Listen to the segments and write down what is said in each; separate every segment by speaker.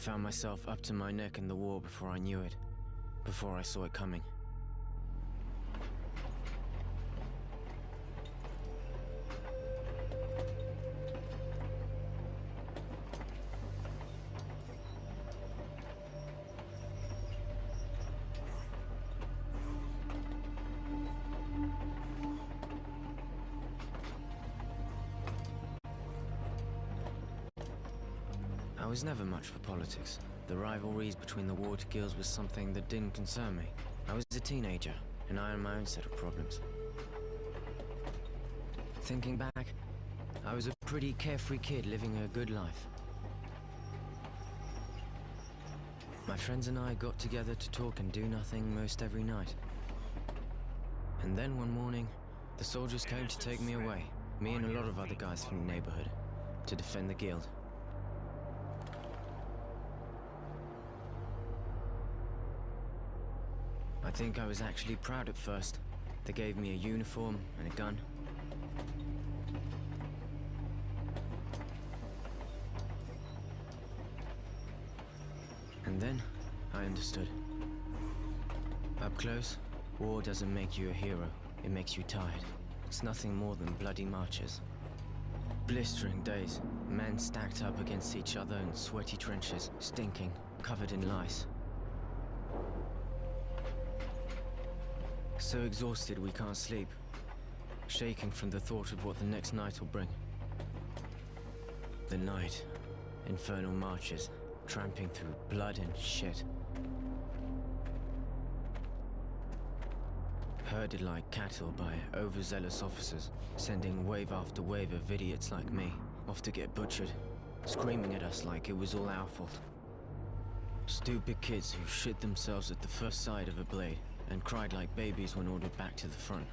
Speaker 1: found myself up to my neck in the war before I knew it, before I saw it coming. I was never much for politics. The rivalries between the water guilds was something that didn't concern me. I was a teenager, and I had my own set of problems. Thinking back, I was a pretty carefree kid living a good life. My friends and I got together to talk and do nothing most every night. And then one morning, the soldiers came to take me away, me and a lot of other guys from the neighborhood, to defend the guild. I think I was actually proud at first. They gave me a uniform and a gun. And then, I understood. Up close, war doesn't make you a hero. It makes you tired. It's nothing more than bloody marches. Blistering days, men stacked up against each other in sweaty trenches, stinking, covered in lice. So exhausted we can't sleep, shaking from the thought of what the next night will bring. The night, infernal marches, tramping through blood and shit. Herded like cattle by overzealous officers, sending wave after wave of idiots like me, off to get butchered, screaming at us like it was all our fault. Stupid kids who shit themselves at the first sight of a blade, and cried like babies when ordered back to the front.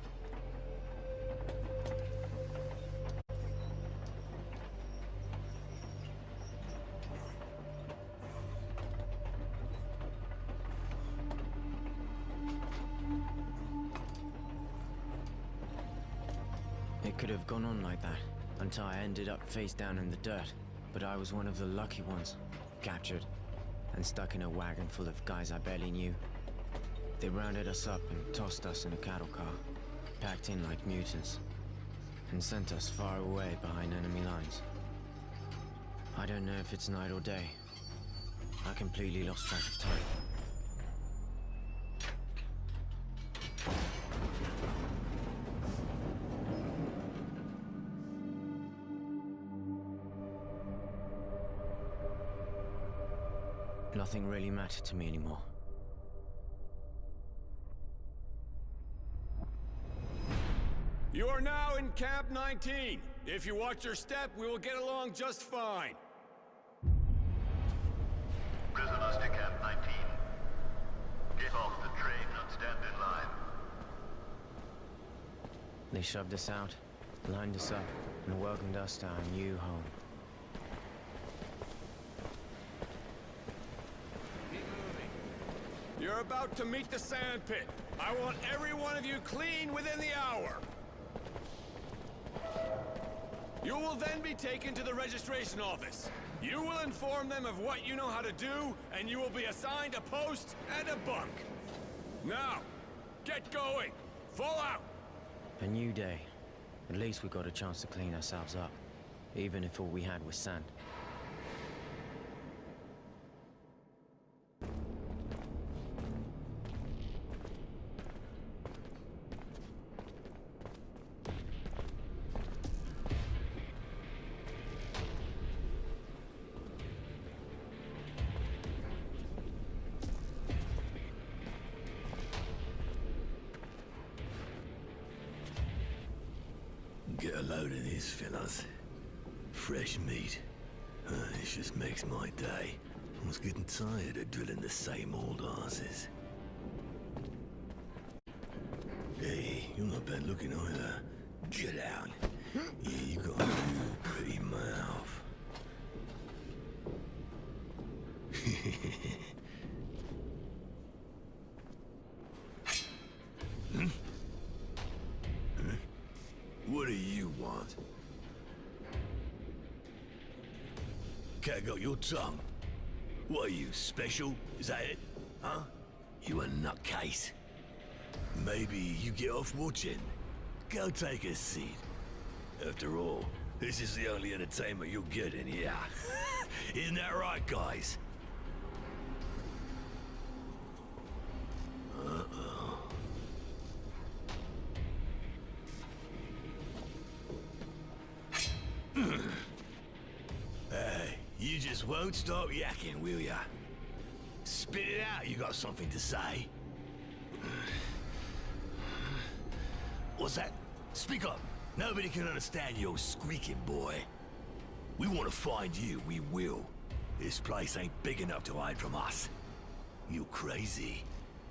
Speaker 1: It could have gone on like that, until I ended up face down in the dirt, but I was one of the lucky ones, captured, and stuck in a wagon full of guys I barely knew. They rounded us up and tossed us in a cattle car, packed in like mutants, and sent us far away behind enemy lines. I don't know if it's night or day. I completely lost track of time. Nothing really mattered to me anymore.
Speaker 2: You are now in Camp 19. If you watch your step, we will get along just fine.
Speaker 3: Prisoners to Camp 19. Get off the train and stand in line.
Speaker 1: They shoved us out, lined us up, and welcomed us to our new home.
Speaker 2: Keep moving. You're about to meet the sand pit. I want every one of you clean within the hour. You will then be taken to the registration office. You will inform them of what you know how to do, and you will be assigned a post and a bunk. Now, get going. Fall out.
Speaker 1: A new day. At least we got a chance to clean ourselves up, even if all we had was sand.
Speaker 4: Get a load of this, fellas. Fresh meat. This just makes my day. I was getting tired of drilling the same old asses. Hey, you're not bad looking either. Get out. Yeah, you got a real pretty mouth. What do you want? Cat got your tongue. What are you, special? Is that it? Huh? You a nutcase? Maybe you get off watching. Go take a seat. After all, this is the only entertainment you'll get in here. Isn't that right, guys? You just won't stop yakking, will ya? Spit it out, you got something to say. What's that? Speak up. Nobody can understand your squeaking, boy. We want to find you, we will. This place ain't big enough to hide from us. You crazy.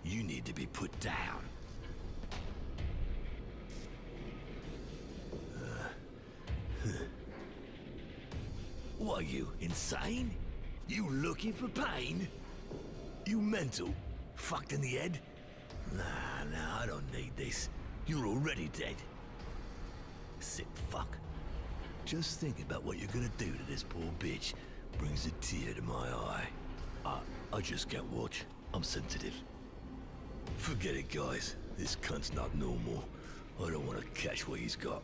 Speaker 4: You need to be put down. What are you, insane? You looking for pain? You mental? Fucked in the head? Nah, I don't need this. You're already dead. Sick fuck. Just thinking about what you're gonna do to this poor bitch brings a tear to my eye. I just can't watch. I'm sensitive. Forget it, guys. This cunt's not normal. I don't want to catch what he's got.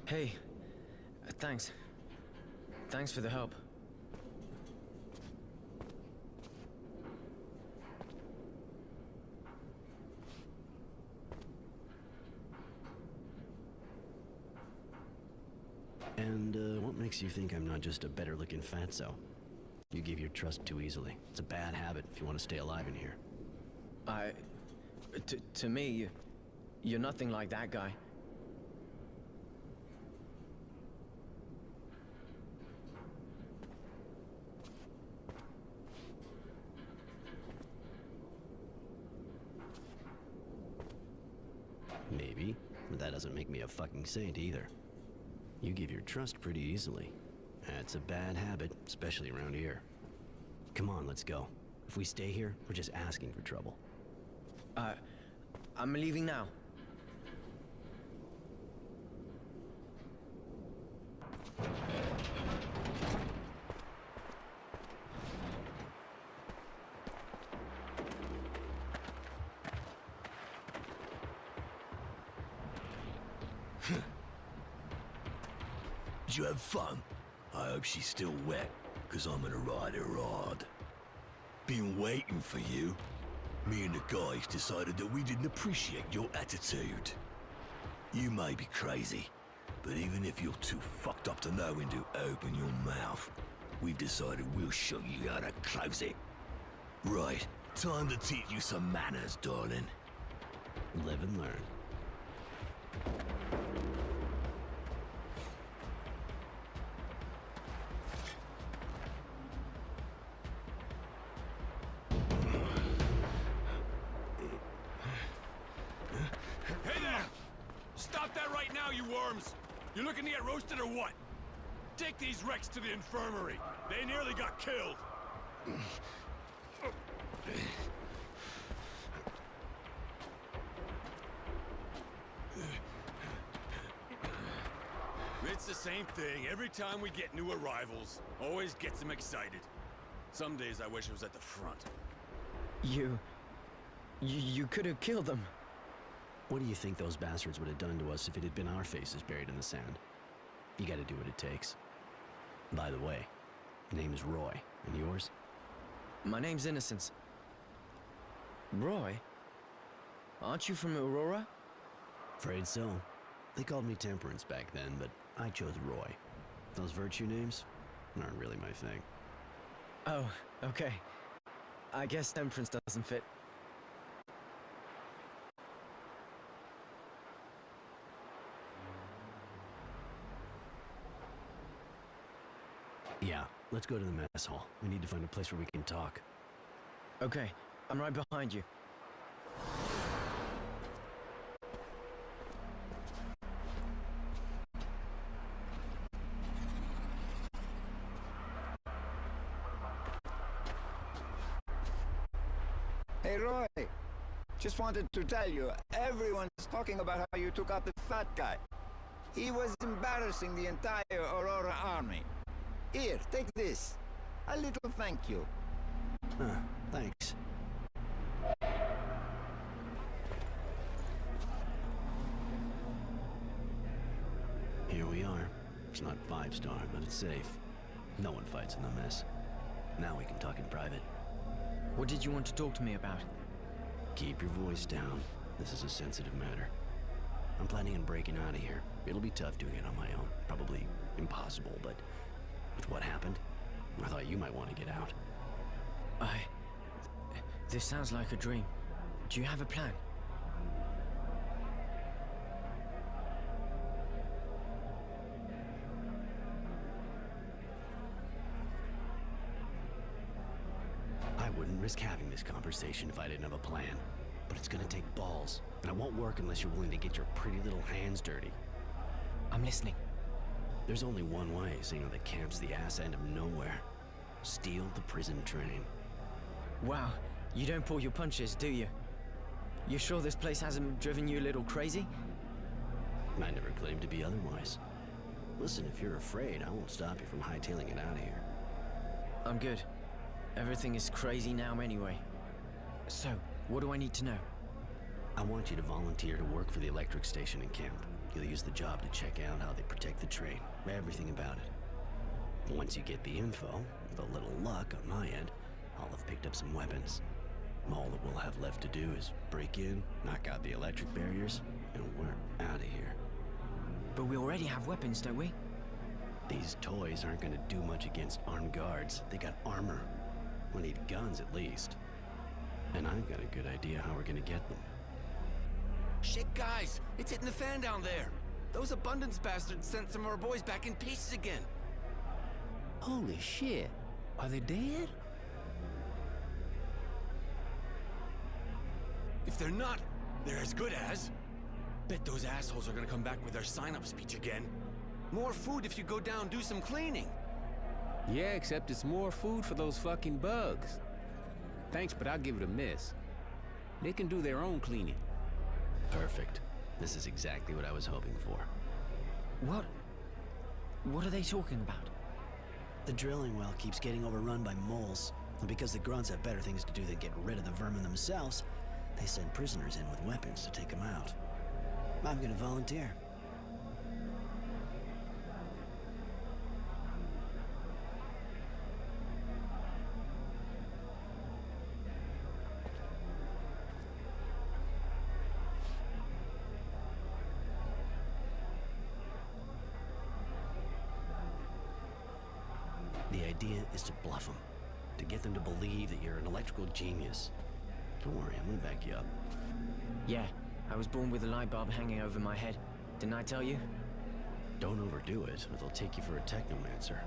Speaker 1: Hey, thanks. Thanks for the help.
Speaker 5: And what makes you think I'm not just a better-looking fatso? You give your trust too easily. It's a bad habit if you want to stay alive in here.
Speaker 1: To me, you're nothing like that guy.
Speaker 5: Maybe, but that doesn't make me a fucking saint either. You give your trust pretty easily. That's a bad habit, especially around here. Come on, let's go. If we stay here, we're just asking for trouble.
Speaker 1: I'm leaving now.
Speaker 4: Did you have fun? I hope she's still wet, because I'm gonna ride her hard. Been waiting for you. Me and the guys decided that we didn't appreciate your attitude. You may be crazy, but even if you're too fucked up to know when to open your mouth, we've decided we'll show you how to close it. Right, time to teach you some manners, darling.
Speaker 5: Live and learn.
Speaker 2: Hey there! Stop that right now, you worms! You looking to get roasted or what? Take these wrecks to the infirmary. They nearly got killed. It's the same thing every time we get new arrivals. Always gets them excited. Some days I wish I was at the front.
Speaker 1: You could have killed them.
Speaker 5: What do you think those bastards would have done to us if it had been our faces buried in the sand? You gotta do what it takes. By the way, name is Roy, and yours?
Speaker 1: My name's Innocence. Roy? Aren't you from Aurora?
Speaker 5: Afraid so. They called me Temperance back then, but I chose Roy. Those virtue names aren't really my thing.
Speaker 1: Oh, okay. I guess Temperance doesn't fit.
Speaker 5: Yeah, let's go to the mess hall. We need to find a place where we can talk.
Speaker 1: Okay, I'm right behind you.
Speaker 6: Hey, Roy. Just wanted to tell you, everyone's talking about how you took out the fat guy. He was embarrassing the entire Aurora army. Here, take this. A little thank you.
Speaker 5: Thanks. Here we are. It's not 5-star, but it's safe. No one fights in the mess. Now we can talk in private.
Speaker 1: What did you want to talk to me about?
Speaker 5: Keep your voice down. This is a sensitive matter. I'm planning on breaking out of here. It'll be tough doing it on my own. Probably impossible, but with what happened, I thought you might want to get out.
Speaker 1: This sounds like a dream. Do you have a plan?
Speaker 5: I wouldn't risk having this conversation if I didn't have a plan. But it's gonna take balls, and it won't work unless you're willing to get your pretty little hands dirty.
Speaker 1: I'm listening.
Speaker 5: There's only one way, seeing how the camp's the ass end of nowhere. Steal the prison train.
Speaker 1: Wow, you don't pull your punches, do you? You sure this place hasn't driven you a little crazy?
Speaker 5: I never claimed to be otherwise. Listen, if you're afraid, I won't stop you from hightailing it out of here.
Speaker 1: I'm good. Everything is crazy now anyway. So, what do I need to know?
Speaker 5: I want you to volunteer to work for the electric station in camp. You'll use the job to check out how they protect the train, everything about it. Once you get the info, with a little luck on my end, I'll have picked up some weapons. All that we'll have left to do is break in, knock out the electric barriers, and we're out of here.
Speaker 1: But we already have weapons, don't we?
Speaker 5: These toys aren't gonna do much against armed guards. They got armor. We need guns at least. And I've got a good idea how we're gonna get them.
Speaker 2: Shit, guys! It's hitting the fan down there! Those abundance bastards sent some of our boys back in pieces again!
Speaker 7: Holy shit. Are they dead?
Speaker 2: If they're not, they're as good as. Bet those assholes are gonna come back with their sign-up speech again. More food if you go down, do some cleaning.
Speaker 7: Yeah, except it's more food for those fucking bugs. Thanks, but I'll give it a miss. They can do their own cleaning.
Speaker 5: Perfect. This is exactly what I was hoping for.
Speaker 1: What are they talking about?
Speaker 5: The drilling well keeps getting overrun by moles, and because the grunts have better things to do than get rid of the vermin themselves, they send prisoners in with weapons to take them out. I'm gonna volunteer. The idea is to bluff them, to get them to believe that you're an electrical genius. Don't worry, I'm gonna back you up.
Speaker 1: Yeah, I was born with a light bulb hanging over my head. Didn't I tell you?
Speaker 5: Don't overdo it, or they'll take you for a technomancer.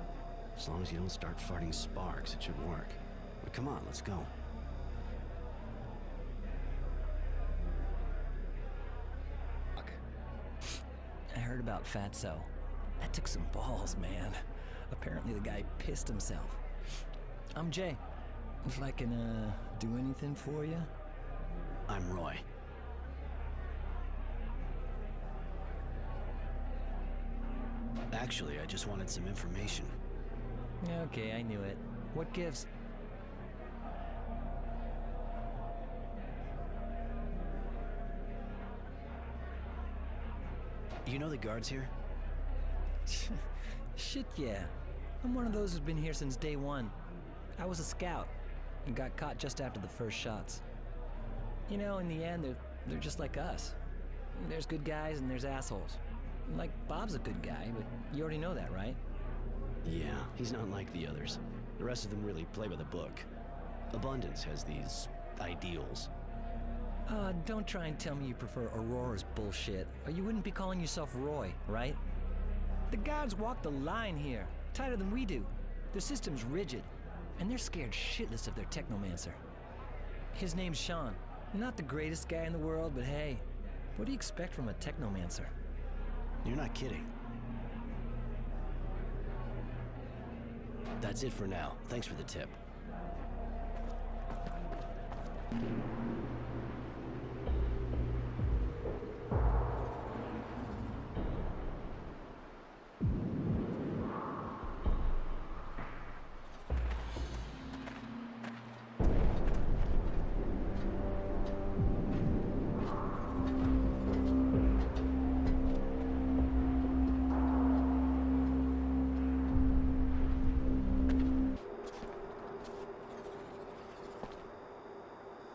Speaker 5: As long as you don't start farting sparks, it should work. But come on, let's go.
Speaker 8: I heard about Fatso. That took some balls, man. Apparently the guy pissed himself. I'm Jay. If I can, do anything for you?
Speaker 5: I'm Roy. Actually, I just wanted some information.
Speaker 8: Okay, I knew it. What gives?
Speaker 5: You know the guards here?
Speaker 8: Shit, yeah. I'm one of those who's been here since day one. I was a scout and got caught just after the first shots. You know, in the end, they're just like us. There's good guys and there's assholes. Like, Bob's a good guy, but you already know that, right?
Speaker 5: Yeah, he's not like the others. The rest of them really play by the book. Abundance has these ideals.
Speaker 8: Don't try and tell me you prefer Aurora's bullshit, or you wouldn't be calling yourself Roy, right? The guards walk the line here, tighter than we do. The system's rigid, and they're scared shitless of their technomancer. His name's Sean. Not the greatest guy in the world, but hey, what do you expect from a technomancer?
Speaker 5: You're not kidding. That's it for now. Thanks for the tip.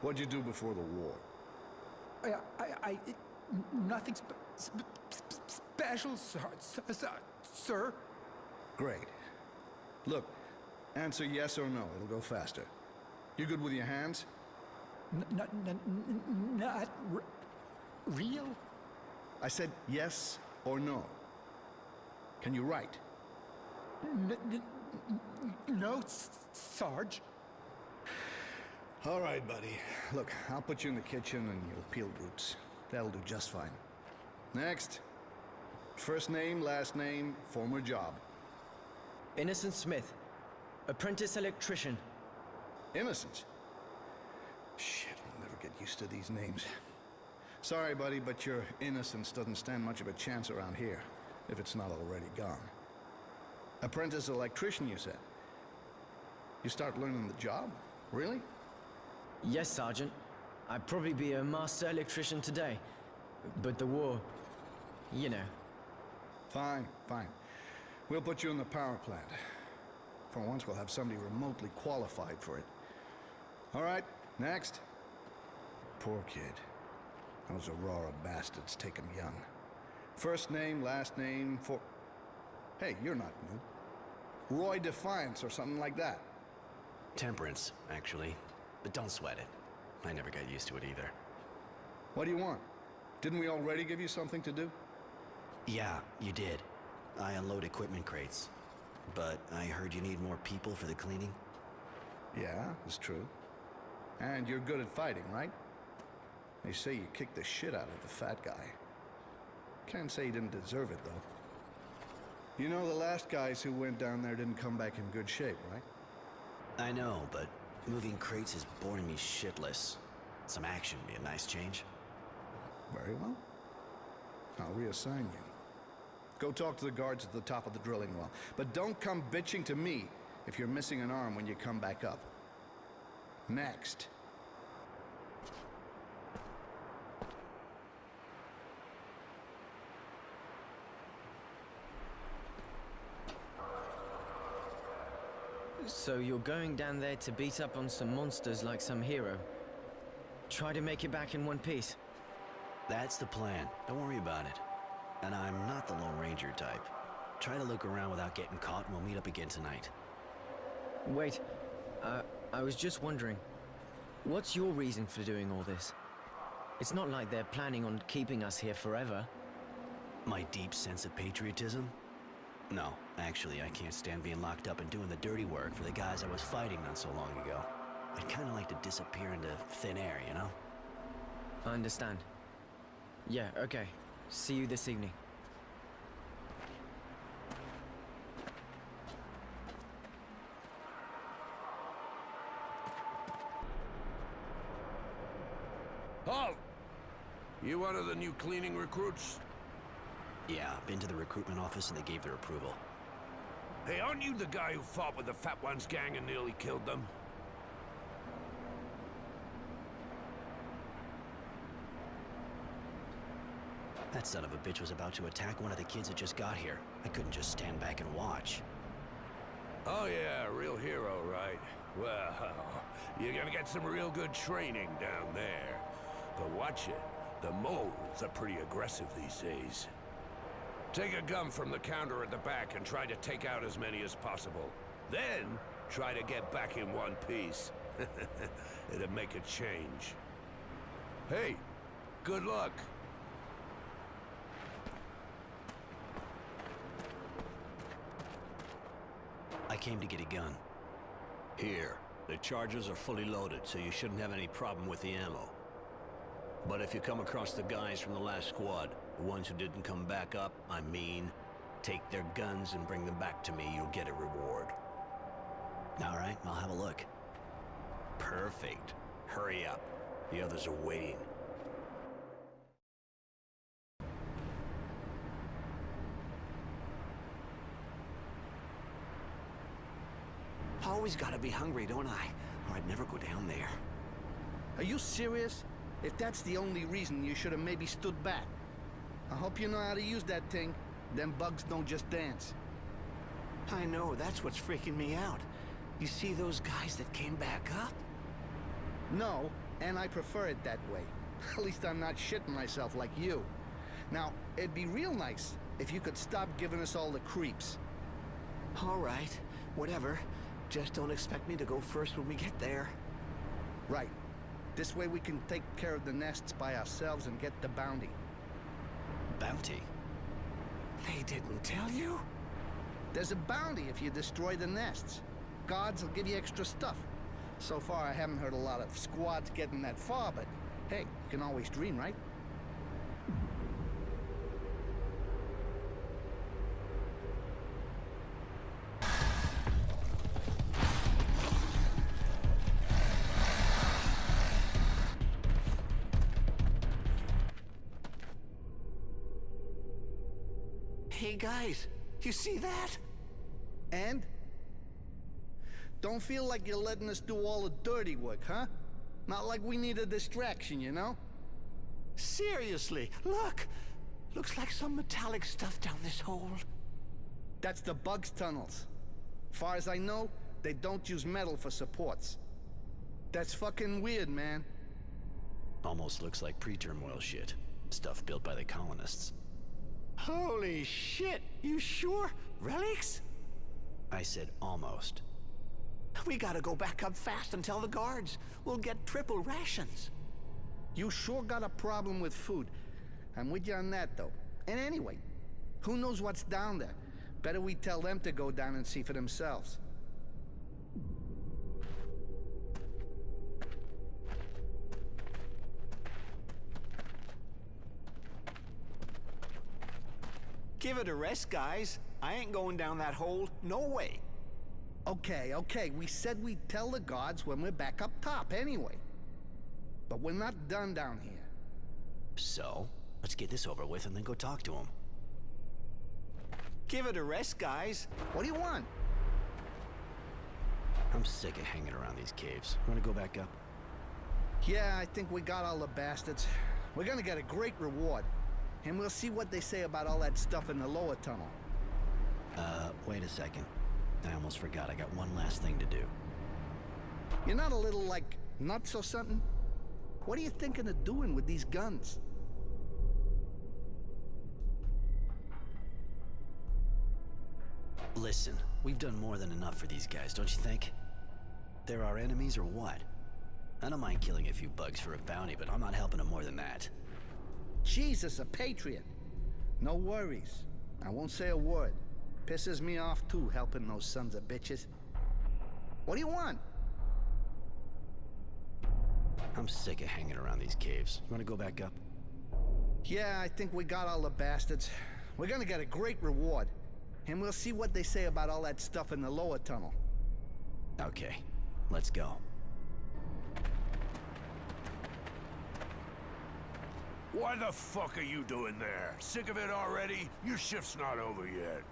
Speaker 9: What'd you do before the war?
Speaker 10: Nothing special, sir.
Speaker 9: Great. Look, answer yes or no. It'll go faster. You good with your hands?
Speaker 10: Not real.
Speaker 9: I said yes or no. Can you write?
Speaker 10: No, Sarge.
Speaker 9: All right, buddy. Look, I'll put you in the kitchen and you'll peel roots. That'll do just fine. Next. First name, last name, former job.
Speaker 1: Innocent Smith, apprentice electrician.
Speaker 9: Innocent? Shit, I'll never get used to these names. Sorry, buddy, but your innocence doesn't stand much of a chance around here, if it's not already gone. Apprentice electrician, you said? You start learning the job? Really?
Speaker 1: Yes, Sergeant. I'd probably be a master electrician today. But the war, you know.
Speaker 9: Fine, fine. We'll put you in the power plant. For once, we'll have somebody remotely qualified for it. All right, next. Poor kid. Those Aurora bastards take him young. First name, last name, for... Hey, you're not new. Roy Defiance or something like that.
Speaker 5: Temperance, actually. But don't sweat it. I never got used to it either.
Speaker 9: What do you want? Didn't we already give you something to do?
Speaker 5: Yeah, you did. I unload equipment crates. But I heard you need more people for the cleaning?
Speaker 9: Yeah, it's true. And you're good at fighting, right? They say you kicked the shit out of the fat guy. Can't say you didn't deserve it, though. You know, the last guys who went down there didn't come back in good shape, right?
Speaker 5: I know, but moving crates is boring me shitless. Some action would be a nice change.
Speaker 9: Very well. I'll reassign you. Go talk to the guards at the top of the drilling well. But don't come bitching to me if you're missing an arm when you come back up. Next.
Speaker 1: So you're going down there to beat up on some monsters like some hero? Try to make it back in one piece?
Speaker 5: That's the plan. Don't worry about it. And I'm not the Lone Ranger type. Try to look around without getting caught and we'll meet up again tonight.
Speaker 1: Wait, I was just wondering, what's your reason for doing all this? It's not like they're planning on keeping us here forever.
Speaker 5: My deep sense of patriotism? No, actually, I can't stand being locked up and doing the dirty work for the guys I was fighting not so long ago. I'd kind of like to disappear into thin air, you know?
Speaker 1: I understand. Yeah, okay. See you this evening.
Speaker 2: Halt! You one of the new cleaning recruits?
Speaker 5: Yeah, been to the recruitment office and they gave their approval.
Speaker 2: Hey, aren't you the guy who fought with the Fat Ones gang and nearly killed them?
Speaker 5: That son of a bitch was about to attack one of the kids that just got here. I couldn't just stand back and watch.
Speaker 2: Oh yeah, real hero, right? Well, you're gonna get some real good training down there. But watch it. The moles are pretty aggressive these days. Take a gun from the counter at the back and try to take out as many as possible. Then, try to get back in one piece. It'll make a change. Hey, good luck.
Speaker 5: I came to get a gun.
Speaker 4: Here, The charges are fully loaded, so you shouldn't have any problem with the ammo. But if you come across the guys from the last squad, the ones who didn't come back up, I mean, take their guns and bring them back to me, you'll get a reward.
Speaker 5: All right, I'll have a look.
Speaker 4: Perfect. Hurry up. The others are waiting.
Speaker 11: Always gotta be hungry, don't I? Or I'd never go down there.
Speaker 9: Are you serious? If that's the only reason, you should have maybe stood back. I hope you know how to use that thing. Them bugs don't just dance.
Speaker 11: I know, that's what's freaking me out. You see those guys that came back up?
Speaker 9: No, and I prefer it that way. At least I'm not shitting myself like you. Now, it'd be real nice if you could stop giving us all the creeps.
Speaker 11: All right, whatever. Just don't expect me to go first when we get there.
Speaker 9: Right. This way we can take care of the nests by ourselves and get the bounty.
Speaker 5: Bounty?
Speaker 11: They didn't tell you?
Speaker 9: There's a bounty if you destroy the nests. Guards will give you extra stuff. So far, I haven't heard a lot of squads getting that far, but hey, you can always dream, right?
Speaker 11: Hey guys, you see that?
Speaker 9: And? Don't feel like you're letting us do all the dirty work, huh? Not like we need a distraction, you know?
Speaker 11: Seriously, look! Looks like some metallic stuff down this hole.
Speaker 9: That's the bugs' tunnels. Far as I know, they don't use metal for supports. That's fucking weird, man.
Speaker 5: Almost looks like pre-turmoil shit. Stuff built by the colonists.
Speaker 11: Holy shit! You sure? Relics?
Speaker 5: I said almost.
Speaker 11: We gotta go back up fast and tell the guards. We'll get triple rations.
Speaker 9: You sure got a problem with food. I'm with you on that, though. And anyway, who knows what's down there? Better we tell them to go down and see for themselves.
Speaker 11: Give it a rest, guys. I ain't going down that hole. No way.
Speaker 9: Okay, we said we'd tell the guards when we're back up top anyway. But we're not done down here.
Speaker 5: So, let's get this over with and then go talk to them.
Speaker 11: Give it a rest, guys.
Speaker 9: What do you want?
Speaker 5: I'm sick of hanging around these caves. Wanna go back up?
Speaker 9: Yeah, I think we got all the bastards. We're gonna get a great reward. And we'll see what they say about all that stuff in the lower tunnel.
Speaker 5: Wait a second. I almost forgot. I got one last thing to do.
Speaker 9: You're not a little, like, nuts or something? What are you thinking of doing with these guns?
Speaker 5: Listen, we've done more than enough for these guys, don't you think? They're our enemies or what? I don't mind killing a few bugs for a bounty, but I'm not helping them more than that.
Speaker 9: Jesus, a patriot. No worries. I won't say a word. Pisses me off too, helping those sons of bitches. What do you want?
Speaker 5: I'm sick of hanging around these caves. You wanna go back up?
Speaker 9: Yeah, I think we got all the bastards. We're gonna get a great reward. And we'll see what they say about all that stuff in the lower tunnel.
Speaker 5: Okay, let's go.
Speaker 4: Why the fuck are you doing there? Sick of it already? Your shift's not over yet.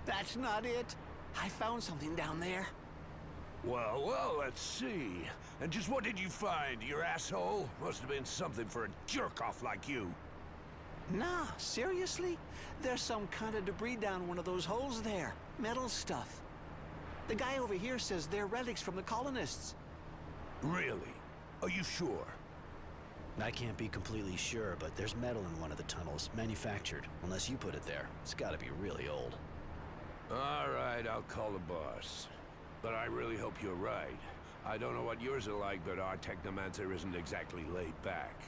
Speaker 11: That's not it. I found something down there.
Speaker 4: Well, let's see. And just what did you find, your asshole? Must have been something for a jerk-off like you.
Speaker 11: Nah, seriously? There's some kind of debris down one of those holes there. Metal stuff. The guy over here says they're relics from the colonists.
Speaker 4: Really? Are you sure?
Speaker 5: I can't be completely sure, but there's metal in one of the tunnels, manufactured. Unless you put it there. It's gotta be really old.
Speaker 4: All right, I'll call the boss. But I really hope you're right. I don't know what yours are like, but our technomancer isn't exactly laid back.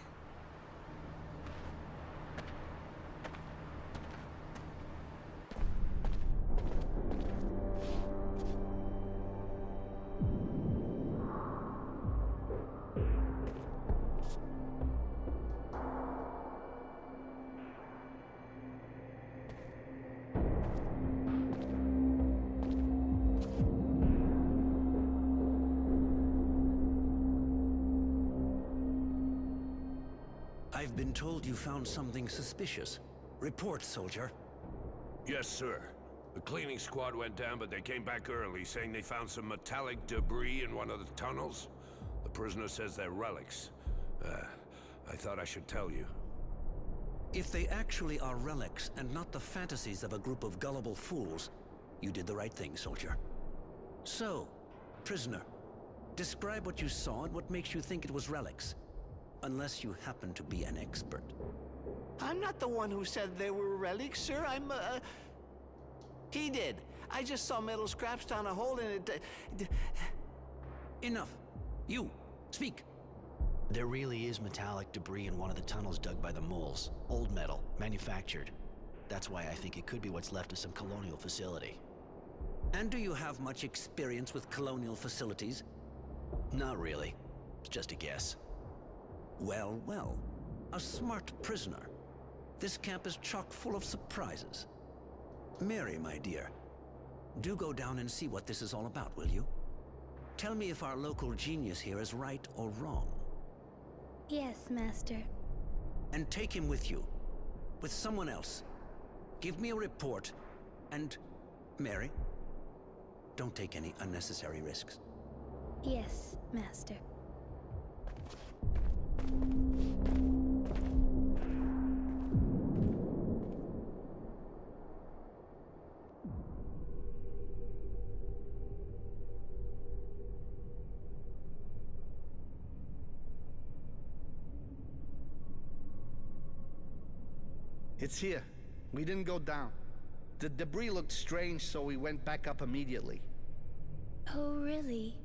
Speaker 11: I've been told you found something suspicious. Report, soldier.
Speaker 12: Yes, sir. The cleaning squad went down, but they came back early, saying they found some metallic debris in one of the tunnels. The prisoner says they're relics. I thought I should tell you.
Speaker 11: If they actually are relics and not the fantasies of a group of gullible fools, you did the right thing, soldier. So, prisoner, describe what you saw and what makes you think it was relics. Unless you happen to be an expert. I'm not the one who said they were relics, sir. He did. I just saw metal scraps down a hole in it. Enough. You, speak.
Speaker 5: There really is metallic debris in one of the tunnels dug by the moles. Old metal, manufactured. That's why I think it could be what's left of some colonial facility.
Speaker 11: And do you have much experience with colonial facilities?
Speaker 5: Not really. It's just a guess.
Speaker 11: Well, well. A smart prisoner. This camp is chock full of surprises. Mary, my dear, do go down and see what this is all about, will you? Tell me if our local genius here is right or wrong.
Speaker 13: Yes, Master.
Speaker 11: And take him with you. With someone else. Give me a report. And, Mary, don't take any unnecessary risks.
Speaker 13: Yes, Master.
Speaker 9: It's here. We didn't go down. The debris looked strange, so we went back up immediately.
Speaker 13: Oh, really?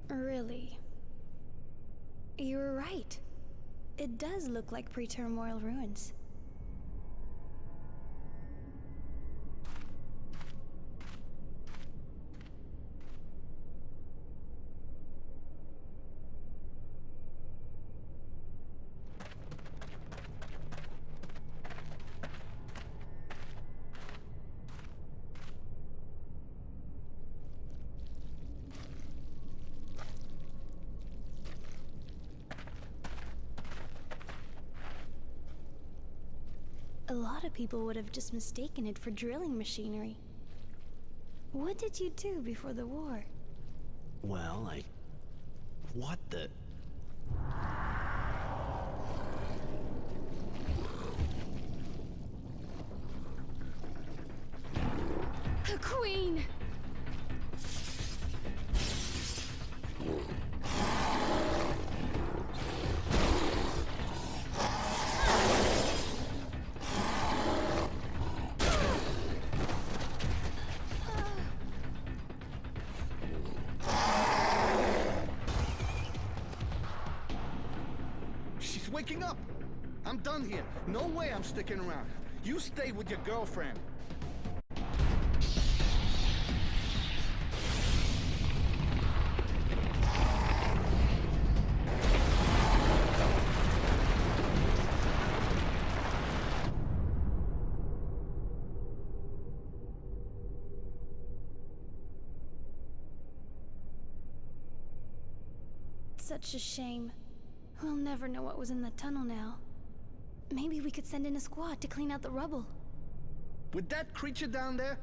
Speaker 13: Really? You were right. It does look like pre-turmoil ruins. A lot of people would have just mistaken it for drilling machinery. What did you do before the war?
Speaker 5: Well, What the...
Speaker 13: A queen!
Speaker 9: Waking up! I'm done here. No way I'm sticking around. You stay with your girlfriend.
Speaker 13: Such a shame. We'll never know what was in the tunnel now. Maybe we could send in a squad to clean out the rubble.
Speaker 9: With that creature down there?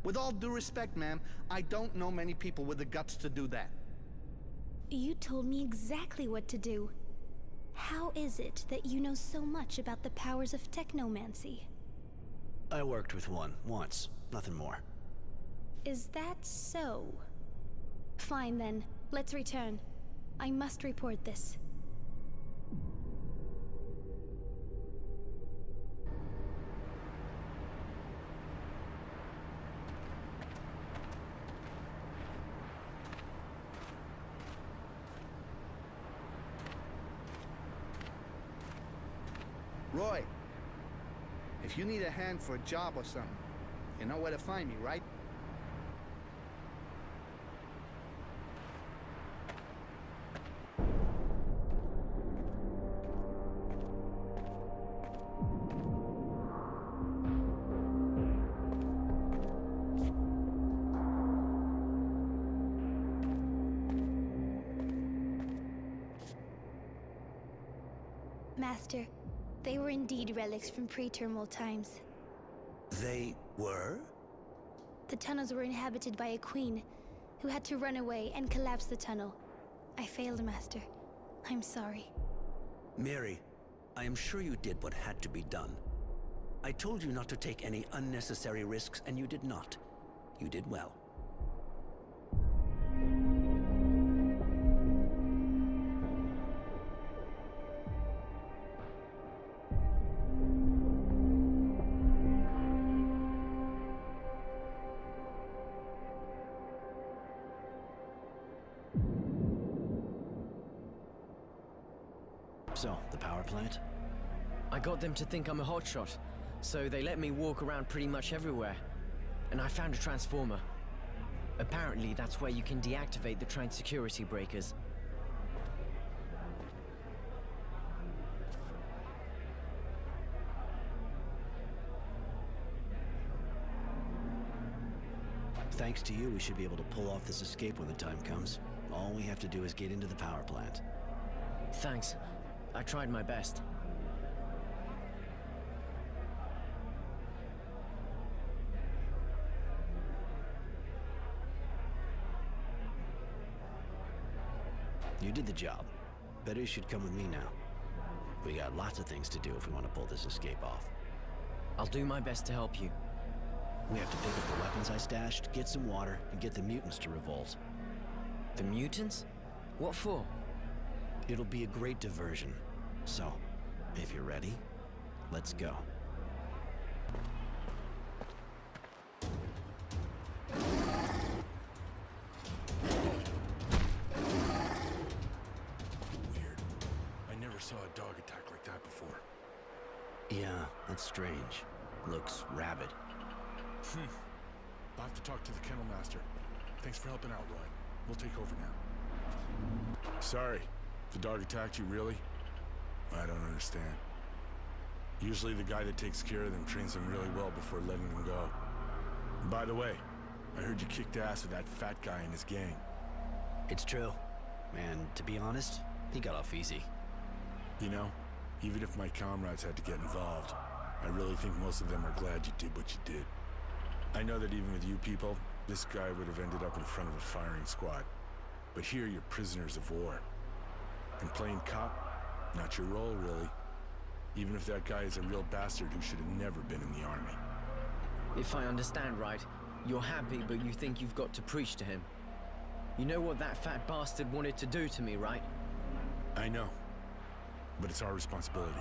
Speaker 9: With all due respect, ma'am, I don't know many people with the guts to do that.
Speaker 13: You told me exactly what to do. How is it that you know so much about the powers of technomancy?
Speaker 5: I worked with one, once. Nothing more.
Speaker 13: Is that so? Fine then, let's return. I must report this.
Speaker 9: Roy, if you need a hand for a job or something, you know where to find me, right?
Speaker 13: Master, they were indeed relics from pre-terminal times.
Speaker 11: They were?
Speaker 13: The tunnels were inhabited by a queen who had to run away and collapse the tunnel. I failed, Master. I'm sorry.
Speaker 11: Mary, I am sure you did what had to be done. I told you not to take any unnecessary risks, and you did not. You did well.
Speaker 5: So, the power plant?
Speaker 1: I got them to think I'm a hotshot, so they let me walk around pretty much everywhere. And I found a transformer. Apparently, that's where you can deactivate the train security breakers.
Speaker 5: Thanks to you, we should be able to pull off this escape when the time comes. All we have to do is get into the power plant.
Speaker 1: Thanks. I tried my best.
Speaker 5: You did the job. Better you should come with me now. We got lots of things to do if we want to pull this escape off.
Speaker 1: I'll do my best to help you.
Speaker 5: We have to pick up the weapons I stashed, get some water, and get the mutants to revolt.
Speaker 1: The mutants? What for?
Speaker 5: It'll be a great diversion. So, if you're ready, let's go.
Speaker 14: Weird. I never saw a dog attack like that before.
Speaker 5: Yeah, that's strange. Looks rabid.
Speaker 14: I'll have to talk to the kennel master. Thanks for helping out, Roy. We'll take over now. Sorry. The dog attacked you, really? I don't understand. Usually the guy that takes care of them trains them really well before letting them go. And by the way, I heard you kicked ass with that fat guy and his gang.
Speaker 5: It's true. And to be honest, he got off easy.
Speaker 14: You know, even if my comrades had to get involved, I really think most of them are glad you did what you did. I know that even with you people, this guy would have ended up in front of a firing squad. But here you're prisoners of war. And playing cop, not your role, really. Even if that guy is a real bastard who should have never been in the army.
Speaker 1: If I understand right, you're happy, but you think you've got to preach to him. You know what that fat bastard wanted to do to me, right?
Speaker 14: I know. But it's our responsibility.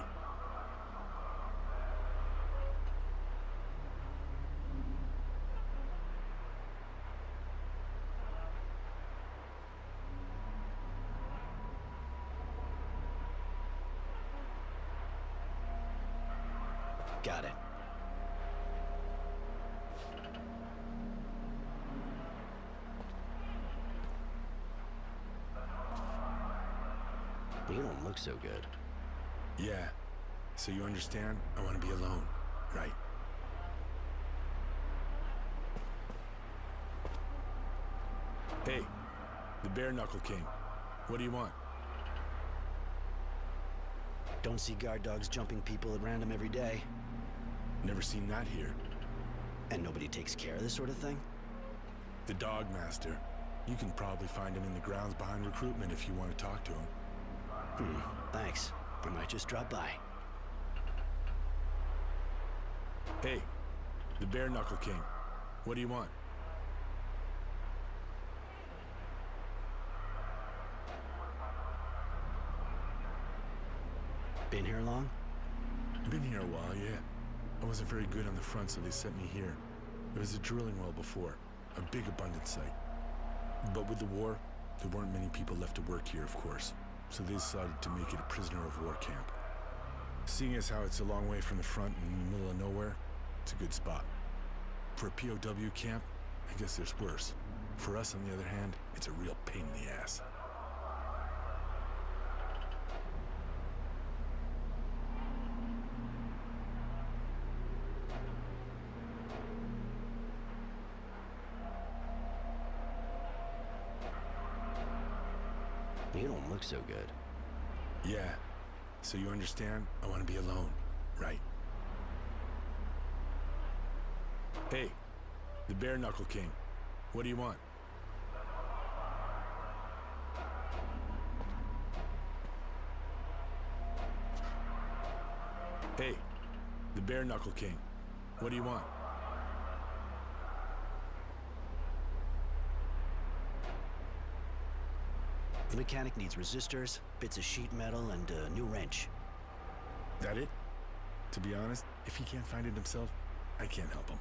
Speaker 5: Got it. You don't look so good.
Speaker 14: Yeah. So you understand? I want to be alone, right? Hey, the Bare Knuckle King. What do you want?
Speaker 5: Don't see guard dogs jumping people at random every day.
Speaker 14: Never seen that here.
Speaker 5: And nobody takes care of this sort of thing?
Speaker 14: The Dog Master. You can probably find him in the grounds behind recruitment if you want to talk to him.
Speaker 5: Thanks. I might just drop by.
Speaker 14: Hey, the Bare Knuckle King. What do you want?
Speaker 5: Been here long?
Speaker 14: Been here a while, yeah. I wasn't very good on the front, so they sent me here. There was a drilling well before, a big abundant site. But with the war, there weren't many people left to work here, of course. So they decided to make it a prisoner of war camp. Seeing as how it's a long way from the front in the middle of nowhere, it's a good spot. For a POW camp, I guess there's worse. For us, on the other hand, it's a real pain in the ass.
Speaker 5: You don't look so good.
Speaker 14: Yeah, So you understand? I want to be alone, right? Hey, the Bare Knuckle King. What do you want? Hey, the Bare Knuckle King. What do you want?
Speaker 5: The mechanic needs resistors, bits of sheet metal, and a new wrench.
Speaker 14: That it? To be honest, if he can't find it himself, I can't help him.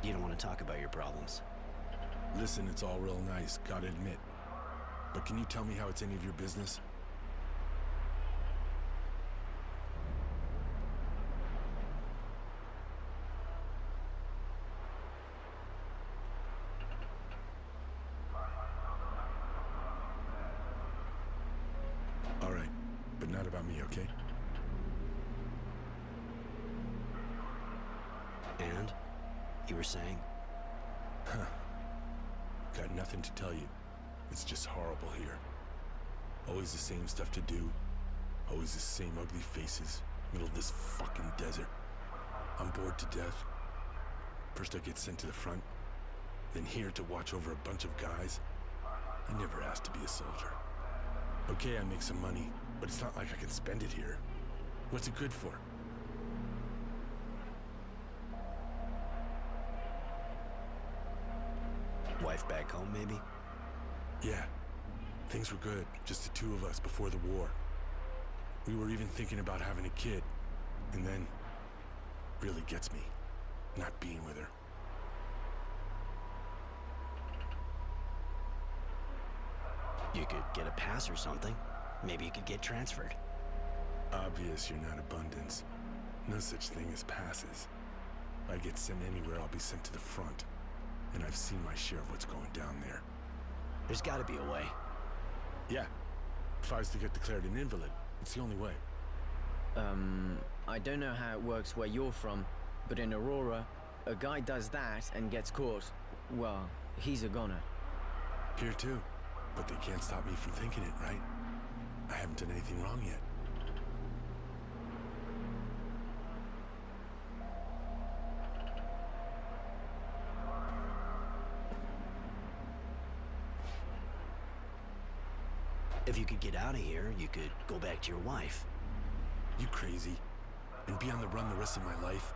Speaker 5: You don't want to talk about your problems.
Speaker 14: Listen, it's all real nice, gotta admit. But can you tell me how it's any of your business? All right, but not about me, okay?
Speaker 5: And? You were saying?
Speaker 14: Huh. Got nothing to tell you. It's just horrible here. Always the same stuff to do. Always the same ugly faces. Middle of this fucking desert. I'm bored to death. First I get sent to the front, then here to watch over a bunch of guys. I never asked to be a soldier. Okay, I make some money, but it's not like I can spend it here. What's it good for?
Speaker 5: Wife back home, maybe?
Speaker 14: Yeah. Things were good, just the two of us before the war. We were even thinking about having a kid. And then, really gets me, not being with her.
Speaker 5: You could get a pass or something. Maybe you could get transferred.
Speaker 14: Obvious you're not abundance. No such thing as passes. If I get sent anywhere, I'll be sent to the front. And I've seen my share of what's going down there.
Speaker 5: There's gotta be a way.
Speaker 14: Yeah. If I was to get declared an invalid, it's the only way.
Speaker 1: I don't know how it works where you're from, but in Aurora, a guy does that and gets caught. Well, he's a goner.
Speaker 14: Here too. But they can't stop me from thinking it, right? I haven't done anything wrong yet.
Speaker 5: If you could get out of here, you could go back to your wife.
Speaker 14: You crazy? And be on the run the rest of my life?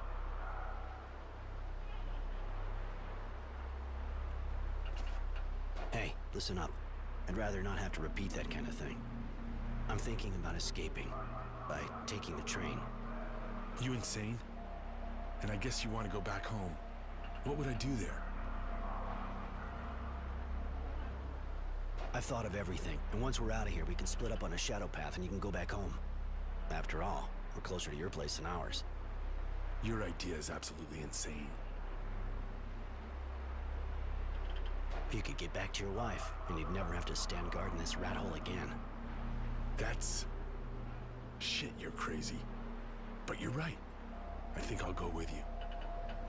Speaker 5: Hey, listen up. I'd rather not have to repeat that kind of thing. I'm thinking about escaping by taking the train.
Speaker 14: You insane? And I guess you want to go back home. What would I do there?
Speaker 5: I've thought of everything, and once we're out of here, we can split up on a shadow path and you can go back home. After all, we're closer to your place than ours.
Speaker 14: Your idea is absolutely insane.
Speaker 5: If you could get back to your wife, and you'd never have to stand guard in this rat hole again.
Speaker 14: That's... shit, you're crazy. But you're right. I think I'll go with you.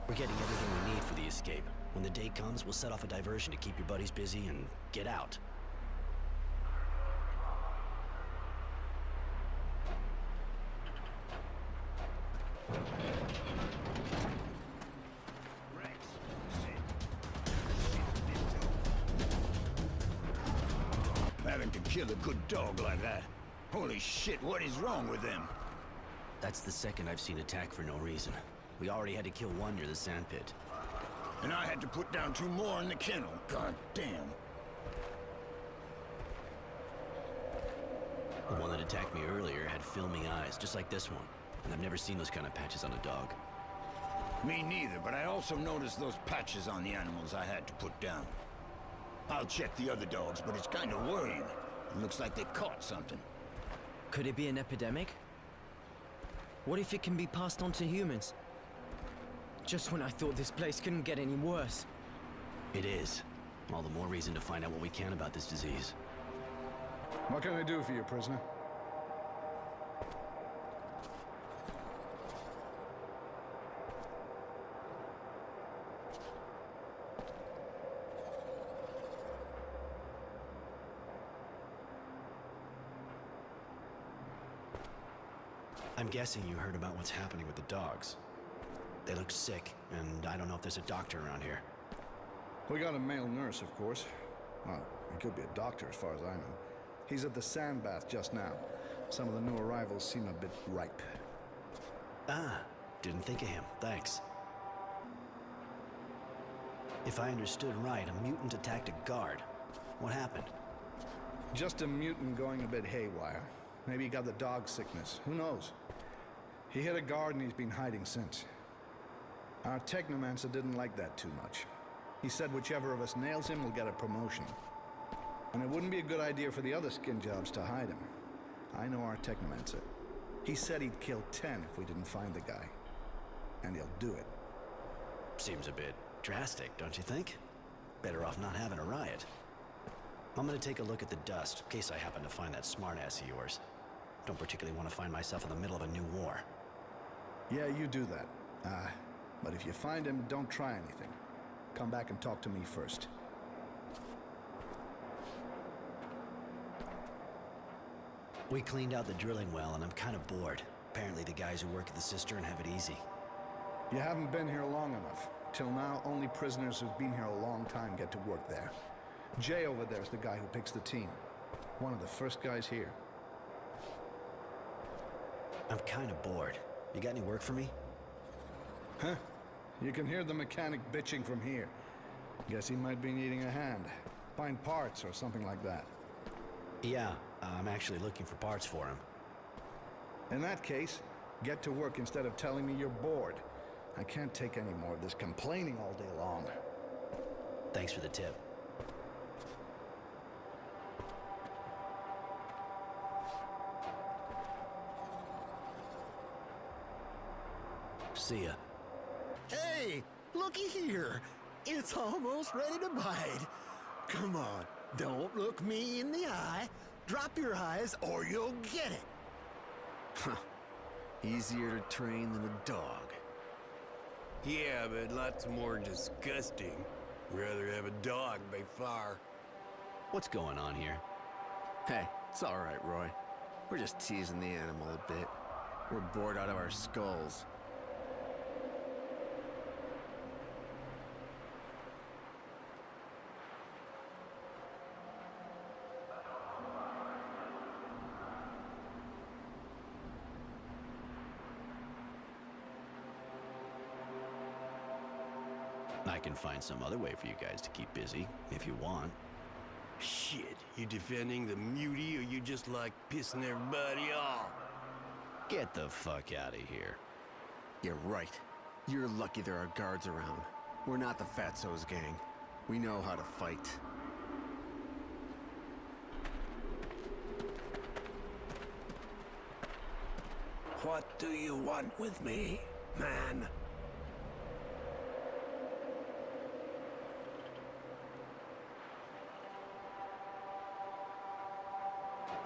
Speaker 5: We're getting everything we need for the escape. When the day comes, we'll set off a diversion to keep your buddies busy and get out.
Speaker 6: Having to kill a good dog like that. Holy shit, what is wrong with them?
Speaker 5: That's the second I've seen attack for no reason. We already had to kill one near the sandpit.
Speaker 6: And I had to put down 2 more in the kennel. God damn.
Speaker 5: The one that attacked me earlier had filmy eyes, just like this one. And I've never seen those kind of patches on a dog.
Speaker 6: Me neither, but I also noticed those patches on the animals I had to put down. I'll check the other dogs, but it's kind of worrying. It looks like they caught something.
Speaker 1: Could it be an epidemic? What if it can be passed on to humans? Just when I thought this place couldn't get any worse.
Speaker 5: It is. All the more reason to find out what we can about this disease.
Speaker 9: What can I do for you, prisoner?
Speaker 5: I'm guessing you heard about what's happening with the dogs. They look sick, and I don't know if there's a doctor around here.
Speaker 9: We got a male nurse, of course. Well, he could be a doctor as far as I know. He's at the sandbath just now. Some of the new arrivals seem a bit ripe.
Speaker 5: Ah, didn't think of him. Thanks. If I understood right, a mutant attacked a guard. What happened?
Speaker 9: Just a mutant going a bit haywire. Maybe he got the dog sickness. Who knows? He hit a guard and he's been hiding since. Our technomancer didn't like that too much. He said whichever of us nails him will get a promotion. And it wouldn't be a good idea for the other skin jobs to hide him. I know our technomancer. He said he'd kill 10 if we didn't find the guy. And he'll do it.
Speaker 5: Seems a bit drastic, don't you think? Better off not having a riot. I'm gonna take a look at the dust, in case I happen to find that smartass of yours. Don't particularly want to find myself in the middle of a new war.
Speaker 9: Yeah, you do that. But if you find him, don't try anything. Come back and talk to me first.
Speaker 5: We cleaned out the drilling well, and I'm kind of bored. Apparently the guys who work at the cistern have it easy.
Speaker 9: You haven't been here long enough. Till now, only prisoners who've been here a long time get to work there. Jay over there's the guy who picks the team. One of the first guys here.
Speaker 5: I'm kind of bored. You got any work for me?
Speaker 9: Huh? You can hear the mechanic bitching from here. Guess he might be needing a hand. Find parts or something like that.
Speaker 5: Yeah, I'm actually looking for parts for him.
Speaker 9: In that case, get to work instead of telling me you're bored. I can't take any more of this complaining all day long.
Speaker 5: Thanks for the tip. See ya.
Speaker 15: Hey, looky here. It's almost ready to bite. Come on, don't look me in the eye. Drop your eyes or you'll get it.
Speaker 16: Huh. Easier to train than a dog.
Speaker 2: Yeah, but lots more disgusting. Rather have a dog by far.
Speaker 5: What's going on here?
Speaker 16: Hey, it's all right, Roy. We're just teasing the animal a bit. We're bored out of our skulls.
Speaker 5: I can find some other way for you guys to keep busy, if you want.
Speaker 2: Shit, you defending the mutie or you just like pissing everybody off?
Speaker 5: Get the fuck out of here.
Speaker 16: You're right. You're lucky there are guards around. We're not the Fatso's gang. We know how to fight.
Speaker 4: What do you want with me, man?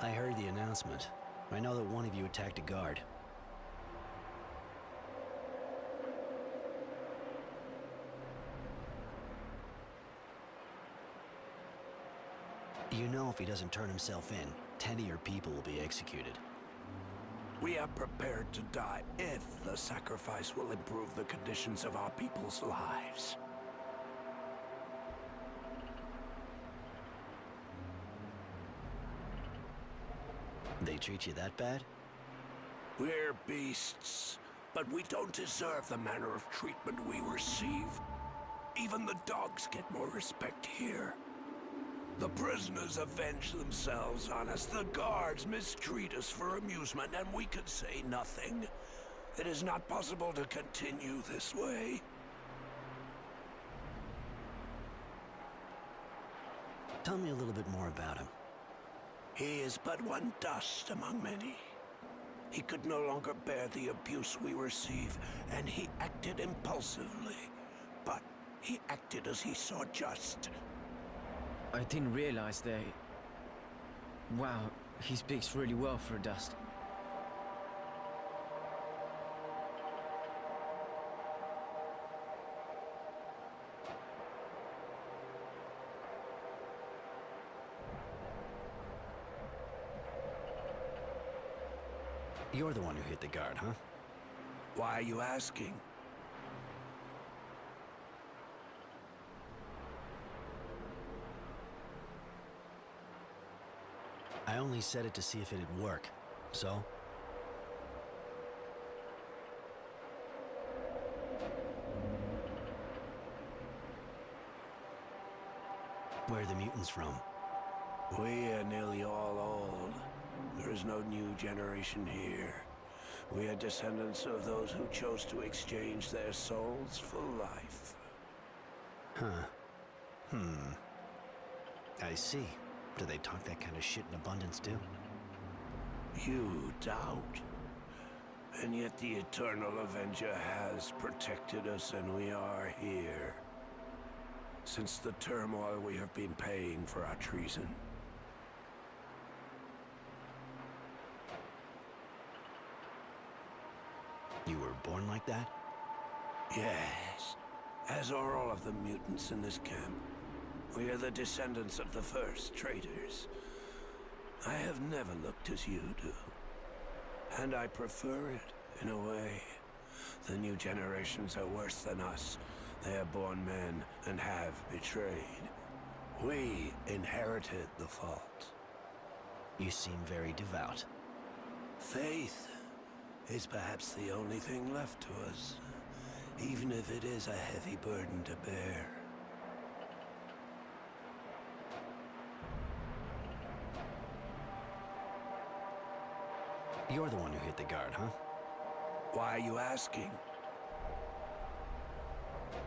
Speaker 5: I heard the announcement. I know that one of you attacked a guard. You know if he doesn't turn himself in, 10 of your people will be executed.
Speaker 4: We are prepared to die if the sacrifice will improve the conditions of our people's lives.
Speaker 5: They treat you that bad?
Speaker 4: We're beasts, but we don't deserve the manner of treatment we receive. Even the dogs get more respect here. The prisoners avenge themselves on us. The guards mistreat us for amusement, and we can say nothing. It is not possible to continue this way.
Speaker 5: Tell me a little bit more about him.
Speaker 4: He is but one dust among many. He could no longer bear the abuse we receive, and he acted impulsively. But he acted as he saw just.
Speaker 1: I didn't realize they... Wow, he speaks really well for a dust.
Speaker 5: You're the one who hit the guard, huh?
Speaker 12: Why are you asking?
Speaker 5: I only said it to see if it'd work. So? Where are the mutants from?
Speaker 12: We are nearly all old. There is no new generation here. We are descendants of those who chose to exchange their souls for life.
Speaker 5: Huh. I see. Do they talk that kind of shit in abundance, too?
Speaker 12: You doubt. And yet the Eternal Avenger has protected us, and we are here. Since the turmoil, we have been paying for our treason.
Speaker 5: You were born like that?
Speaker 12: Yes, as are all of the mutants in this camp. We are the descendants of the first traitors. I have never looked as you do. And I prefer it, in a way. The new generations are worse than us. They are born men and have betrayed. We inherited the fault.
Speaker 5: You seem very devout.
Speaker 12: Faith is perhaps the only thing left to us, even if it is a heavy burden to bear.
Speaker 5: You're the one who hit the guard, huh?
Speaker 12: Why are you asking?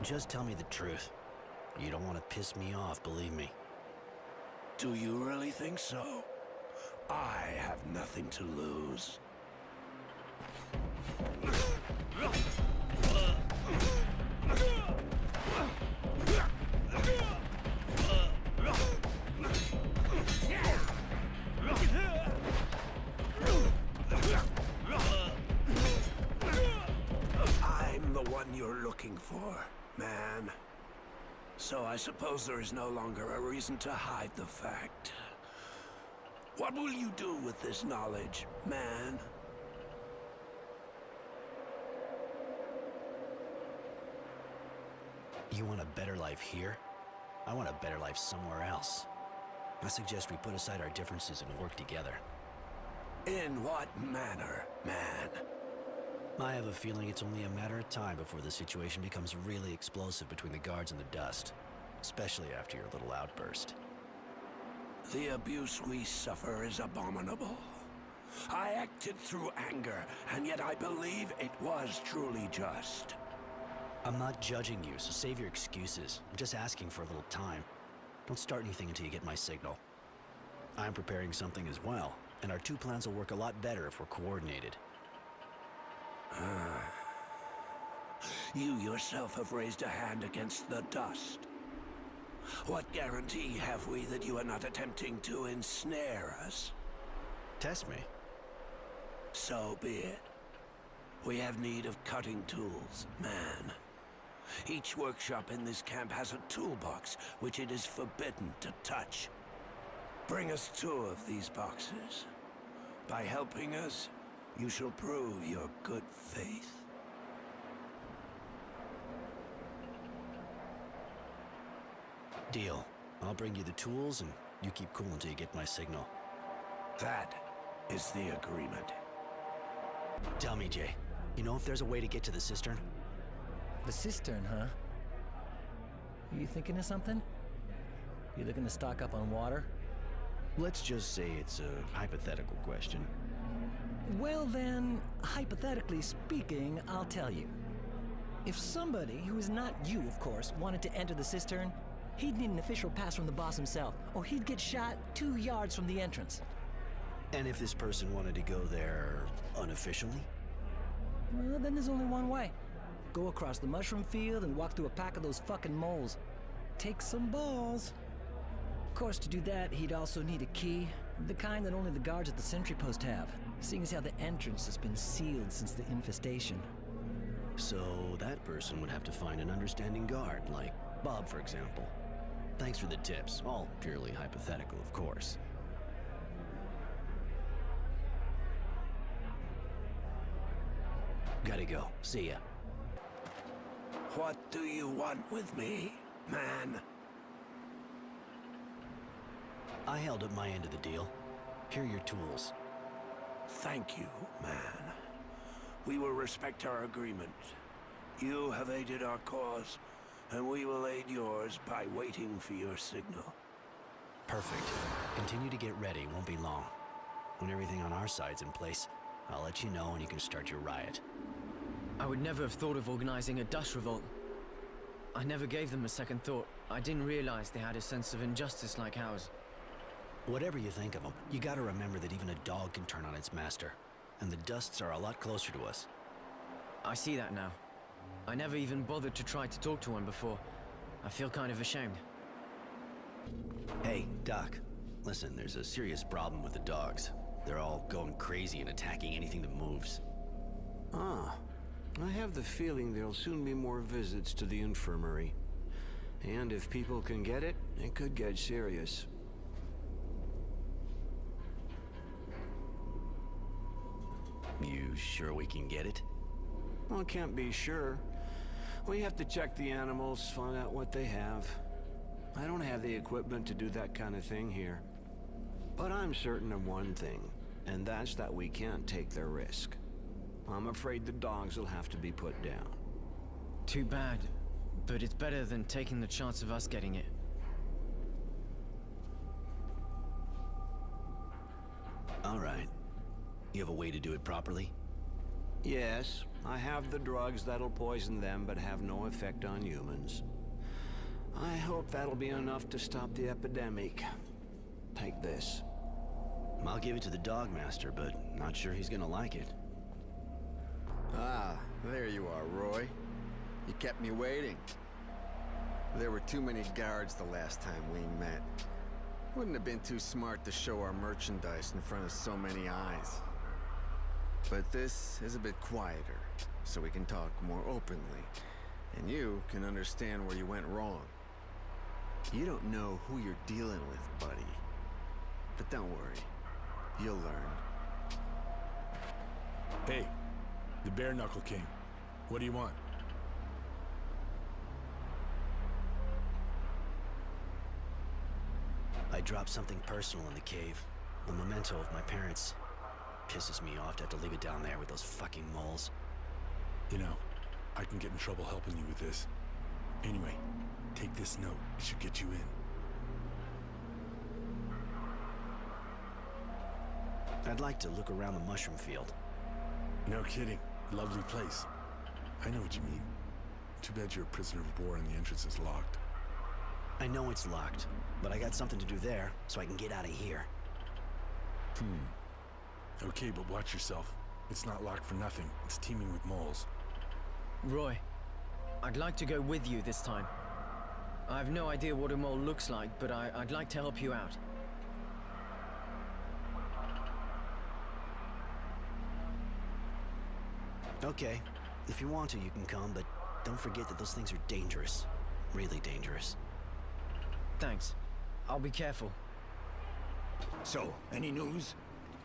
Speaker 5: Just tell me the truth. You don't want to piss me off, believe me.
Speaker 12: Do you really think so? I have nothing to lose. I'm the one you're looking for, man. So I suppose there is no longer a reason to hide the fact. What will you do with this knowledge, man?
Speaker 5: You want a better life here? I want a better life somewhere else. I suggest we put aside our differences and work together.
Speaker 12: In what manner, man?
Speaker 5: I have a feeling it's only a matter of time before the situation becomes really explosive between the guards and the dust. Especially after your little outburst.
Speaker 12: The abuse we suffer is abominable. I acted through anger, and yet I believe it was truly just.
Speaker 5: I'm not judging you, so save your excuses. I'm just asking for a little time. Don't start anything until you get my signal. I'm preparing something as well, and our two plans will work a lot better if we're coordinated.
Speaker 12: You yourself have raised a hand against the dust. What guarantee have we that you are not attempting to ensnare us?
Speaker 5: Test me.
Speaker 12: So be it. We have need of cutting tools, man. Each workshop in this camp has a toolbox which it is forbidden to touch. Bring us 2 of these boxes. By helping us, you shall prove your good faith.
Speaker 5: Deal. I'll bring you the tools, and you keep cool until you get my signal.
Speaker 12: That is the agreement.
Speaker 5: Tell me, Jay, you know if there's a way to get to the cistern?
Speaker 8: The cistern, huh? You thinking of something? You looking to stock up on water?
Speaker 5: Let's just say it's a hypothetical question.
Speaker 8: Well then, hypothetically speaking, I'll tell you. If somebody, who is not you of course, wanted to enter the cistern, he'd need an official pass from the boss himself, or he'd get shot 2 yards from the entrance.
Speaker 5: And if this person wanted to go there unofficially?
Speaker 8: Well, then there's only one way. Go across the mushroom field and walk through a pack of those fucking moles. Take some balls. Of course, to do that, he'd also need a key, the kind that only the guards at the sentry post have, seeing as how the entrance has been sealed since the infestation.
Speaker 5: So that person would have to find an understanding guard, like Bob, for example. Thanks for the tips, all purely hypothetical, of course. Gotta go. See ya.
Speaker 4: What do you want with me, man?
Speaker 5: I held up my end of the deal. Here are your tools.
Speaker 4: Thank you, man. We will respect our agreement. You have aided our cause, and we will aid yours by waiting for your signal.
Speaker 5: Perfect. Continue to get ready. Won't be long. When everything on our side's in place, I'll let you know and you can start your riot.
Speaker 1: I would never have thought of organizing a dust revolt. I never gave them a second thought. I didn't realize they had a sense of injustice like ours.
Speaker 5: Whatever you think of them, you gotta remember that even a dog can turn on its master. And the Dusts are a lot closer to us.
Speaker 1: I see that now. I never even bothered to try to talk to one before. I feel kind of ashamed.
Speaker 5: Hey, Doc. Listen, there's a serious problem with the dogs. They're all going crazy and attacking anything that moves.
Speaker 4: Ah, I have the feeling there'll soon be more visits to the infirmary. And if people can get it, it could get serious.
Speaker 5: You sure we can get it?
Speaker 4: Well, can't be sure. We have to check the animals, find out what they have. I don't have the equipment to do that kind of thing here. But I'm certain of one thing, and that's that we can't take the risk. I'm afraid the dogs will have to be put down.
Speaker 1: Too bad, but it's better than taking the chance of us getting it.
Speaker 5: All right. You have a way to do it properly?
Speaker 4: Yes, I have the drugs that'll poison them but have no effect on humans. I hope that'll be enough to stop the epidemic. Take this.
Speaker 5: I'll give it to the dog master, but not sure he's gonna like it.
Speaker 16: Ah, there you are, Roy. You kept me waiting. There were too many guards the last time we met. Wouldn't have been too smart to show our merchandise in front of so many eyes. But this is a bit quieter, so we can talk more openly. And you can understand where you went wrong. You don't know who you're dealing with, buddy. But don't worry. You'll learn.
Speaker 14: Hey, the Bare Knuckle King. What do you want?
Speaker 5: I dropped something personal in the cave. A memento of my parents. Pisses me off to have to leave it down there with those fucking moles.
Speaker 14: You know, I can get in trouble helping you with this. Anyway, take this note. It should get you in.
Speaker 5: I'd like to look around the mushroom field.
Speaker 14: No kidding. Lovely place. I know what you mean. Too bad you're a prisoner of war and the entrance is locked.
Speaker 5: I know it's locked, but I got something to do there, so I can get out of here.
Speaker 14: Okay, but watch yourself. It's not locked for nothing. It's teeming with moles.
Speaker 1: Roy, I'd like to go with you this time. I have no idea what a mole looks like, but I'd like to help you out.
Speaker 5: Okay, if you want to, you can come, but don't forget that those things are dangerous. Really dangerous.
Speaker 1: Thanks. I'll be careful.
Speaker 17: So, any news?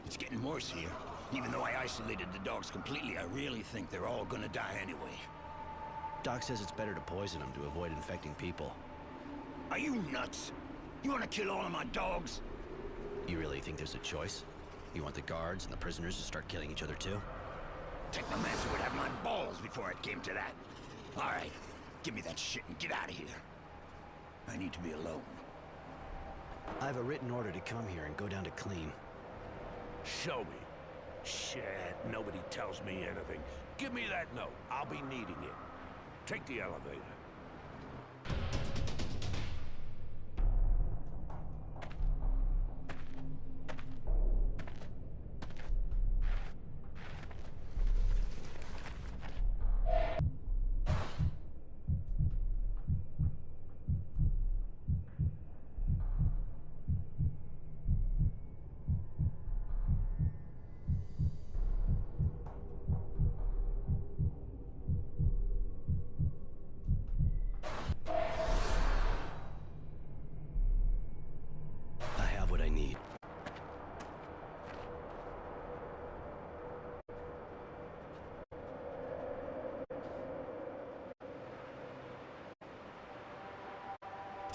Speaker 17: It's getting worse here. Even though I isolated the dogs completely, I really think they're all gonna die anyway.
Speaker 5: Doc says it's better to poison them to avoid infecting people.
Speaker 17: Are you nuts? You wanna kill all of my dogs?
Speaker 5: You really think there's a choice? You want the guards and the prisoners to start killing each other too?
Speaker 17: Technomancer would have my balls before it came to that. All right, give me that shit and get out of here. I need to be alone.
Speaker 5: I have a written order to come here and go down to clean.
Speaker 12: Show me. Shit, nobody tells me anything. Give me that note. I'll be needing it. Take the elevator.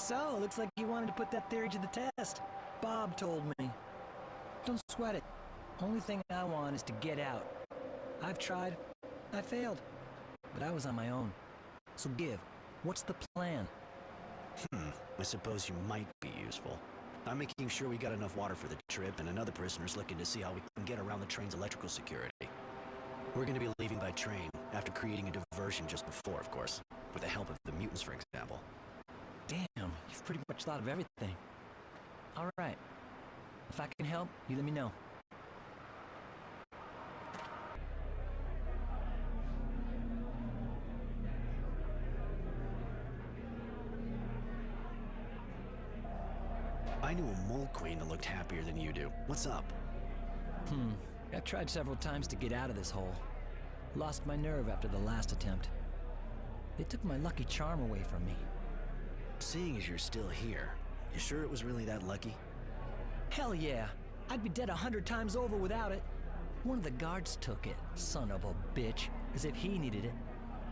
Speaker 8: So, looks like you wanted to put that theory to the test. Bob told me. Don't sweat it. Only thing I want is to get out. I've tried. I failed. But I was on my own. So give. What's the plan?
Speaker 5: I suppose you might be useful. I'm making sure we got enough water for the trip, and another prisoner's looking to see how we can get around the train's electrical security. We're gonna be leaving by train, after creating a diversion just before, of course. With the help of the mutants, for example.
Speaker 8: Damn, you've pretty much thought of everything. Alright. If I can help, you let me know.
Speaker 5: I knew a mole queen that looked happier than you do. What's up?
Speaker 8: I've tried several times to get out of this hole. Lost my nerve after the last attempt. They took my lucky charm away from me.
Speaker 5: Seeing as you're still here, you sure it was really that lucky?
Speaker 8: Hell yeah! I'd be dead 100 times over without it. One of the guards took it, son of a bitch, as if he needed it.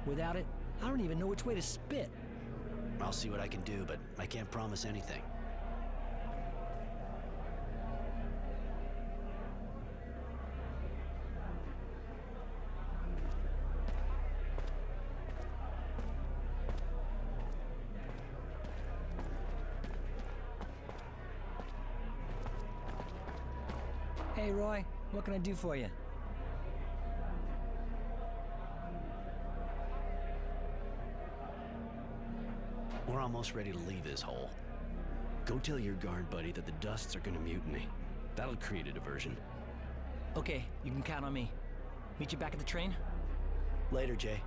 Speaker 8: Without it, I don't even know which way to spit.
Speaker 5: I'll see what I can do, but I can't promise anything.
Speaker 8: Hey, Roy, what can I do for you?
Speaker 5: We're almost ready to leave this hole. Go tell your guard buddy that the Dusts are gonna mutiny. That'll create a diversion.
Speaker 8: Okay, you can count on me. Meet you back at the train?
Speaker 5: Later, Jay.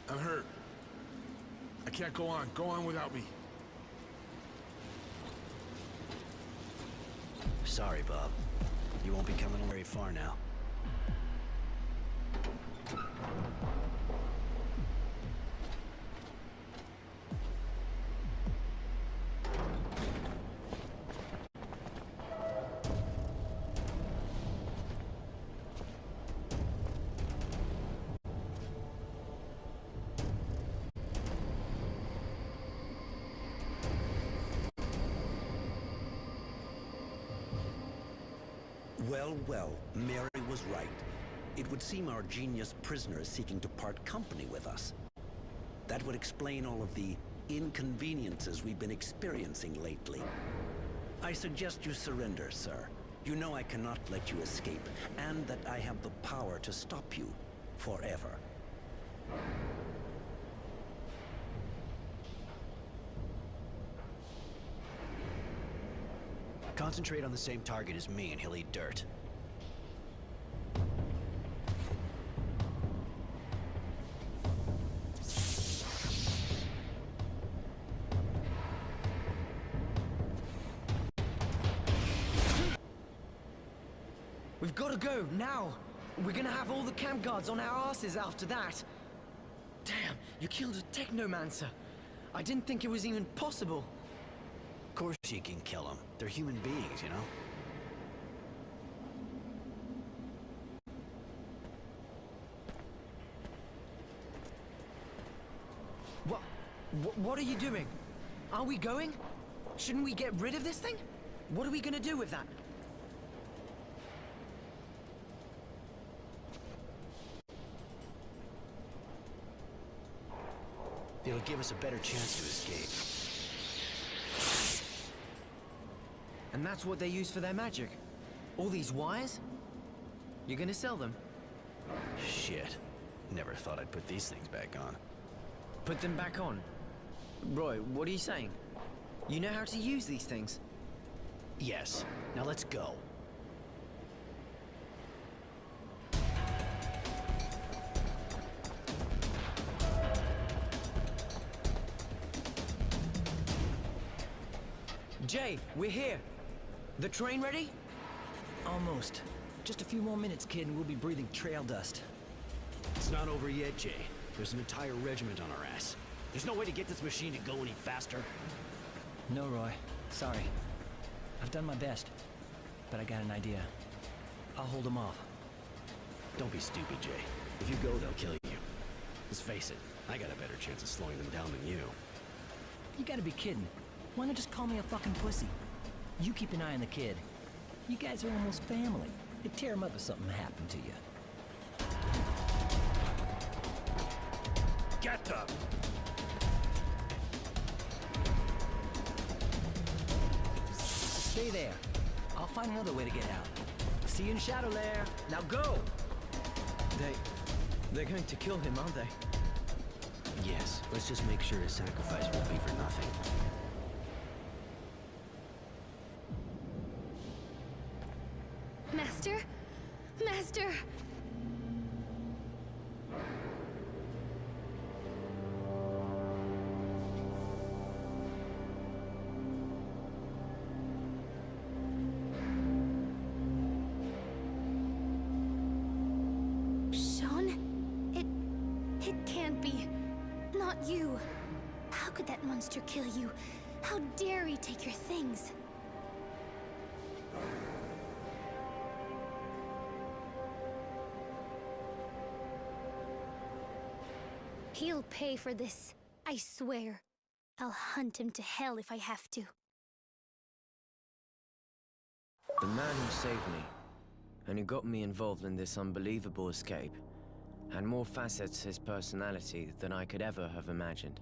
Speaker 14: I'm hurt. I can't go on. Go on without me.
Speaker 5: Sorry, Bob. You won't be coming very far now.
Speaker 11: Well, Mary was right. It would seem our genius prisoner is seeking to part company with us. That would explain all of the inconveniences we've been experiencing lately. I suggest you surrender, sir. You know I cannot let you escape, and that I have the power to stop you forever.
Speaker 5: Concentrate on the same target as me and he'll eat dirt.
Speaker 1: We've got to go, now! We're gonna have all the camp guards on our asses after that. Damn, you killed a technomancer. I didn't think it was even possible.
Speaker 5: Of course you can kill them. They're human beings, you know?
Speaker 1: What are you doing? Are we going? Shouldn't we get rid of this thing? What are we gonna do with that?
Speaker 5: It'll give us a better chance to escape.
Speaker 1: And that's what they use for their magic? All these wires? You're gonna sell them?
Speaker 5: Shit. Never thought I'd put these things back on.
Speaker 1: Put them back on? Roy, what are you saying? You know how to use these things?
Speaker 5: Yes. Now let's go.
Speaker 1: Jay, we're here. The train ready?
Speaker 8: Almost. Just a few more minutes, kid, and we'll be breathing trail dust.
Speaker 5: It's not over yet, Jay. There's an entire regiment on our ass. There's no way to get this machine to go any faster.
Speaker 8: No, Roy. Sorry. I've done my best. But I got an idea. I'll hold them off.
Speaker 5: Don't be stupid, Jay. If you go, they'll kill you. Let's face it, I got a better chance of slowing them down than you.
Speaker 8: You gotta be kidding. Why not just call me a fucking pussy? You keep an eye on the kid. You guys are almost family. You'd tear him up if something happened to you.
Speaker 4: Get them!
Speaker 8: Stay there. I'll find another way to get out. See you in Shadow Lair. Now go!
Speaker 1: They're going to kill him, aren't they?
Speaker 5: Yes, let's just make sure his sacrifice won't be for nothing.
Speaker 13: Master? Master! Sean? It can't be. Not you. How could that monster kill you? How dare he take your things? He'll pay for this, I swear. I'll hunt him to hell if I have to.
Speaker 1: The man who saved me, and who got me involved in this unbelievable escape, had more facets to his personality than I could ever have imagined.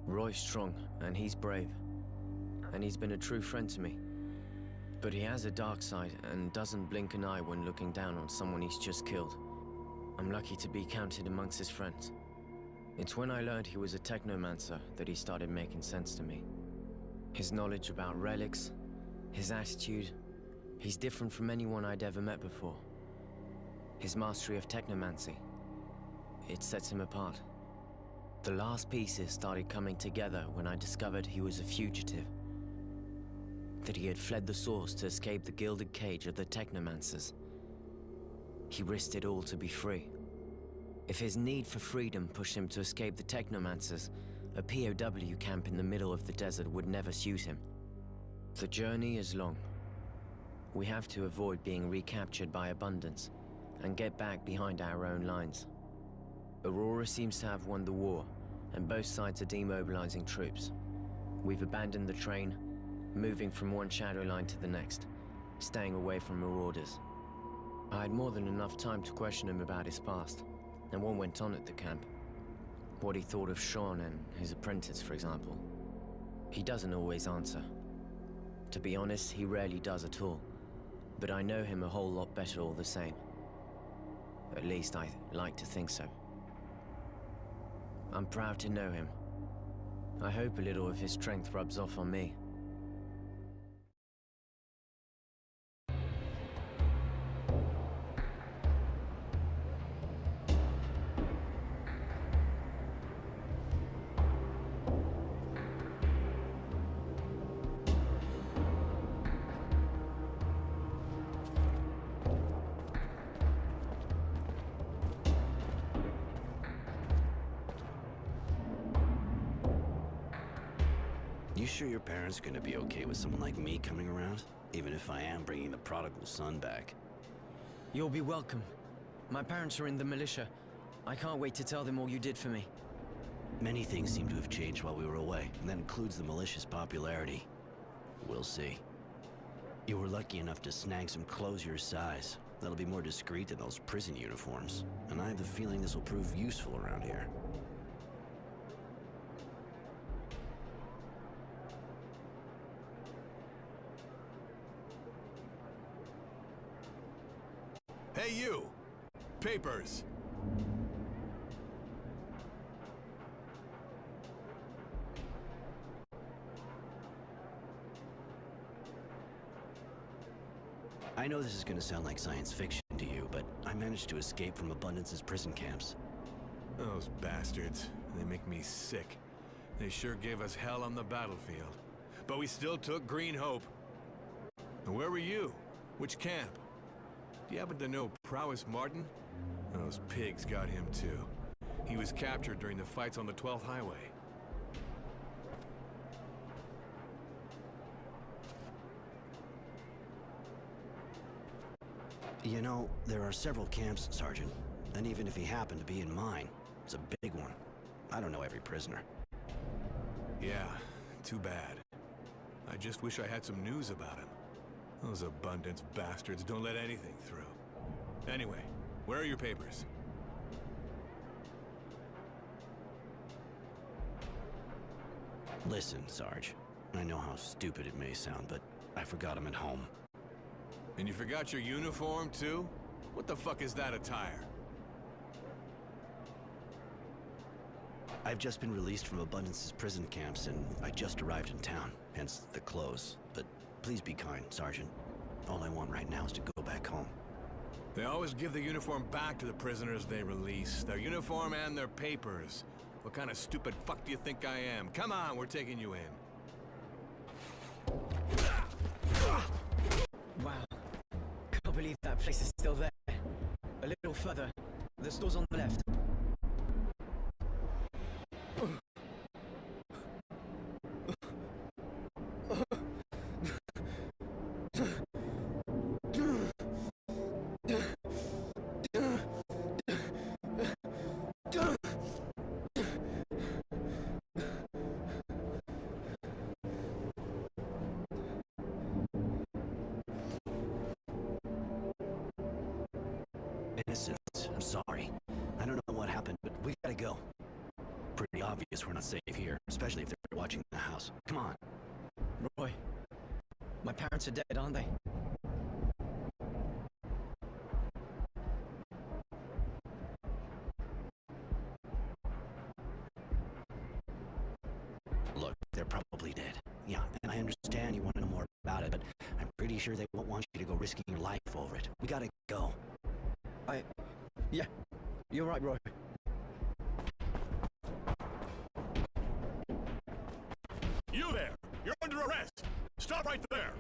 Speaker 1: Roy's strong, and he's brave. And he's been a true friend to me. But he has a dark side, and doesn't blink an eye when looking down on someone he's just killed. I'm lucky to be counted amongst his friends. It's when I learned he was a technomancer that he started making sense to me. His knowledge about relics, his attitude, he's different from anyone I'd ever met before. His mastery of technomancy, it sets him apart. The last pieces started coming together when I discovered he was a fugitive. That he had fled the source to escape the gilded cage of the technomancers. He risked it all to be free. If his need for freedom pushed him to escape the technomancers, a POW camp in the middle of the desert would never suit him. The journey is long. We have to avoid being recaptured by Abundance and get back behind our own lines. Aurora seems to have won the war, and both sides are demobilizing troops. We've abandoned the train, moving from one shadow line to the next, staying away from marauders. I had more than enough time to question him about his past, and what went on at the camp. What he thought of Sean and his apprentice, for example. He doesn't always answer. To be honest, he rarely does at all. But I know him a whole lot better all the same. At least I like to think so. I'm proud to know him. I hope a little of his strength rubs off on me.
Speaker 5: You sure your parents are gonna be okay with someone like me coming around? Even if I am bringing the prodigal son back.
Speaker 1: You'll be welcome. My parents are in the militia. I can't wait to tell them all you did for me.
Speaker 5: Many things seem to have changed while we were away, and that includes the malicious popularity. We'll see. You were lucky enough to snag some clothes your size. That'll be more discreet than those prison uniforms, and I have the feeling this will prove useful around here.
Speaker 2: Hey, you! Papers!
Speaker 5: I know this is gonna sound like science fiction to you, but I managed to escape from Abundance's prison camps.
Speaker 2: Those bastards. They make me sick. They sure gave us hell on the battlefield. But we still took Green Hope. And where were you? Which camp? Do you happen to know Prowess Martin? Those pigs got him too. He was captured during the fights on the 12th Highway.
Speaker 5: You know, there are several camps, Sergeant. And even if he happened to be in mine, it's a big one. I don't know every prisoner.
Speaker 2: Yeah, too bad. I just wish I had some news about him. Those Abundance bastards don't let anything through. Anyway, where are your papers?
Speaker 5: Listen, Sarge. I know how stupid it may sound, but I forgot him at home.
Speaker 2: And you forgot your uniform, too? What the fuck is that attire?
Speaker 5: I've just been released from Abundance's prison camps, and I just arrived in town, hence the clothes. But please be kind, Sergeant. All I want right now is to go back home.
Speaker 2: They always give the uniform back to the prisoners they release. Their uniform and their papers. What kind of stupid fuck do you think I am? Come on, we're taking you in.
Speaker 1: Wow. Can't believe that place is still there. A little further. The store's on the left.
Speaker 5: Innocent, I'm sorry. I don't know what happened, but we gotta go. Pretty obvious we're not safe here, especially if they're watching the house. Come on.
Speaker 1: Roy, my parents are dead, aren't they?
Speaker 5: Look, they're probably dead. Yeah, and I understand you want to know more about it, but I'm pretty sure they won't want you to go risking your life over it. We gotta go.
Speaker 1: Yeah, you're right, Roy.
Speaker 2: You there! You're under arrest! Stop right there!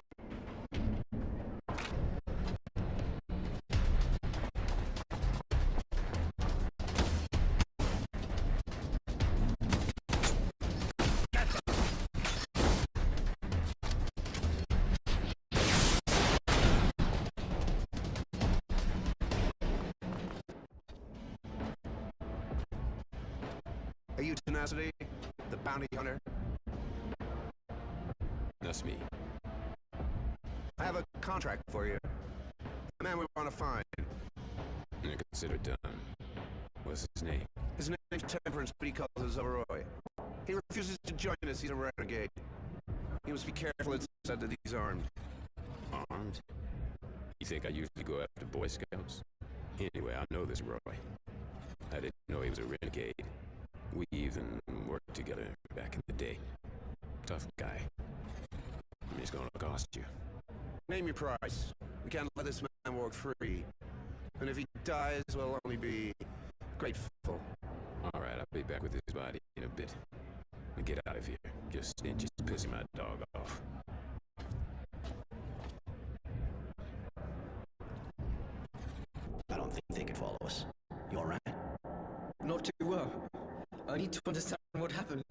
Speaker 18: Are you Tenacity, the bounty hunter?
Speaker 7: That's me.
Speaker 18: I have a contract for you. A man we want to find.
Speaker 7: I consider done. What's his name?
Speaker 18: His name's Temperance, but he calls us Roy. He refuses to join us. He's a renegade. You must be careful, it's said that he's armed.
Speaker 7: Armed? You think I usually go after Boy Scouts? Anyway, I know this Roy. I didn't know he was a renegade. We even worked together back in the day. Tough guy. He's gonna cost you.
Speaker 18: Name your price. We can't let this man walk free. And if he dies, we'll only be grateful.
Speaker 7: Alright, I'll be back with his body in a bit. Now get out of here. Your stench is pissing my dog off.
Speaker 5: I don't think they could follow us. You alright?
Speaker 1: Not too well. I need to understand what happened.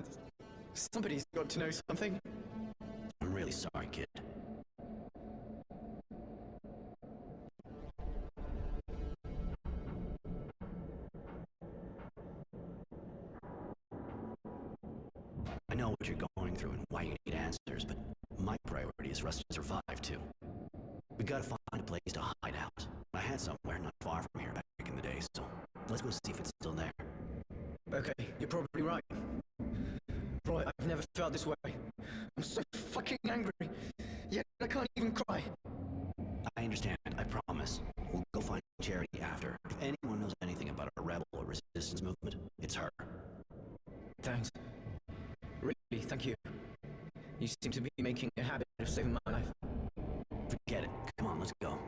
Speaker 1: Somebody's got to know something.
Speaker 5: I'm really sorry, kid. know what you're going through and why you need answers, but my priority is for us to survive, too. We gotta find a place to hide out. I had somewhere not far from here back in the day, so let's go see if it's still there.
Speaker 1: Okay, you're probably right. Roy, I've never felt this way. I'm so fucking angry, yet I can't even cry.
Speaker 5: I understand, I promise. We'll go find Charity after. If anyone knows anything about a rebel or resistance movement, it's her.
Speaker 1: Thanks. Really, thank you. You seem to be making a habit of saving my life.
Speaker 5: Forget it. Come on, let's go.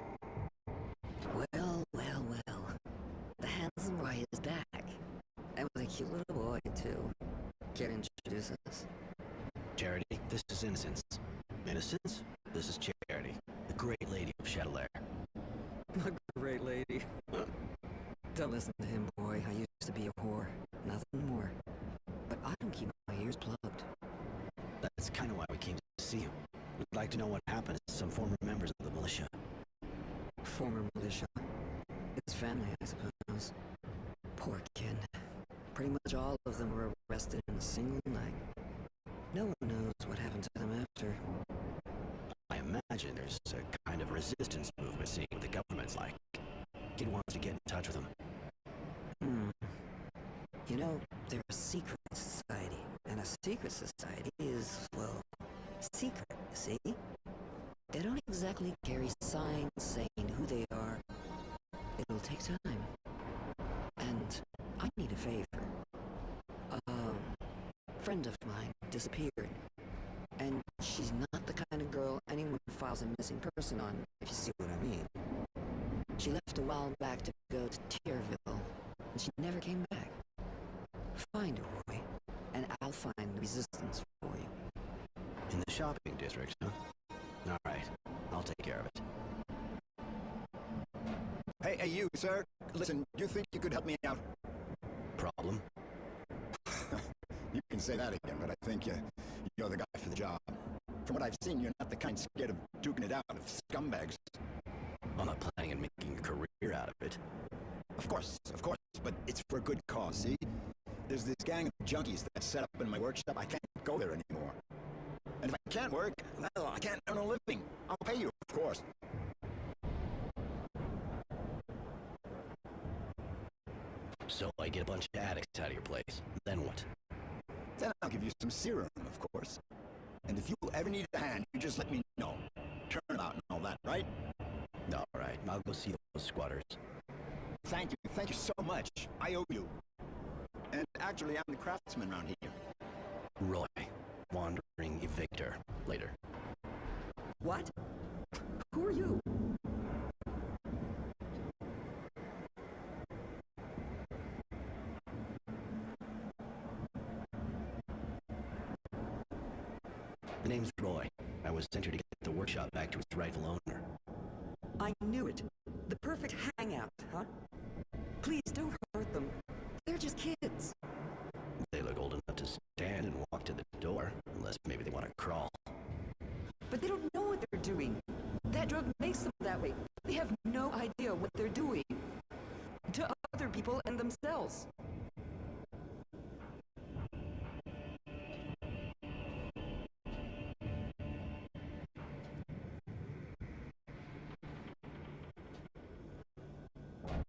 Speaker 19: Well, well, well. The handsome Roy is back. And with a cute little boy, too. Can't introduce us.
Speaker 5: Charity, this is Innocence. Innocence? This is Charity, the great lady of Chatelet.
Speaker 19: A great lady. Don't listen to him, boy. I used to be a whore. Nothing more. But I don't keep my ears plugged.
Speaker 5: That's kind of why we came to see you. We'd like to know what happened to some former members of the militia.
Speaker 19: Former militia. His family, I suppose. Poor kid. Pretty much all of them were arrested in a single night. No one knows what happened to them after.
Speaker 5: I imagine there's a kind of resistance movement seeing what the government's like. Kid wants to get in touch with them.
Speaker 19: You know, they're a secret society. And a secret society is, well, secret, see? They don't exactly carry signs saying who they are. It'll take time. And I need a favor. A friend of mine disappeared. And she's not the kind of girl anyone files a missing person on, if you see what I mean. She left a while back to go to Tierville, and she never came back. Find her, Roy, and I'll find the resistance for you.
Speaker 5: In the shopping district, huh? Alright, I'll take care of it.
Speaker 6: Hey, you, sir. Listen, do you think you could help me out?
Speaker 5: Problem?
Speaker 6: You can say that again, but I think you're the guy for the job. From what I've seen, you're not the kind scared of duking it out of scumbags.
Speaker 5: I'm not planning on making a career out of it.
Speaker 6: Of course, but it's for a good cause, see? There's this gang of junkies that set up in my workshop. I can't go there anymore. And if I can't work, well, I can't earn a living. I'll pay you, of course.
Speaker 5: So I get a bunch of addicts out of your place. Then what?
Speaker 6: Then I'll give you some serum, of course. And if you ever need a hand, you just let me know. Turnabout and all that, right?
Speaker 5: Alright, I'll go see those squatters.
Speaker 6: Thank you so much. I owe you. And actually, I'm the craftsman around here.
Speaker 5: Roy, wandering evictor. Later.
Speaker 19: What? Who are you?
Speaker 5: The name's Roy. I was sent here to get the workshop back to its rightful owner.
Speaker 19: I knew it. The perfect hangout, huh? Please don't hurt them. They're just kids.
Speaker 5: They look old enough to stand and walk to the door, unless maybe they want to crawl.
Speaker 19: But they don't know what they're doing. That drug makes them that way. They have no idea what they're doing. To other people and themselves.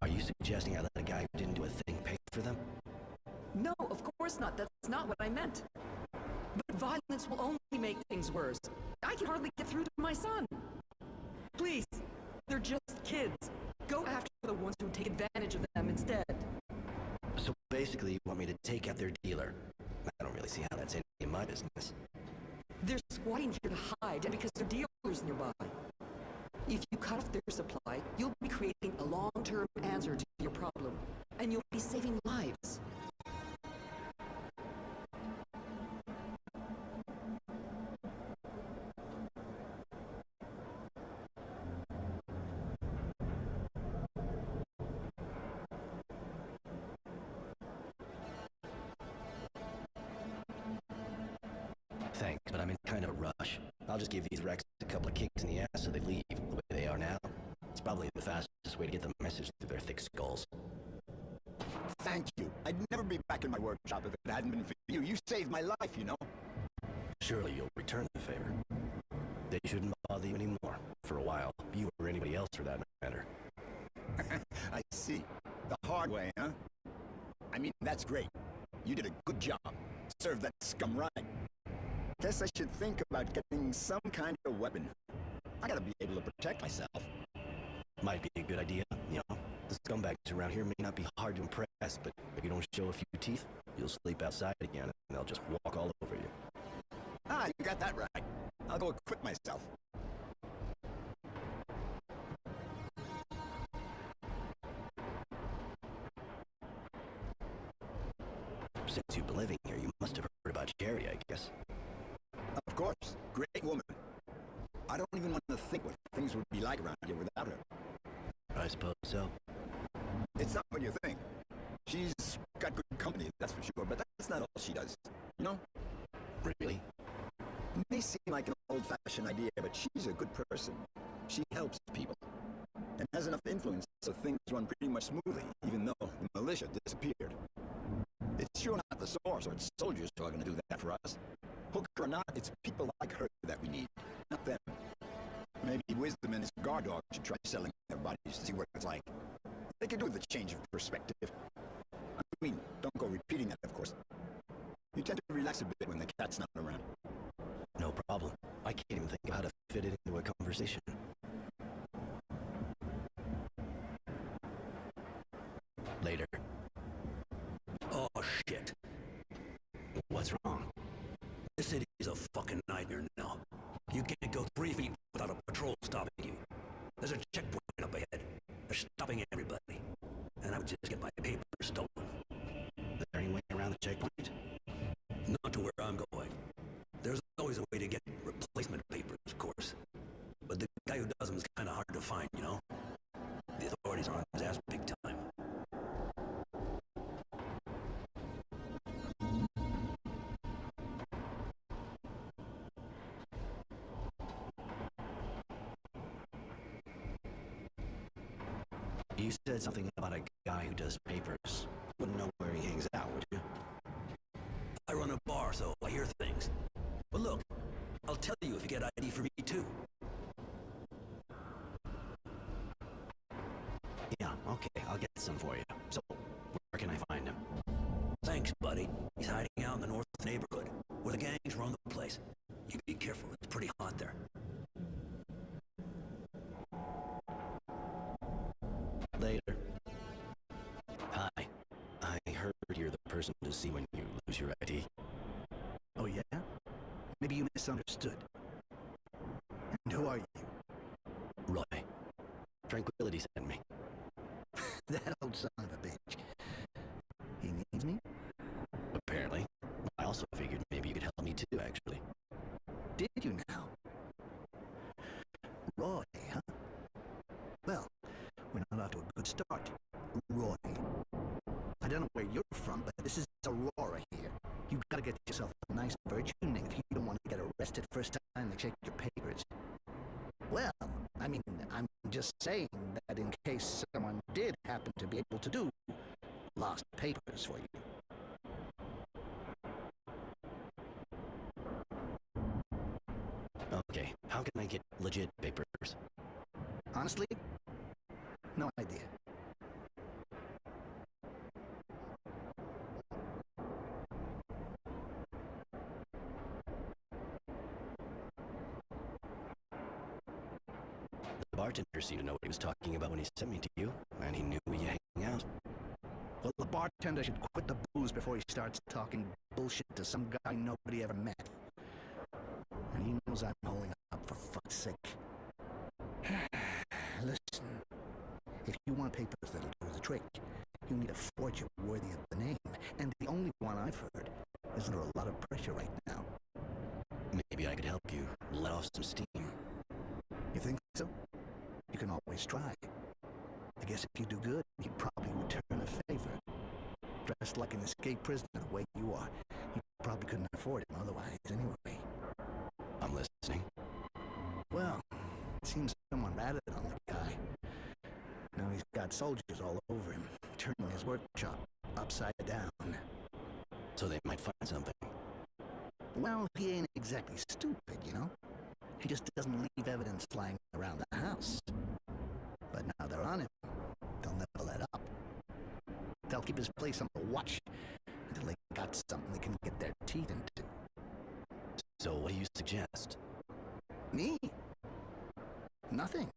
Speaker 5: Are you suggesting I let a guy who didn't do a thing pay for them?
Speaker 19: No, of course not. That's not what I meant. But violence will only make things worse. I can hardly get through to my son. Please, they're just kids. Go after the ones who take advantage of them instead.
Speaker 5: So basically, you want me to take out their dealer? I don't really see how that's any of my business.
Speaker 19: They're squatting here to hide because they're dealers nearby. If you cut off their supply, you'll be creating a long-term answer to your problem, and you'll be saving lives.
Speaker 5: Thanks, but I'm in kind of a rush. I'll just give these wrecks a couple of kicks in the ass so they leave the way they are now. It's probably the fastest way to get the message through their thick skulls.
Speaker 6: Thank you. I'd never be back in my workshop if it hadn't been for you. You saved my life, you know.
Speaker 5: Surely you'll return the favor. They shouldn't bother you anymore. For a while. You or anybody else for that matter.
Speaker 17: I see. The hard way, huh? I mean, that's great. You did a good job. Served that scum right.
Speaker 6: Guess I should think about getting some kind of weapon. I gotta be able to protect myself.
Speaker 5: Might be a good idea, you know. The scumbags around here may not be hard to impress, but if you don't show a few teeth, you'll sleep outside again and they'll just walk all over you.
Speaker 17: Ah, you got that right. I'll go equip myself.
Speaker 5: Since you've been living here, you must have heard about Jerry, I guess.
Speaker 17: Of course. Great woman. I don't even want to think what things would be like around here without her.
Speaker 5: I suppose so.
Speaker 17: It's not what you think. She's got good company, that's for sure, but that's not all she does. You know?
Speaker 5: Really?
Speaker 17: It may seem like an old-fashioned idea, but she's a good person. She helps people. And has enough influence so things run pretty much smoothly, even though the militia disappeared. It's sure not the swords or soldiers who are going to do that for us. Hook or not, it's people like her that we need, not them. Maybe Wisdom and his guard dog should try selling their bodies to see what it's like. They could do with a change of perspective. I mean, don't go repeating that, of course. You tend to relax a bit when the cat's not around.
Speaker 5: No problem. I can't even think of how to fit it into a conversation. Later.
Speaker 11: Oh, shit.
Speaker 5: What's wrong?
Speaker 11: This city is a fucking nightmare now. You can't go 3 feet without a patrol stopping you. There's a checkpoint up ahead. They're stopping everybody. And I would just get my papers stolen.
Speaker 5: Is there any way around the checkpoint?
Speaker 11: Not to where I'm going. There's always a way to get replacement papers, of course. But the guy who does them is kind of hard to find, you know? The authorities are on his ass big time.
Speaker 5: You said something about a guy who does papers. Wouldn't know where he hangs out, would you?
Speaker 11: I run a bar, so I hear things. But look, I'll tell you if you get ID for me, too.
Speaker 5: Yeah, okay, I'll get some for you. So, where can I find him?
Speaker 11: Thanks, buddy. He's hiding out in the north neighborhood, where the gangs run the place. You be careful, it's pretty hot there.
Speaker 5: Later. Hi. I heard you're the person to see when you lose your ID.
Speaker 15: Oh, yeah? Maybe you misunderstood. And who are you?
Speaker 5: Roy. Tranquility sent me.
Speaker 15: That old son of a bitch. He needs me?
Speaker 5: Apparently. I also figured maybe you could help me too, actually.
Speaker 15: Did you now? Roy, huh? Well, we're not off to a good start. Roy. I don't know where you're from, but this is Aurora here. You gotta get yourself a nice virgin name if you don't want to get arrested first time they check your papers. Well, I mean, I'm just saying that in case someone did happen to be able to do lost papers for you.
Speaker 5: Okay, how can I get legit papers?
Speaker 15: Honestly, no idea.
Speaker 5: The bartender seemed to know what he was talking about when he sent me to you, and he knew we hang out.
Speaker 15: Well, the bartender should quit the booze before he starts talking bullshit to some guy nobody ever met. And he knows I'm holding up, for fuck's sake. Listen, if you want papers that'll do the trick, you need a fortune worthy of the name. And the only one I've heard is under a lot of pressure right now.
Speaker 5: Maybe I could help you let off some steam.
Speaker 15: You think so? You can always try. I guess if you do good, you'd probably return a favor. Dressed like an escaped prisoner the way you are, you probably couldn't afford him otherwise anyway.
Speaker 5: I'm listening.
Speaker 15: Well, it seems someone ratted on the guy. Now he's got soldiers all over him, turning his workshop upside down.
Speaker 5: So they might find something.
Speaker 15: Well, he ain't exactly stupid, you know? He just doesn't leave evidence lying around the house. But now they're on him. They'll never let up. They'll keep his place on the watch until they got something they can get their teeth into.
Speaker 5: So what do you suggest?
Speaker 15: Me? Nothing.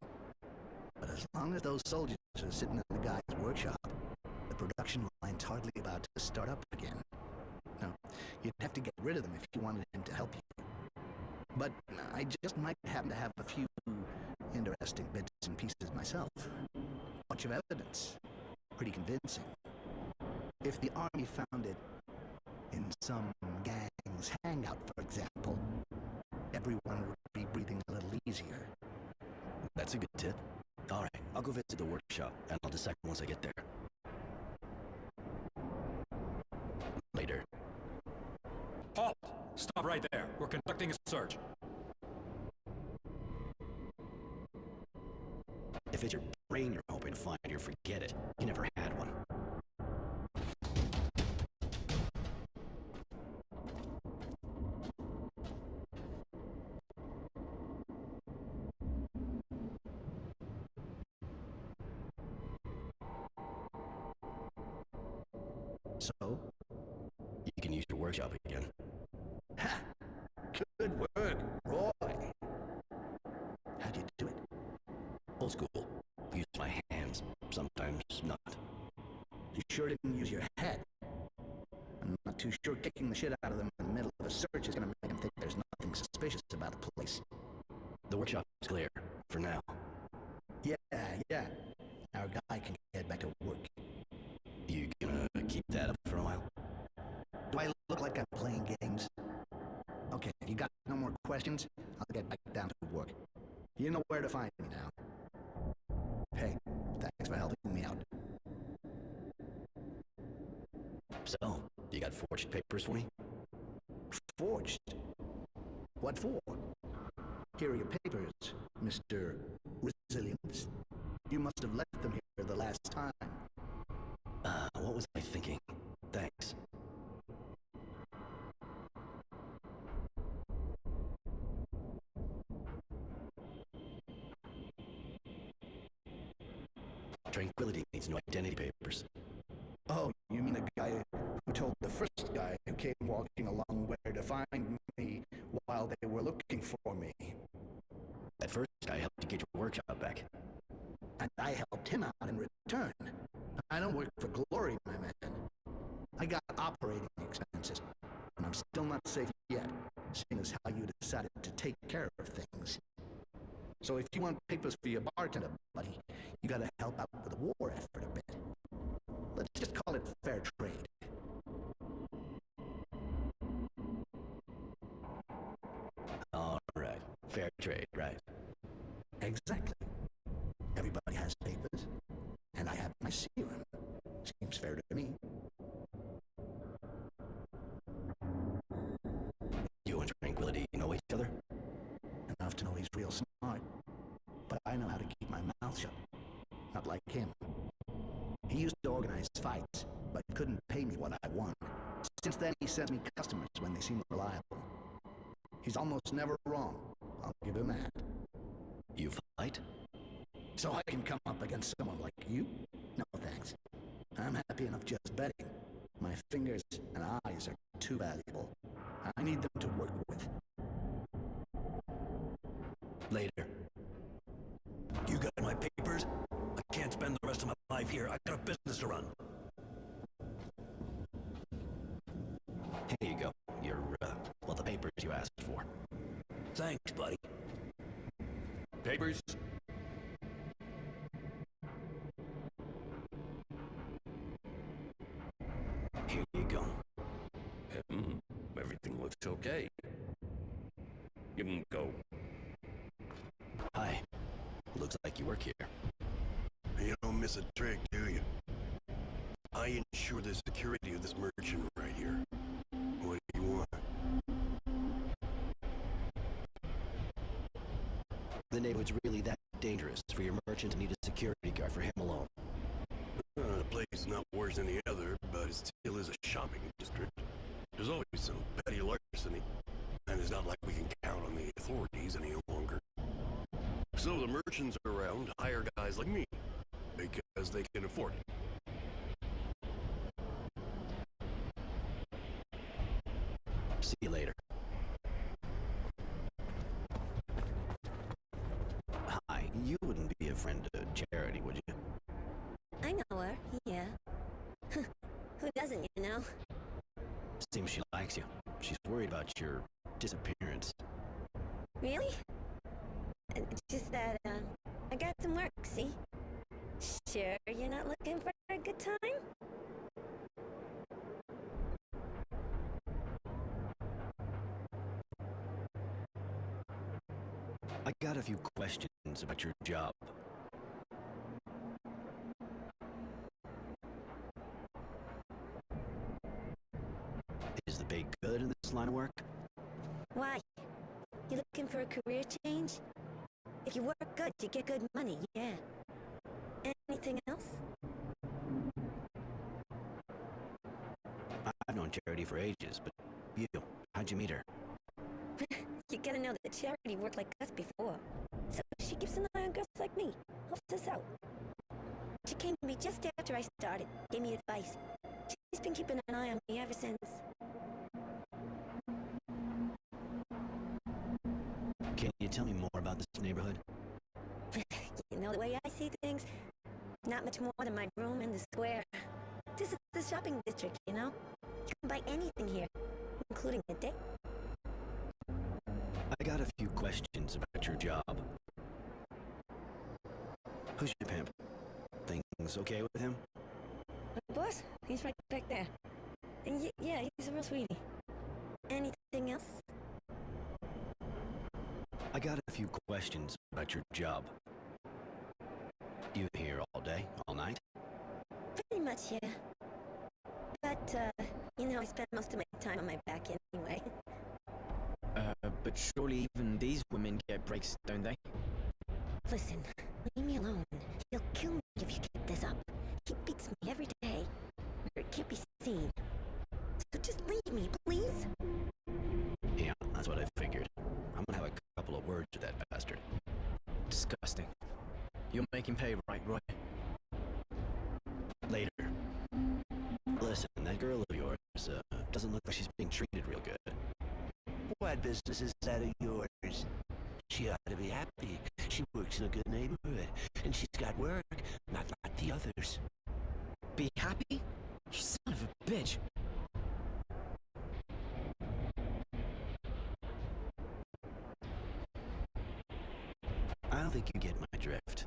Speaker 15: But as long as those soldiers are sitting in the guy's workshop, the production line's hardly about to start up again. No, you'd have to get rid of them if you wanted him to help you. But I just might happen to have a few interesting bits and pieces myself. Bunch of evidence. Pretty convincing. If the army found it in some gang's hangout, for example, everyone would be breathing a little easier.
Speaker 5: That's a good tip. All right, I'll go visit the workshop, and I'll decide once I get there. Later.
Speaker 20: Halt! Stop right there. We're conducting a search.
Speaker 5: If it's your brain you're hoping to find here, forget it. You never had one.
Speaker 15: So?
Speaker 5: You can use your workshop again.
Speaker 15: Ha! Good work, Roy. How'd you do it?
Speaker 5: Old school. Use my hands. Sometimes not.
Speaker 15: You sure didn't use your head? I'm not too sure kicking the shit out of them in the middle of a search is gonna make them think there's nothing suspicious about the place.
Speaker 5: The workshop is clear. For now.
Speaker 15: Yeah. Our guy can get back to work.
Speaker 5: You gonna keep that up for a while?
Speaker 15: Do I look like I'm playing games? Okay, if you got no more questions, I'll get back down to work. You know where to find me now. Hey, thanks for helping me out.
Speaker 5: So, you got forged papers for me?
Speaker 15: Forged? What for? Here are your papers, Mr. Resilience. You must have left them here the last time.
Speaker 5: What was I thinking? Thanks. Tranquility needs no identity papers.
Speaker 15: Oh, you mean the guy who told the first guy who came walking along where to find me while they were looking for me?
Speaker 5: That first guy helped you get your workshop back.
Speaker 15: And I helped him out in return. I don't work for glory, my man. I got operating expenses, and I'm still not safe yet, seeing as how you decided to take care of things. So if you want papers for your bartender, buddy, you gotta help out with the war effort a bit. Let's just call it fair trade.
Speaker 5: All right. Fair trade, right?
Speaker 15: Exactly. Everybody has papers, and I have my serum. Seems fair to me.
Speaker 5: You and Tranquility know each other?
Speaker 15: Enough to know he's real smart. But I know how to keep my mouth shut. Not like him. He used to organize fights, but couldn't pay me what I want. Since then, he sends me customers when they seem reliable. He's almost never wrong. I'll give him that.
Speaker 5: You fight?
Speaker 15: So I can come up against someone like you? No thanks. I'm happy enough just betting. My fingers and eyes are too valuable. I need them to work with.
Speaker 5: Later.
Speaker 11: You got my papers? I can't spend the rest of my life here. I got a business to run.
Speaker 5: Here you go. The papers you asked for.
Speaker 11: Thanks, buddy.
Speaker 12: Papers?
Speaker 5: Here you go.
Speaker 12: Everything looks okay. You can go.
Speaker 5: Hi. Looks like you work here.
Speaker 21: You don't miss a trick, do you? I ensure the security of this merchant right here. What do you want?
Speaker 5: The neighborhood's really that dangerous for your merchant to need a security guard for him alone.
Speaker 21: The place is not worse than the other, but it still is a shopping district. There's always some petty larceny, and it's not like days any longer. So the merchants around hire guys like me, because they can afford it.
Speaker 5: See you later. Hi, you wouldn't be a friend to Charity, would you?
Speaker 3: I know her, yeah. Who doesn't, you know?
Speaker 5: Seems she likes you. She's worried about your disappearance.
Speaker 3: Really? Just that, I got some work, see? Sure you're not looking for a good time?
Speaker 5: I got a few questions about your job. Is the pay good in this line of work?
Speaker 3: Why? You looking for a career change? If you work good, you get good money, yeah. Anything else?
Speaker 5: I've known Charity for ages, but you, how'd you meet her?
Speaker 3: You gotta know that Charity worked like us before. So she keeps an eye on girls like me, helps us out. She came to me just after I started, gave me advice. She's been keeping an eye on me ever since.
Speaker 5: Can you tell me more about this neighborhood?
Speaker 3: You know the way I see things? Not much more than my room in the square. This is the shopping district, you know? You can buy anything here, including a date.
Speaker 5: I got a few questions about your job. Who's your pimp? Things okay with him?
Speaker 3: My boss? He's right back there. And yeah, he's a real sweetie. Anything else?
Speaker 5: I got a few questions about your job. You here all day, all night?
Speaker 3: Pretty much, yeah. But, you know, I spend most of my time on my back anyway.
Speaker 1: But surely even these women get breaks, don't they?
Speaker 3: Listen, leave me alone. He'll kill me if you keep this up. He beats me every day. It can't be seen. So just leave me, please.
Speaker 5: Yeah, that's what I figured. I'm gonna have a couple of words with that bastard.
Speaker 1: Disgusting. You're making pay, right, Roy?
Speaker 5: Later. Listen, that girl of yours doesn't look like she's being treated real good.
Speaker 4: What business is that of yours? She ought to be happy. She works in a good neighborhood, and she's got work, not like the others.
Speaker 1: Be happy? You son of a bitch.
Speaker 5: I don't think you get my drift.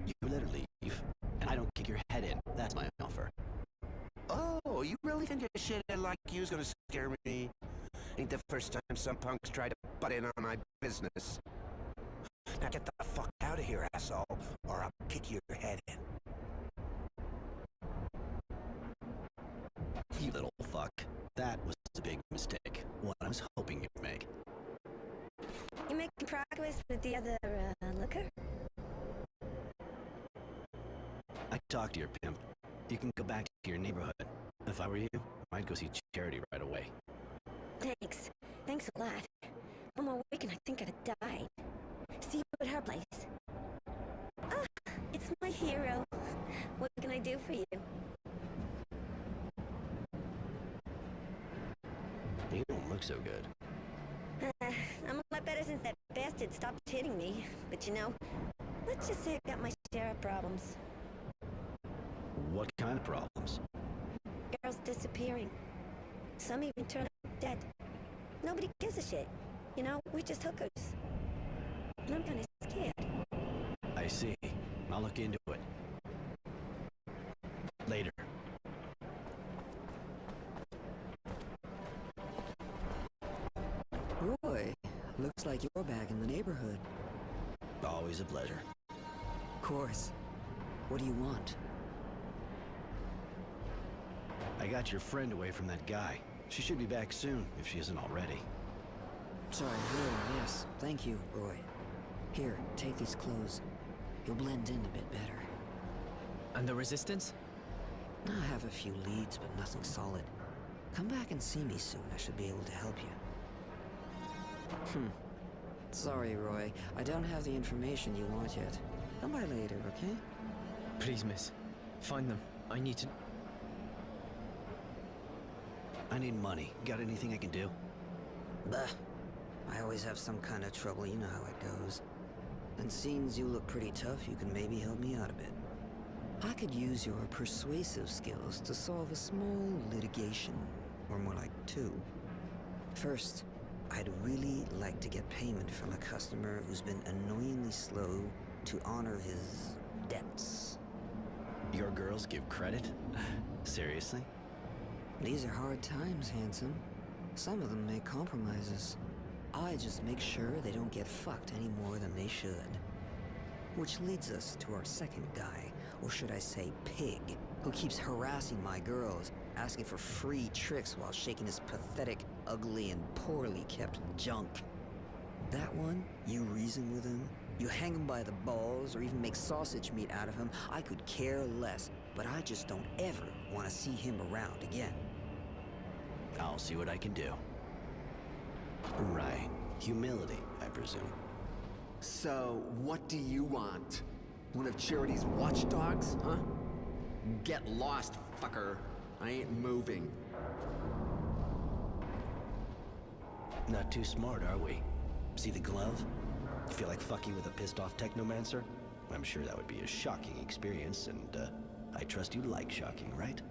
Speaker 5: You let her leave, and I don't kick your head in. That's my offer.
Speaker 4: Oh, you really think a shithead like you's gonna scare me? Ain't the first time some punks tried to butt in on my business. Now get the fuck out of here, asshole, or I'll kick your head in.
Speaker 5: You little fuck. That was a big mistake. One I was hoping you'd make.
Speaker 3: You making progress with the other, looker?
Speaker 5: I talked to your pimp. You can go back to your neighborhood. If I were you, I'd go see Charity right away.
Speaker 3: Thanks. Thanks a lot. One more week and I think I'd have died. See you at her place. Ah, it's my hero. What can I do for you?
Speaker 5: You don't look so good.
Speaker 3: I'm a lot better since that bastard stopped hitting me. But you know, let's just say I've got my share of problems.
Speaker 5: What kind of problems?
Speaker 3: Girls disappearing. Some even turn up dead. Nobody gives a shit. You know, we're just hookers. And I'm kinda scared.
Speaker 5: I see. I'll look into it. Later.
Speaker 19: Roy, looks like you're back in the neighborhood.
Speaker 5: Always a pleasure.
Speaker 19: Of course. What do you want?
Speaker 5: I got your friend away from that guy. She should be back soon, if she isn't already.
Speaker 19: Sorry, here, yes. Thank you, Roy. Here, take these clothes. You'll blend in a bit better.
Speaker 1: And the resistance?
Speaker 19: I have a few leads, but nothing solid. Come back and see me soon. I should be able to help you. Sorry, Roy. I don't have the information you want yet. Come by later, okay?
Speaker 1: Please, miss. Find them. I need to...
Speaker 5: I need money. Got anything I can do?
Speaker 19: Bah. I always have some kind of trouble, you know how it goes. And seems you look pretty tough, you can maybe help me out a bit. I could use your persuasive skills to solve a small litigation, or more like two. First, I'd really like to get payment from a customer who's been annoyingly slow to honor his debts.
Speaker 5: Your girls give credit? Seriously?
Speaker 19: These are hard times, handsome. Some of them make compromises. I just make sure they don't get fucked any more than they should. Which leads us to our second guy, or should I say pig, who keeps harassing my girls, asking for free tricks while shaking his pathetic, ugly, and poorly kept junk. That one, you reason with him, you hang him by the balls, or even make sausage meat out of him, I could care less, but I just don't ever want to see him around again.
Speaker 5: I'll see what I can do. Right. Humility, I presume.
Speaker 16: So, what do you want? One of Charity's watchdogs, huh? Get lost, fucker. I ain't moving.
Speaker 5: Not too smart, are we? See the glove? Feel like fucking with a pissed-off technomancer? I'm sure that would be a shocking experience, and I trust you like shocking, right?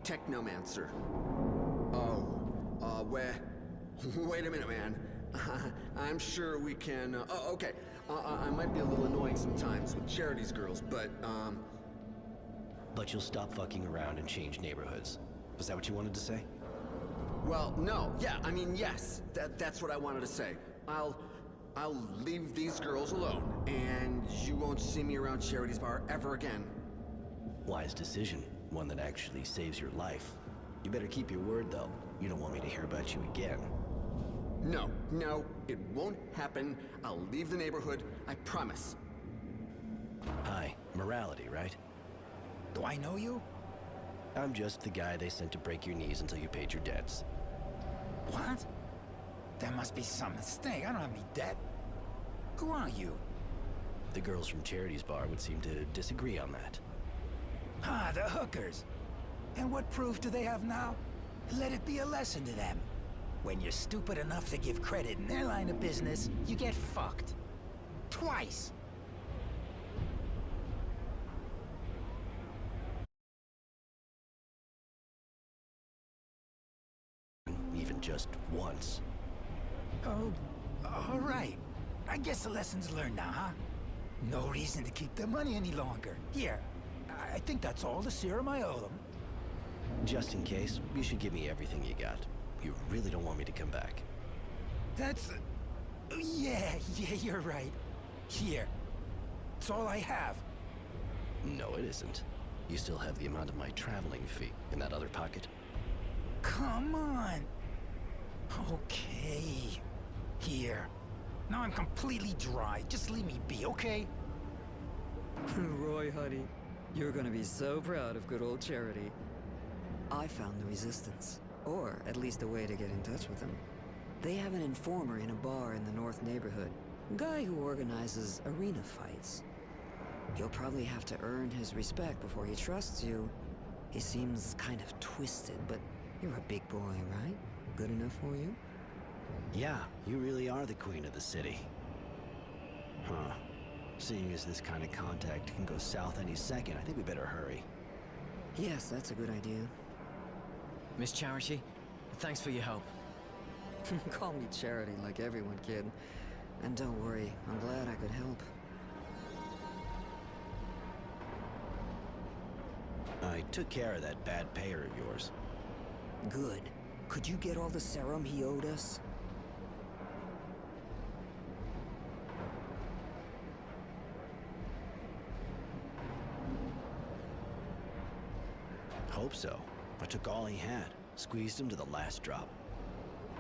Speaker 16: Technomancer. Wait a minute, man. I'm sure we can, okay. I might be a little annoying sometimes with Charity's girls, but,
Speaker 5: But you'll stop fucking around and change neighborhoods. Was that what you wanted to say?
Speaker 16: Well, no. Yeah, I mean, yes. That's what I wanted to say. I'll leave these girls alone, and you won't see me around Charity's bar ever again.
Speaker 5: Wise decision. One that actually saves your life. You better keep your word, though. You don't want me to hear about you again.
Speaker 16: No, it won't happen. I'll leave the neighborhood, I promise.
Speaker 5: Hi, morality, right?
Speaker 10: Do I know you?
Speaker 5: I'm just the guy they sent to break your knees until you paid your debts.
Speaker 10: What? There must be some mistake. I don't have any debt. Who are you?
Speaker 5: The girls from Charity's bar would seem to disagree on that.
Speaker 10: Ah, the hookers. And what proof do they have now? Let it be a lesson to them. When you're stupid enough to give credit in their line of business, you get fucked. Twice.
Speaker 5: Even just once.
Speaker 10: Oh, all right. I guess the lesson's learned now, huh? No reason to keep their money any longer. Here, I think that's all the serum I owe them.
Speaker 5: Just in case, you should give me everything you got. You really don't want me to come back.
Speaker 10: That's... Yeah, you're right. Here. It's all I have.
Speaker 5: No, it isn't. You still have the amount of my traveling fee in that other pocket.
Speaker 10: Come on. Okay. Here. Now I'm completely dry. Just leave me be, okay?
Speaker 19: Roy, honey, you're gonna be so proud of good old Charity. I found the resistance. Or at least a way to get in touch with them. They have an informer in a bar in the North neighborhood. A guy who organizes arena fights. You'll probably have to earn his respect before he trusts you. He seems kind of twisted, but you're a big boy, right? Good enough for you?
Speaker 5: Yeah, you really are the queen of the city. Huh. Seeing as this kind of contact can go south any second, I think we better hurry.
Speaker 19: Yes, that's a good idea.
Speaker 1: Miss Charity, thanks for your help.
Speaker 19: Call me Charity like everyone, kid. And don't worry, I'm glad I could help.
Speaker 5: I took care of that bad payer of yours.
Speaker 19: Good. Could you get all the serum he owed us?
Speaker 5: Hope so. I took all he had, squeezed him to the last drop.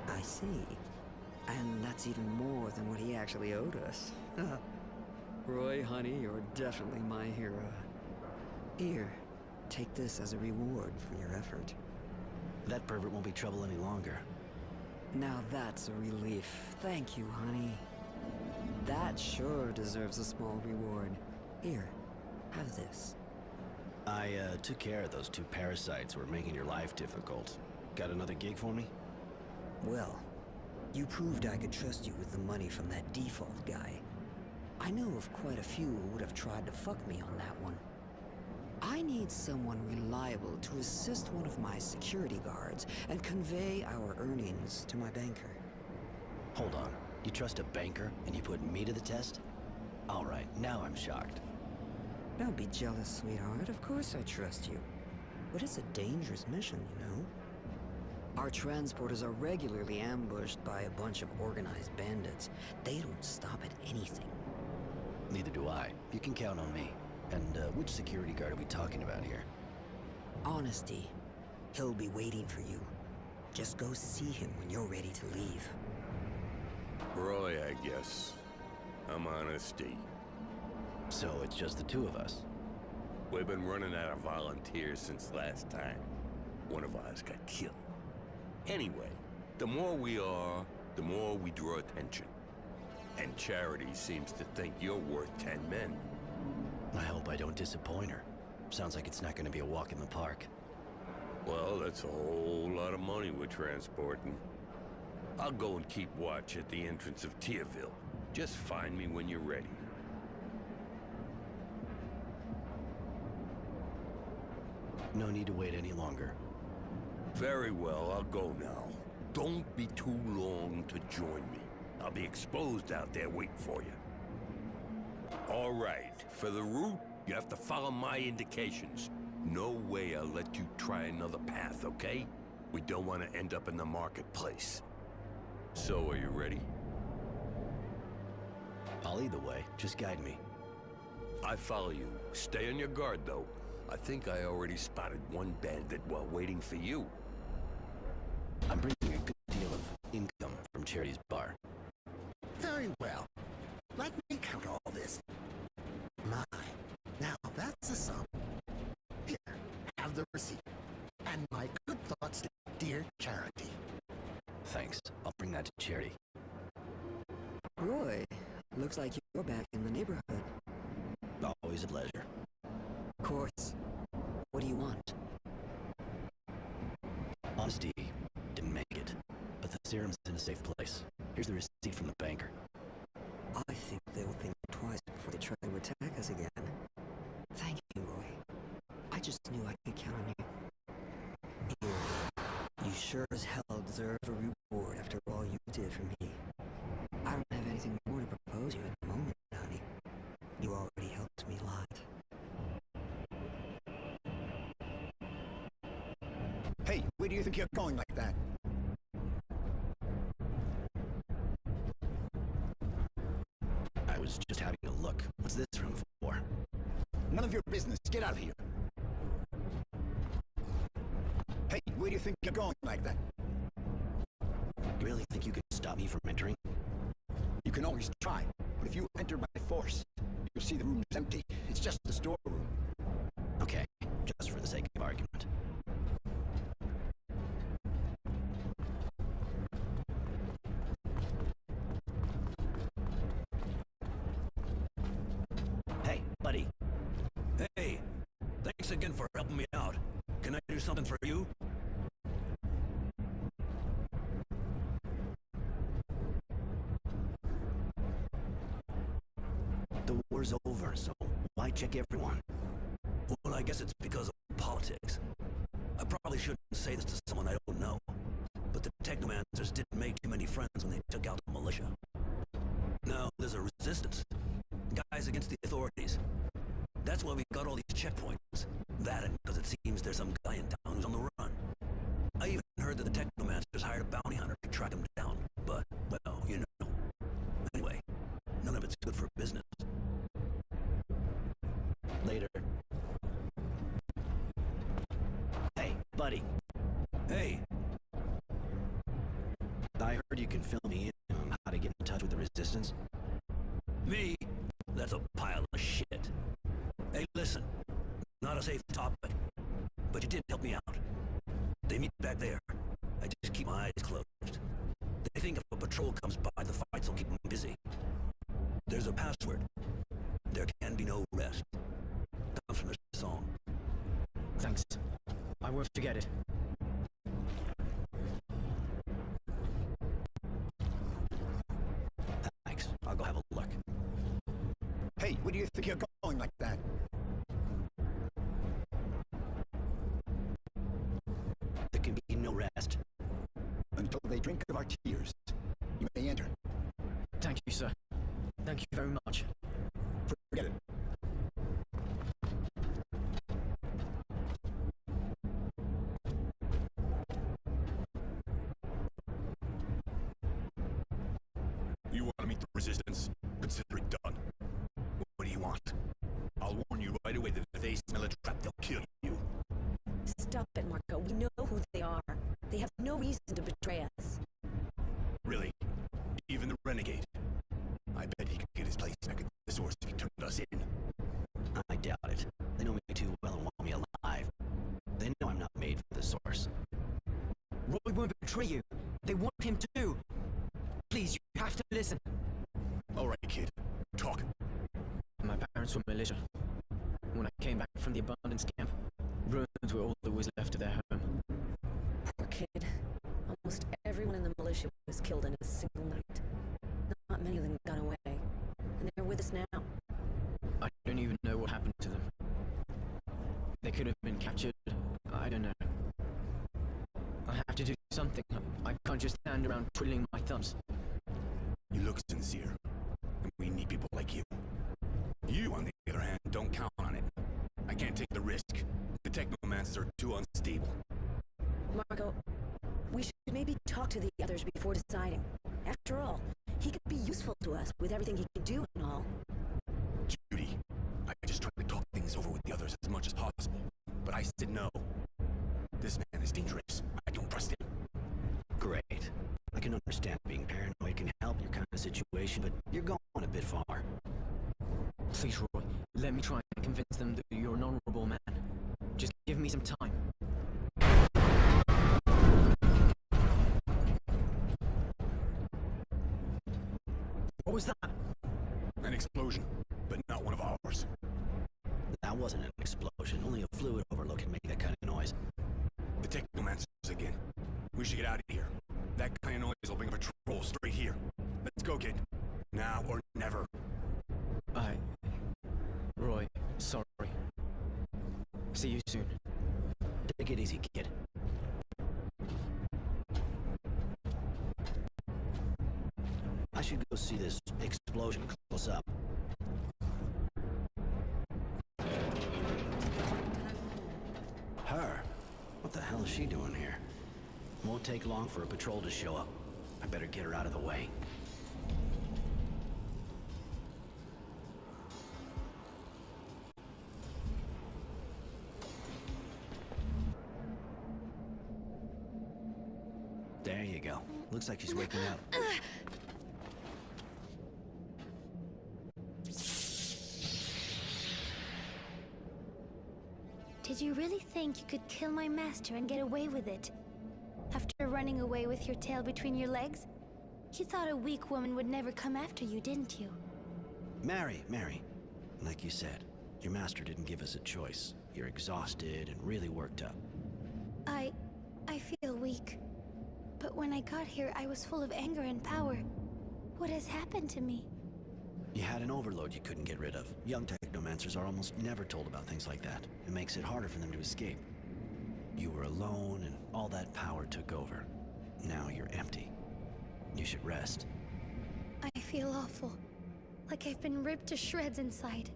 Speaker 19: I see. And that's even more than what he actually owed us. Roy, honey, you're definitely my hero. Here, take this as a reward for your effort.
Speaker 5: That pervert won't be trouble any longer.
Speaker 19: Now that's a relief. Thank you, honey. That sure deserves a small reward. Here, have this.
Speaker 5: I took care of those two parasites who were making your life difficult. Got another gig for me?
Speaker 19: Well, you proved I could trust you with the money from that default guy. I know of quite a few who would have tried to fuck me on that one. I need someone reliable to assist one of my security guards and convey our earnings to my banker.
Speaker 5: Hold on. You trust a banker and you put me to the test? All right, now I'm shocked.
Speaker 19: Don't be jealous, sweetheart. Of course I trust you. But it's a dangerous mission, you know? Our transporters are regularly ambushed by a bunch of organized bandits. They don't stop at anything.
Speaker 5: Neither do I. You can count on me. And which security guard are we talking about here?
Speaker 19: Honesty. He'll be waiting for you. Just go see him when you're ready to leave.
Speaker 12: Roy, I guess. I'm Honesty.
Speaker 5: So it's just the two of us?
Speaker 12: We've been running out of volunteers since last time. One of ours got killed. Anyway, the more we are, the more we draw attention. And Charity seems to think you're worth 10 men.
Speaker 5: I hope I don't disappoint her. Sounds like it's not going to be a walk in the park.
Speaker 12: Well, that's a whole lot of money we're transporting. I'll go and keep watch at the entrance of Tierville. Just find me when you're ready.
Speaker 5: No need to wait any longer.
Speaker 12: Very well, I'll go now. Don't be too long to join me. I'll be exposed out there waiting for you. All right, for the route, you have to follow my indications. No way I'll let you try another path, okay? We don't want to end up in the marketplace. So, are you ready?
Speaker 5: I'll lead the way. Just guide me.
Speaker 12: I follow you. Stay on your guard, though. I think I already spotted one bandit while waiting for you.
Speaker 5: I'm bringing a good deal of income from Charity's bar.
Speaker 15: Very well. Let me count all this. My, now that's a sum. Here, have the receipt. And my good thoughts to dear Charity.
Speaker 5: Thanks. I'll bring that to Charity.
Speaker 19: Roy, looks like you're back in the neighborhood.
Speaker 5: Always a pleasure.
Speaker 19: Of course. What do you want?
Speaker 5: Honesty didn't make it, but the serum's in a safe place. Here's the receipt from the banker.
Speaker 19: I think they'll think twice before they try to attack us again. Thank you, Roy. I just knew I could count on you. You sure as hell deserve a reward after all you did for me. I don't have anything more to propose you at the moment, honey. You already helped me a lot.
Speaker 6: Hey, where do you think you're going like that?
Speaker 5: I was just having a look. What's this room for?
Speaker 6: None of your business. Get out of here. Hey, where do you think you're going like that?
Speaker 5: You really think you can stop me from entering?
Speaker 6: You can always try, but if you enter by force, you'll see the room's empty. It's just the storeroom.
Speaker 5: Okay, just for the sake of argument. Hey, buddy.
Speaker 11: Hey, thanks again for helping me out. Can I do something for you?
Speaker 5: The war's over, so why check everyone?
Speaker 11: Well, I guess it's because of politics. I probably shouldn't say this to someone I don't know, but the Technomancers didn't make too many friends when they took out the militia. Now there's a resistance. Guys against the authorities. That's why we got all these checkpoints. That and because it seems there's some guy in town who's on the run. I even heard that the Technomancers hired a bounty hunter to track him down, but, well, you know. Anyway, none of it's good for business.
Speaker 5: Later. Hey, buddy.
Speaker 11: Hey.
Speaker 5: I heard you can fill me in on how to get in touch with the Resistance.
Speaker 11: Me? That's a pile of shit. Hey, listen. Not a safe topic, but you did help me out. They meet back there. I just keep my eyes closed. They think if a patrol comes by, the fights will keep them busy. There's a password. There can be no rest. Comes from the song.
Speaker 1: Thanks. I won't forget it.
Speaker 5: Thanks. I'll go have a look.
Speaker 17: Hey, where do you think you're going like that?
Speaker 5: There can be no rest.
Speaker 17: Until they drink of our tears. You may enter.
Speaker 1: Thank you, sir. Thank you very much.
Speaker 17: Forget it.
Speaker 21: You want to meet the resistance? Consider it done. What do you want? I'll warn you right away that if they smell a trap, they'll kill you.
Speaker 3: Stop it, Marco. We know who they are. They have no reason to betray us.
Speaker 21: Really? Even the renegade? I bet he could get his place back at the source if he turned us in.
Speaker 5: I doubt it. They know me too well and want me alive. They know I'm not made for the source.
Speaker 1: Roy won't betray you. They want him to. Please, you have to listen.
Speaker 21: All right, kid. Talk.
Speaker 1: My parents were militia. When I came back from the abundance camp, ruins were all that was left of their home.
Speaker 3: Poor kid. Almost everyone in the militia was killed in a single night. Not many of them got away. And they're with us now.
Speaker 1: I don't even know what happened to them. They could have been captured. I don't know. I have to do something. I can't just stand around twiddling my thumbs.
Speaker 21: You look sincere. And we need people like you. You, on the other hand, don't count on it. I can't take the risk. The technomancers are too unstable.
Speaker 3: Marco, we should maybe talk to the others before deciding. After all, he could be useful to us with everything he can do and all.
Speaker 21: Cutie, I just try to talk things over with the others as much as possible. But I said no. This man is dangerous. I don't trust him.
Speaker 5: Great. I can understand being paranoid can help your kind of situation, but you're going a bit far.
Speaker 1: Please, Roy, let me try and convince them that you're an honorable man. Just give me some time. What was that?
Speaker 21: An explosion, but not one of ours.
Speaker 5: That wasn't an explosion. Only a fluid overload can make that kind of noise.
Speaker 21: The technomancers again. We should get out of here. That kind of noise will bring a patrol straight here. Let's go, kid. Now or never.
Speaker 1: Roy, sorry. See you soon.
Speaker 5: Take it easy, kid. I should go see this explosion close up. Her? What the hell is she doing here? Won't take long for a patrol to show up. I better get her out of the way. There you go. Looks like she's waking up.
Speaker 13: Did you really think you could kill my master and get away with it? After running away with your tail between your legs? You thought a weak woman would never come after you, didn't you?
Speaker 5: Mary. Like you said, your master didn't give us a choice. You're exhausted and really worked up.
Speaker 13: I feel weak. But when I got here, I was full of anger and power. What has happened to me?
Speaker 5: You had an overload you couldn't get rid of. Young technomancers are almost never told about things like that. It makes it harder for them to escape. You were alone, and all that power took over. Now you're empty. You should rest.
Speaker 13: I feel awful. Like I've been ripped to shreds inside.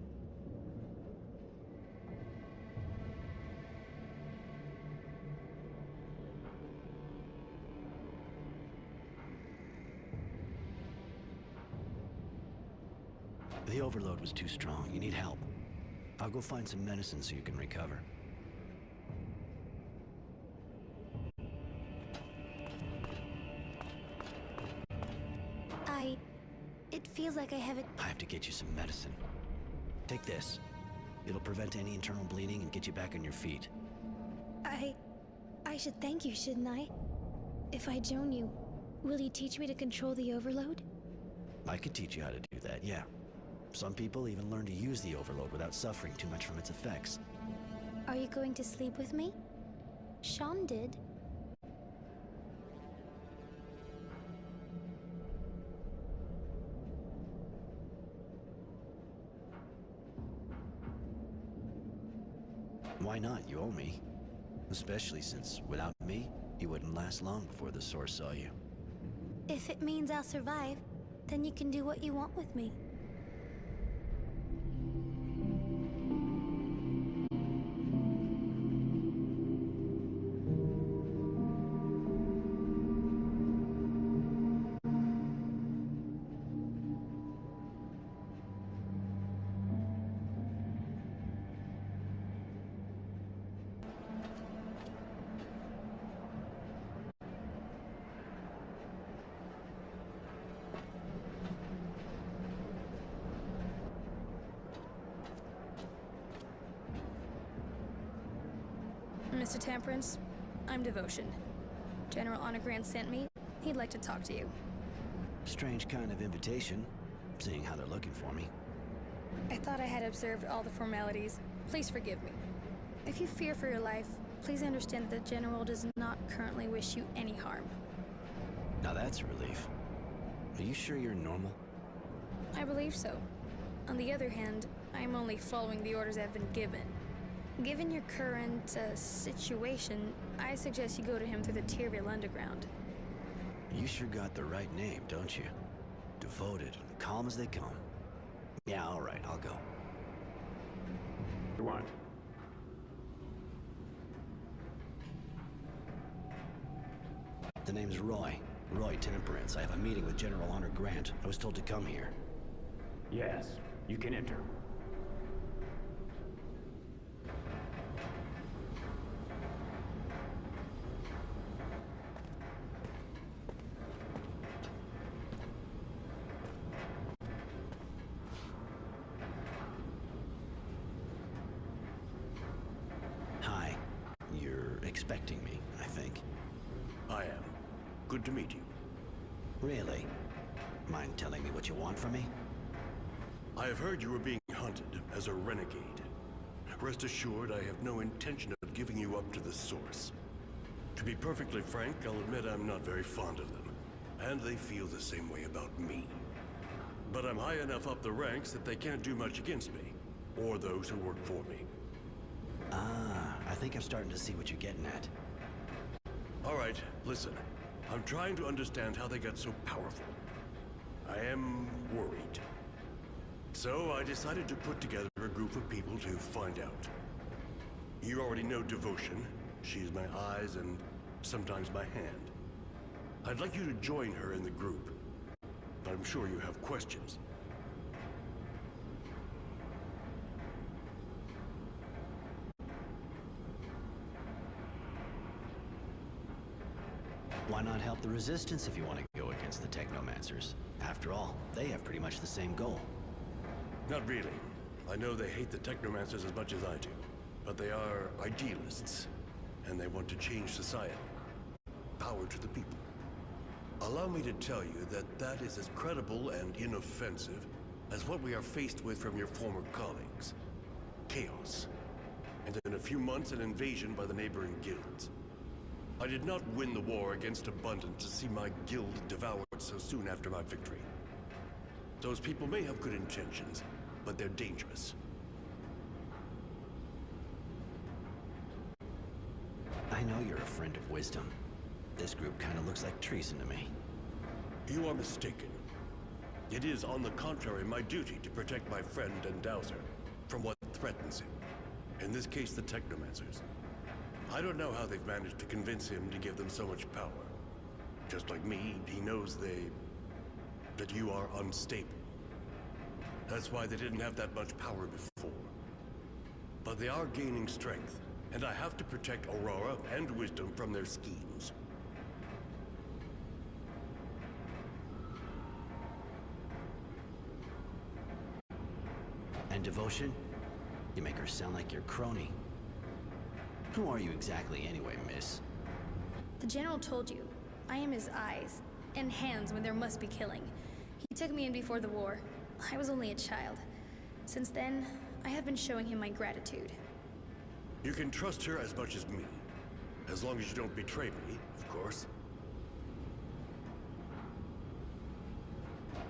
Speaker 5: The overload was too strong. You need help. I'll go find some medicine so you can recover.
Speaker 13: It feels like I have it.
Speaker 5: I have to get you some medicine. Take this. It'll prevent any internal bleeding and get you back on your feet.
Speaker 13: I should thank you, shouldn't I? If I join you, will you teach me to control the overload?
Speaker 5: I could teach you how to do that, yeah. Some people even learn to use the overload without suffering too much from its effects.
Speaker 13: Are you going to sleep with me? Sean did.
Speaker 5: Why not? You owe me. Especially since, without me, you wouldn't last long before the Source saw you.
Speaker 13: If it means I'll survive, then you can do what you want with me.
Speaker 9: Mr. Temperance, I'm Devotion. General Honor Grant sent me. He'd like to talk to you.
Speaker 5: Strange kind of invitation, seeing how they're looking for me.
Speaker 9: I thought I had observed all the formalities. Please forgive me. If you fear for your life, please understand that the General does not currently wish you any harm.
Speaker 5: Now that's a relief. Are you sure you're normal?
Speaker 9: I believe so. On the other hand, I'm only following the orders I've been given. Given your current situation, I suggest you go to him through the Tyrville Underground.
Speaker 5: You sure got the right name, don't you? Devoted and calm as they come. Yeah, all right, I'll go.
Speaker 7: You want?
Speaker 5: The name's Roy. Roy Temperance. I have a meeting with General Honor Grant. I was told to come here.
Speaker 22: Yes, you can enter.
Speaker 5: Hi. You're expecting me, I think.
Speaker 12: I am. Good to meet you.
Speaker 5: Really? Mind telling me what you want from me?
Speaker 12: I have heard you were being hunted as a renegade. Rest assured, I have no intention of giving you up to the Source. To be perfectly frank, I'll admit I'm not very fond of them. And they feel the same way about me. But I'm high enough up the ranks that they can't do much against me, or those who work for me.
Speaker 5: Ah, I think I'm starting to see what you're getting at.
Speaker 12: All right, listen. I'm trying to understand how they got so powerful. I am worried. So I decided to put together a group of people to find out. You already know Devotion. She's my eyes and sometimes my hand. I'd like you to join her in the group. But I'm sure you have questions.
Speaker 5: Why not help the Resistance if you want to go against the Technomancers? After all, they have pretty much the same goal.
Speaker 12: Not really. I know they hate the Technomancers as much as I do. But they are idealists. And they want to change society. Power to the people. Allow me to tell you that that is as credible and inoffensive as what we are faced with from your former colleagues. Chaos. And in a few months, an invasion by the neighboring guilds. I did not win the war against Abundance to see my guild devoured so soon after my victory. Those people may have good intentions, but they're dangerous.
Speaker 5: I know you're a friend of wisdom. This group kind of looks like treason to me.
Speaker 12: You are mistaken. It is, on the contrary, my duty to protect my friend and Dowser from what threatens him. In this case, the Technomancers. I don't know how they've managed to convince him to give them so much power. Just like me, he knows that you are unstable. That's why they didn't have that much power before. But they are gaining strength, and I have to protect Aurora and Wisdom from their schemes.
Speaker 5: And Devotion? You make her sound like your crony. Who are you exactly anyway, miss?
Speaker 9: The General told you, I am his eyes and hands when there must be killing. He took me in before the war. I was only a child. Since then, I have been showing him my gratitude.
Speaker 8: You can trust her as much as me. As long as you don't betray me, of course.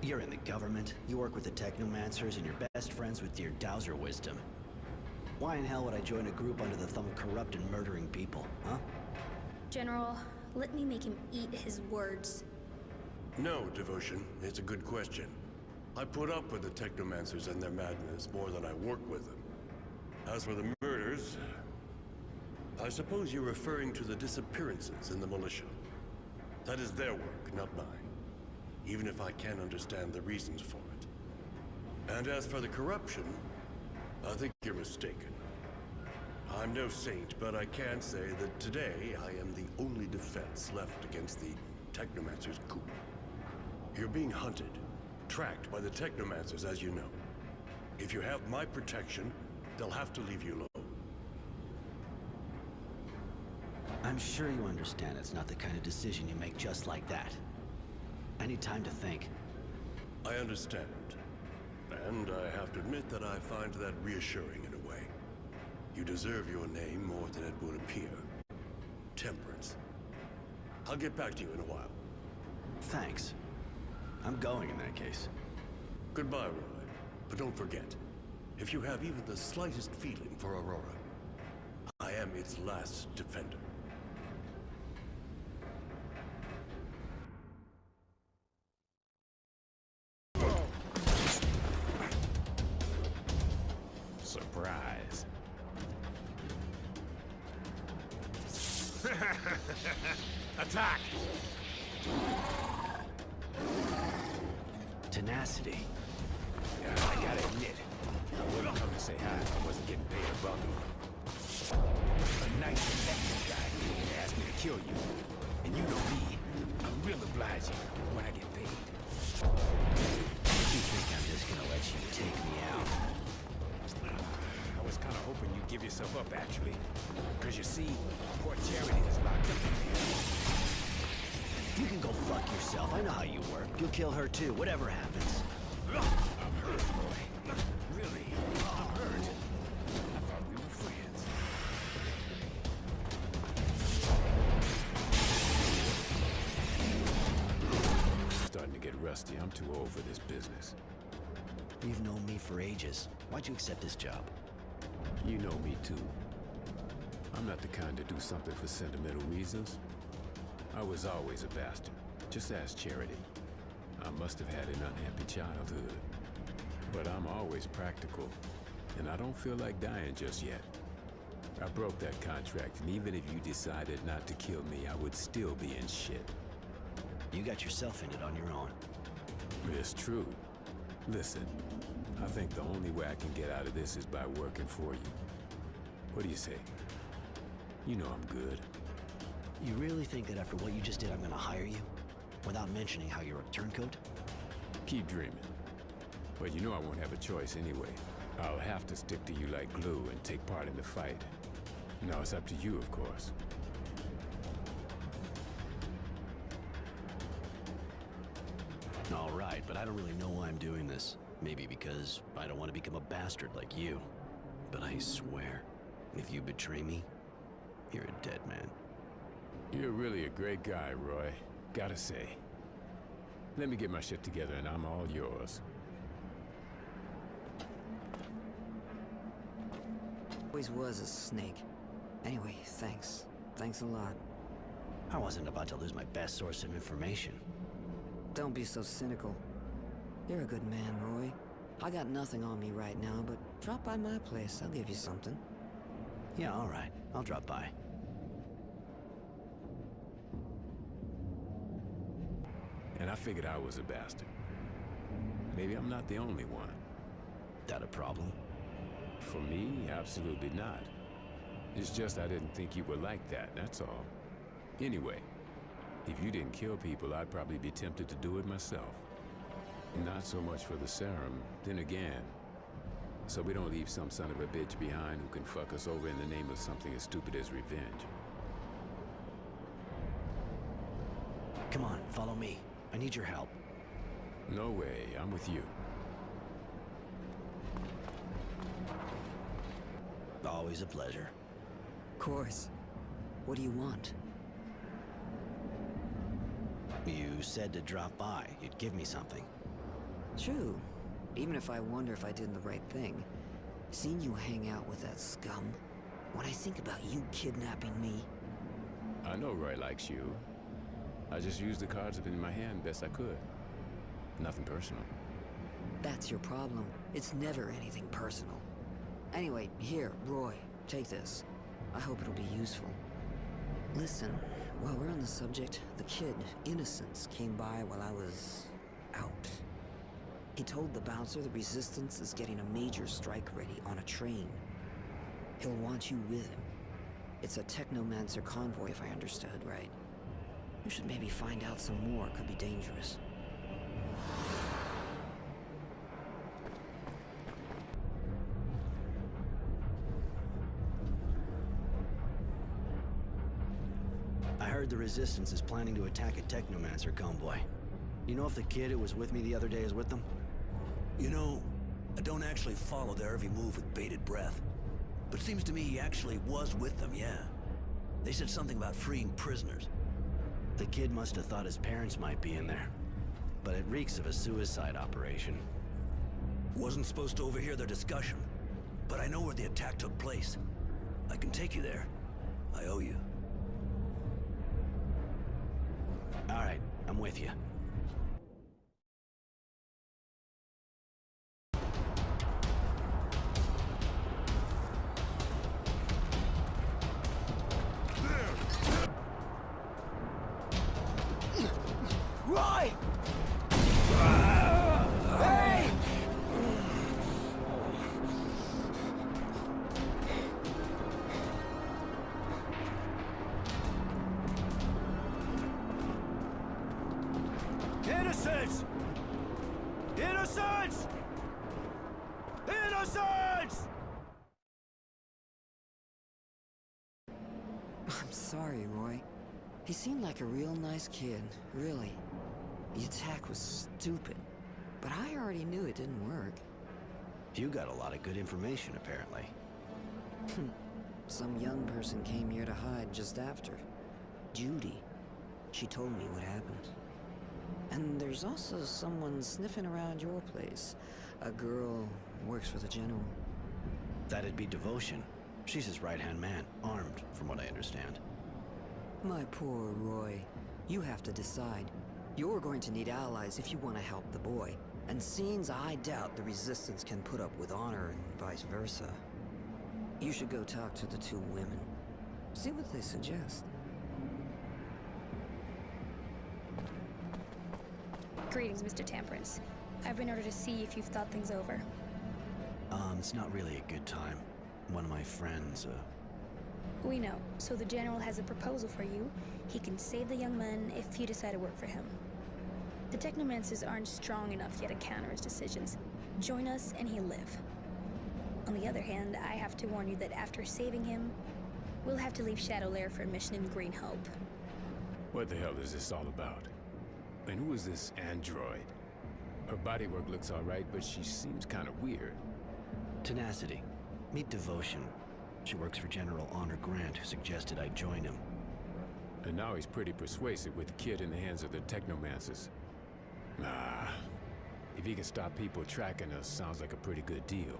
Speaker 5: You're in the government, you work with the technomancers, and you're best friends with dear Dowser Wisdom. Why in hell would I join a group under the thumb of corrupt and murdering people, huh?
Speaker 9: General, let me make him eat his words.
Speaker 8: No, Devotion. It's a good question. I put up with the technomancers and their madness more than I work with them. As for the murders, I suppose you're referring to the disappearances in the militia. That is their work, not mine. Even if I can't understand the reasons for it. And as for the corruption, I think you're mistaken. I'm no saint, but I can say that today I am the only defense left against the Technomancer's coup. You're being hunted, tracked by the Technomancers, as you know. If you have my protection, they'll have to leave you alone.
Speaker 5: I'm sure you understand it's not the kind of decision you make just like that. I need time to think.
Speaker 8: I understand. And I have to admit that I find that reassuring in a way. You deserve your name more than it would appear. Temperance. I'll get back to you in a while.
Speaker 5: Thanks. I'm going in that case.
Speaker 8: Goodbye, Roy. But don't forget, if you have even the slightest feeling for Aurora, I am its last defender.
Speaker 7: Surprise.
Speaker 2: Attack!
Speaker 5: Tenacity.
Speaker 22: Yeah, I gotta admit, I wouldn't come to say hi if I wasn't getting paid a bucket. A nice electric guy came and asked me to kill you. And you know me, I'm real obliging when I get paid.
Speaker 5: You think I'm just gonna let you take me out?
Speaker 22: I was kinda hoping you'd give yourself up, actually. Cause you see, poor Charity is locked up in here.
Speaker 5: You can go fuck yourself. I know how you work. You'll kill her too, whatever happens.
Speaker 22: I'm hurt, boy. Really, I'm hurt. I thought we were friends.
Speaker 7: Starting to get rusty. I'm too old for this business.
Speaker 5: You've known me for ages. Why'd you accept this job?
Speaker 7: You know me too. I'm not the kind to do something for sentimental reasons. I was always a bastard. Just ask Charity. I must have had an unhappy childhood. But I'm always practical, and I don't feel like dying just yet. I broke that contract, and even if you decided not to kill me, I would still be in shit.
Speaker 5: You got yourself in it on your own.
Speaker 7: It's true. Listen, I think the only way I can get out of this is by working for you. What do you say? You know I'm good.
Speaker 5: You really think that after what you just did, I'm gonna hire you? Without mentioning how you're a turncoat?
Speaker 7: Keep dreaming. But you know I won't have a choice anyway. I'll have to stick to you like glue and take part in the fight. Now it's up to you, of course.
Speaker 5: All right, but I don't really know why I'm doing this. Maybe because I don't want to become a bastard like you. But I swear, if you betray me, you're a dead man.
Speaker 7: You're really a great guy, Roy. Gotta say. Let me get my shit together and I'm all yours.
Speaker 19: Always was a snake. Anyway, thanks. Thanks a lot.
Speaker 5: I wasn't about to lose my best source of information.
Speaker 19: Don't be so cynical. You're a good man, Roy. I got nothing on me right now, but drop by my place. I'll give you something.
Speaker 5: Yeah, all right. I'll drop by.
Speaker 7: And I figured I was a bastard. Maybe I'm not the only one.
Speaker 5: That a problem?
Speaker 7: For me, absolutely not. It's just I didn't think you were like that, that's all. Anyway, if you didn't kill people, I'd probably be tempted to do it myself. Not so much for the serum, then again. So we don't leave some son of a bitch behind who can fuck us over in the name of something as stupid as revenge.
Speaker 5: Come on, follow me. I need your help.
Speaker 7: No way, I'm with you.
Speaker 5: Always a pleasure.
Speaker 19: Of course. What do you want?
Speaker 5: You said to drop by. You'd give me something.
Speaker 19: True. Even if I wonder if I did the right thing. Seeing you hang out with that scum, when I think about you kidnapping me...
Speaker 7: I know Roy likes you. I just used the cards in my hand best I could. Nothing personal.
Speaker 19: That's your problem. It's never anything personal. Anyway, here, Roy, take this. I hope it'll be useful. Listen, while we're on the subject, the kid, Innocence, came by while I was... out. He told the bouncer the Resistance is getting a major strike ready on a train. He'll want you with him. It's a Technomancer convoy, if I understood right. You should maybe find out some more. Could be dangerous.
Speaker 5: I heard the Resistance is planning to attack a Technomancer convoy. You know if the kid who was with me the other day is with them?
Speaker 11: You know, I don't actually follow their every move with bated breath. But it seems to me he actually was with them, yeah. They said something about freeing prisoners.
Speaker 5: The kid must have thought his parents might be in there. But it reeks of a suicide operation.
Speaker 11: Wasn't supposed to overhear their discussion. But I know where the attack took place. I can take you there. I owe you.
Speaker 5: All right, I'm with you.
Speaker 10: Roy! Hey!
Speaker 2: Innocence! Innocence! Innocence!
Speaker 19: I'm sorry, Roy. He seemed like a real nice kid, really. The attack was stupid, but I already knew it didn't work.
Speaker 5: You got a lot of good information, apparently.
Speaker 19: Some young person came here to hide just after. Judy. She told me what happened. And there's also someone sniffing around your place. A girl works for the general.
Speaker 5: That'd be Devotion. She's his right-hand man, armed, from what I understand.
Speaker 19: My poor Roy. You have to decide. You're going to need allies if you want to help the boy. And seems I doubt the Resistance can put up with honor and vice versa. You should go talk to the two women. See what they suggest.
Speaker 9: Greetings, Mr. Temperance. I've been ordered to see if you've thought things over.
Speaker 5: It's not really a good time. One of my friends,
Speaker 9: We know. So the General has a proposal for you. He can save the young man if you decide to work for him. The Technomancers aren't strong enough yet to counter his decisions. Join us and he'll live. On the other hand, I have to warn you that after saving him, we'll have to leave Shadowlair for a mission in Green Hope.
Speaker 7: What the hell is this all about? And who is this android? Her bodywork looks alright, but she seems kind of weird.
Speaker 5: Tenacity. Meet Devotion. She works for General Honor Grant, who suggested I join him.
Speaker 7: And now he's pretty persuasive with the kid in the hands of the Technomancers. Nah. If he can stop people tracking us, sounds like a pretty good deal.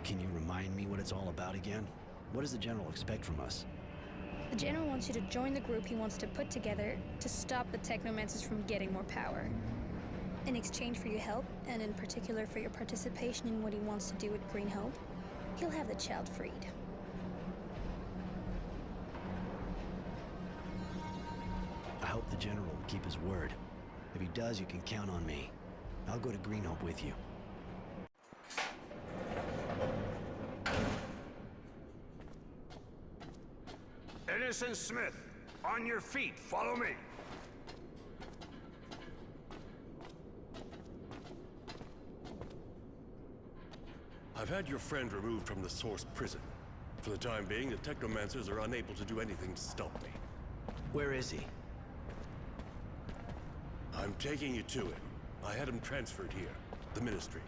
Speaker 5: Can you remind me what it's all about again? What does the General expect from us?
Speaker 9: The General wants you to join the group he wants to put together to stop the Technomancers from getting more power. In exchange for your help, and in particular for your participation in what he wants to do with Green Hope, he'll have the child freed.
Speaker 5: I hope the General will keep his word. If he does, you can count on me. I'll go to Green Hope with you.
Speaker 12: Innocent Smith, on your feet, follow me.
Speaker 8: I've had your friend removed from the source prison. For the time being, the Technomancers are unable to do anything to stop me.
Speaker 5: Where is he?
Speaker 8: I'm taking you to him. I had him transferred here. The Ministry.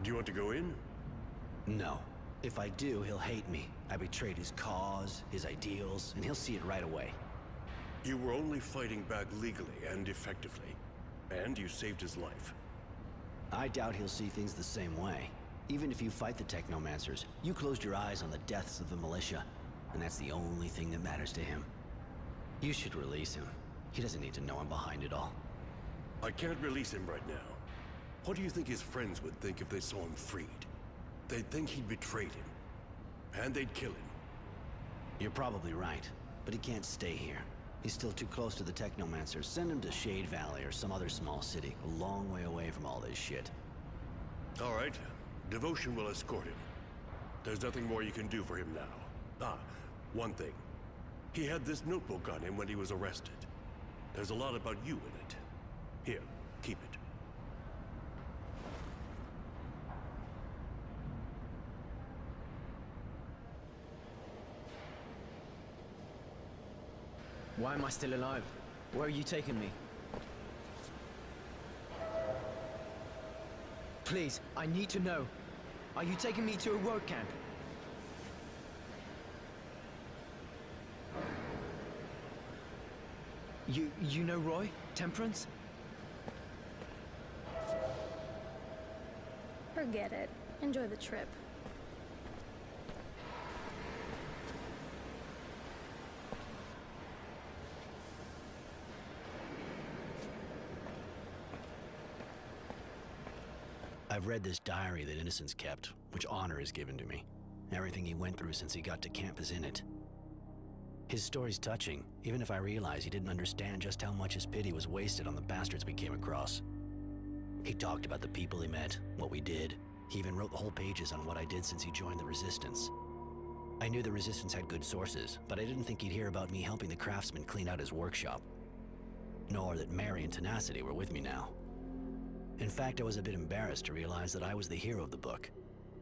Speaker 8: Do you want to go in?
Speaker 5: No. If I do, he'll hate me. I betrayed his cause, his ideals, and he'll see it right away.
Speaker 8: You were only fighting back legally and effectively. And you saved his life.
Speaker 5: I doubt he'll see things the same way. Even if you fight the Technomancers, you closed your eyes on the deaths of the militia, and that's the only thing that matters to him. You should release him. He doesn't need to know I'm behind it all.
Speaker 8: I can't release him right now. What do you think his friends would think if they saw him freed? They'd think he'd betrayed him. And they'd kill him.
Speaker 5: You're probably right, but he can't stay here. He's still too close to the Technomancers. Send him to Shade Valley or some other small city, a long way away from all this shit.
Speaker 8: All right. Devotion will escort him. There's nothing more you can do for him now. Ah, one thing. He had this notebook on him when he was arrested. There's a lot about you in it. Here, keep it.
Speaker 1: Why am I still alive? Where are you taking me? Please, I need to know. Are you taking me to a work camp? You know Roy? Temperance?
Speaker 9: Forget it. Enjoy the trip.
Speaker 5: I've read this diary that Innocence kept, which honor is given to me. Everything he went through since he got to camp is in it. His story's touching, even if I realize he didn't understand just how much his pity was wasted on the bastards we came across. He talked about the people he met, what we did. He even wrote whole pages on what I did since he joined the Resistance. I knew the Resistance had good sources, but I didn't think he'd hear about me helping the craftsman clean out his workshop. Nor that Mary and Tenacity were with me now. In fact, I was a bit embarrassed to realize that I was the hero of the book.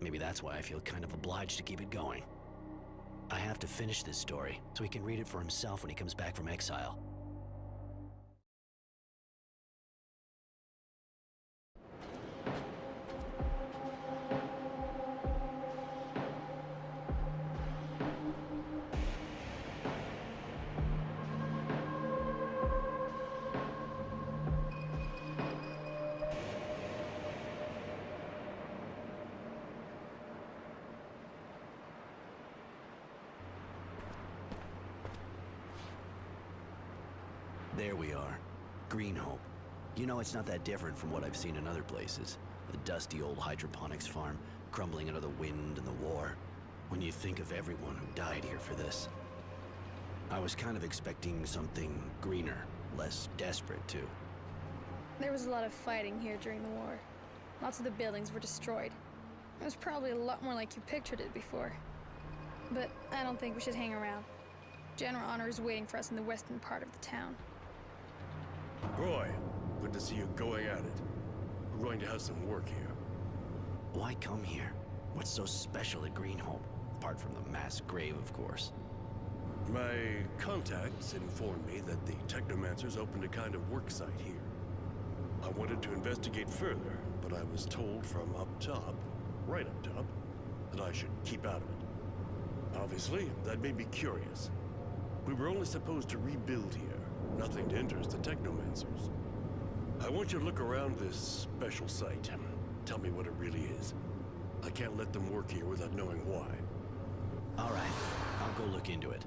Speaker 5: Maybe that's why I feel kind of obliged to keep it going. I have to finish this story, so he can read it for himself when he comes back from exile. There we are. Green Hope. You know, it's not that different from what I've seen in other places. The dusty old hydroponics farm, crumbling under the wind and the war. When you think of everyone who died here for this. I was kind of expecting something greener, less desperate too.
Speaker 9: There was a lot of fighting here during the war. Lots of the buildings were destroyed. It was probably a lot more like you pictured it before. But I don't think we should hang around. General Honor is waiting for us in the western part of the town.
Speaker 8: Roy, good to see you going at it. We're going to have some work here.
Speaker 5: Why come here? What's so special at Green Hope? Apart from the mass grave, of course.
Speaker 8: My contacts informed me that the Technomancers opened a kind of work site here. I wanted to investigate further, but I was told from up top, right up top, that I should keep out of it. Obviously, that made me curious. We were only supposed to rebuild here, nothing to interest the Technomancers. I want you to look around this special site. Tell me what it really is. I can't let them work here without knowing why.
Speaker 5: All right, I'll go look into it.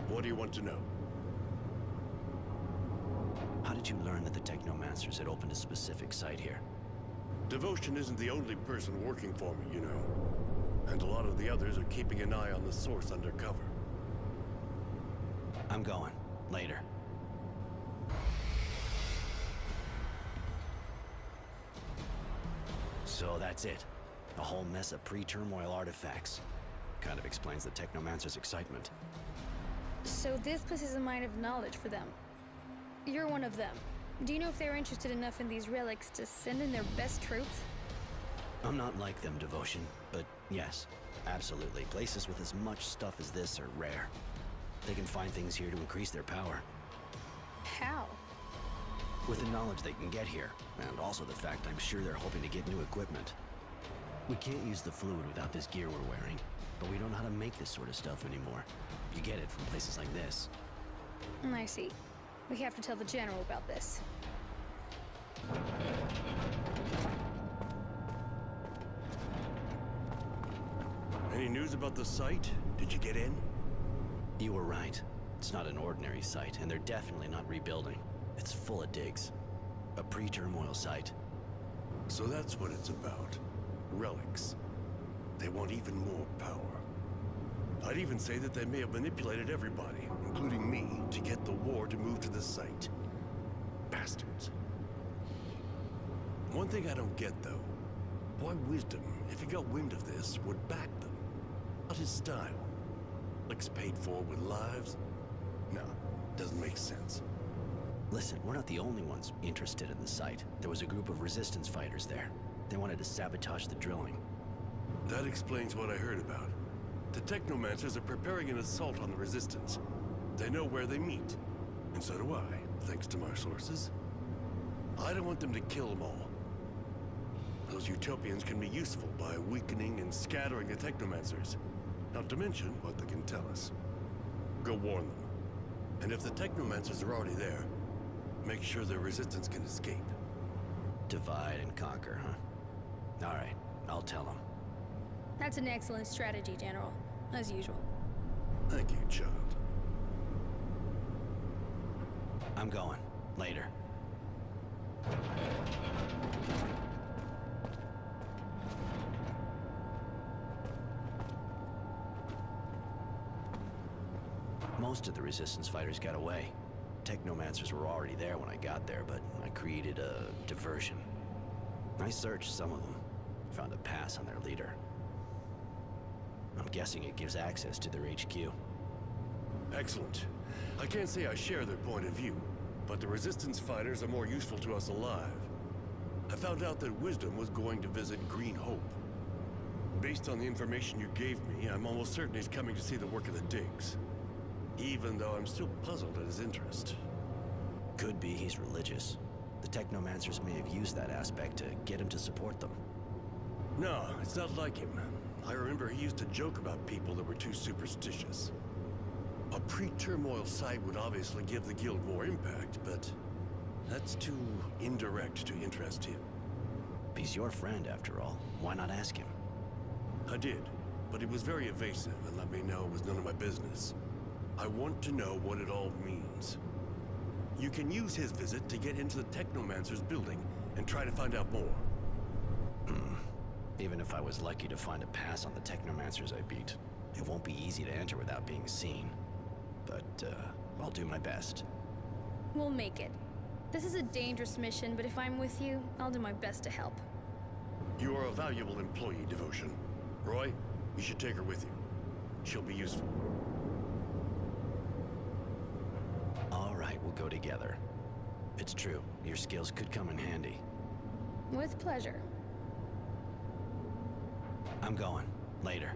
Speaker 8: What do you want to know?
Speaker 5: How did you learn that the Technomancers had opened a specific site here?
Speaker 8: Devotion isn't the only person working for me, you know. And a lot of the others are keeping an eye on the source undercover.
Speaker 5: I'm going. Later. So that's it. A whole mess of pre-turmoil artifacts. Kind of explains the Technomancer's excitement.
Speaker 9: So this place is a mine of knowledge for them. You're one of them. Do you know if they're interested enough in these relics to send in their best troops?
Speaker 5: I'm not like them, Devotion, but yes, absolutely. Places with as much stuff as this are rare. They can find things here to increase their power.
Speaker 9: How?
Speaker 5: With the knowledge they can get here, and also the fact I'm sure they're hoping to get new equipment. We can't use the fluid without this gear we're wearing, but we don't know how to make this sort of stuff anymore. You get it from places like this.
Speaker 9: I see. We have to tell the General about this.
Speaker 8: Any news about the site? Did you get in?
Speaker 5: You were right. It's not an ordinary site, and they're definitely not rebuilding. It's full of digs. A pre-turmoil site.
Speaker 8: So that's what it's about. Relics. They want even more power. I'd even say that they may have manipulated everybody, including me, to get the war to move to the site. Bastards. One thing I don't get, though. Why Wisdom, if he got wind of this, would back them? Not his style. Relics paid for with lives? No, doesn't make sense.
Speaker 5: Listen, we're not the only ones interested in the site. There was a group of resistance fighters there. They wanted to sabotage the drilling.
Speaker 8: That explains what I heard about. The Technomancers are preparing an assault on the Resistance. They know where they meet. And so do I, thanks to my sources. I don't want them to kill them all. Those Utopians can be useful by weakening and scattering the Technomancers. Not to mention what they can tell us. Go warn them. And if the Technomancers are already there, make sure the Resistance can escape.
Speaker 5: Divide and conquer, huh? All right, I'll tell them.
Speaker 9: That's an excellent strategy, General. As usual.
Speaker 8: Thank you, child.
Speaker 5: I'm going. Later. Most of the Resistance fighters got away. Technomancers were already there when I got there, but I created a diversion. I searched some of them. Found a pass on their leader. I'm guessing it gives access to their HQ.
Speaker 8: Excellent. I can't say I share their point of view, but the Resistance fighters are more useful to us alive. I found out that Wisdom was going to visit Green Hope. Based on the information you gave me, I'm almost certain he's coming to see the work of the digs. Even though I'm still puzzled at his interest.
Speaker 5: Could be he's religious. The Technomancers may have used that aspect to get him to support them.
Speaker 8: No, it's not like him. I remember he used to joke about people that were too superstitious. A pre-turmoil site would obviously give the guild more impact, but that's too indirect to interest him.
Speaker 5: He's your friend, after all. Why not ask him?
Speaker 8: I did, but he was very evasive and let me know it was none of my business. I want to know what it all means. You can use his visit to get into the Technomancer's building and try to find out more.
Speaker 5: Even if I was lucky to find a pass on the Technomancers I beat, it won't be easy to enter without being seen. But, I'll do my best.
Speaker 9: We'll make it. This is a dangerous mission, but if I'm with you, I'll do my best to help.
Speaker 8: You are a valuable employee, Devotion. Roy, you should take her with you. She'll be useful.
Speaker 5: All right, we'll go together. It's true, your skills could come in handy.
Speaker 9: With pleasure.
Speaker 5: I'm going. Later.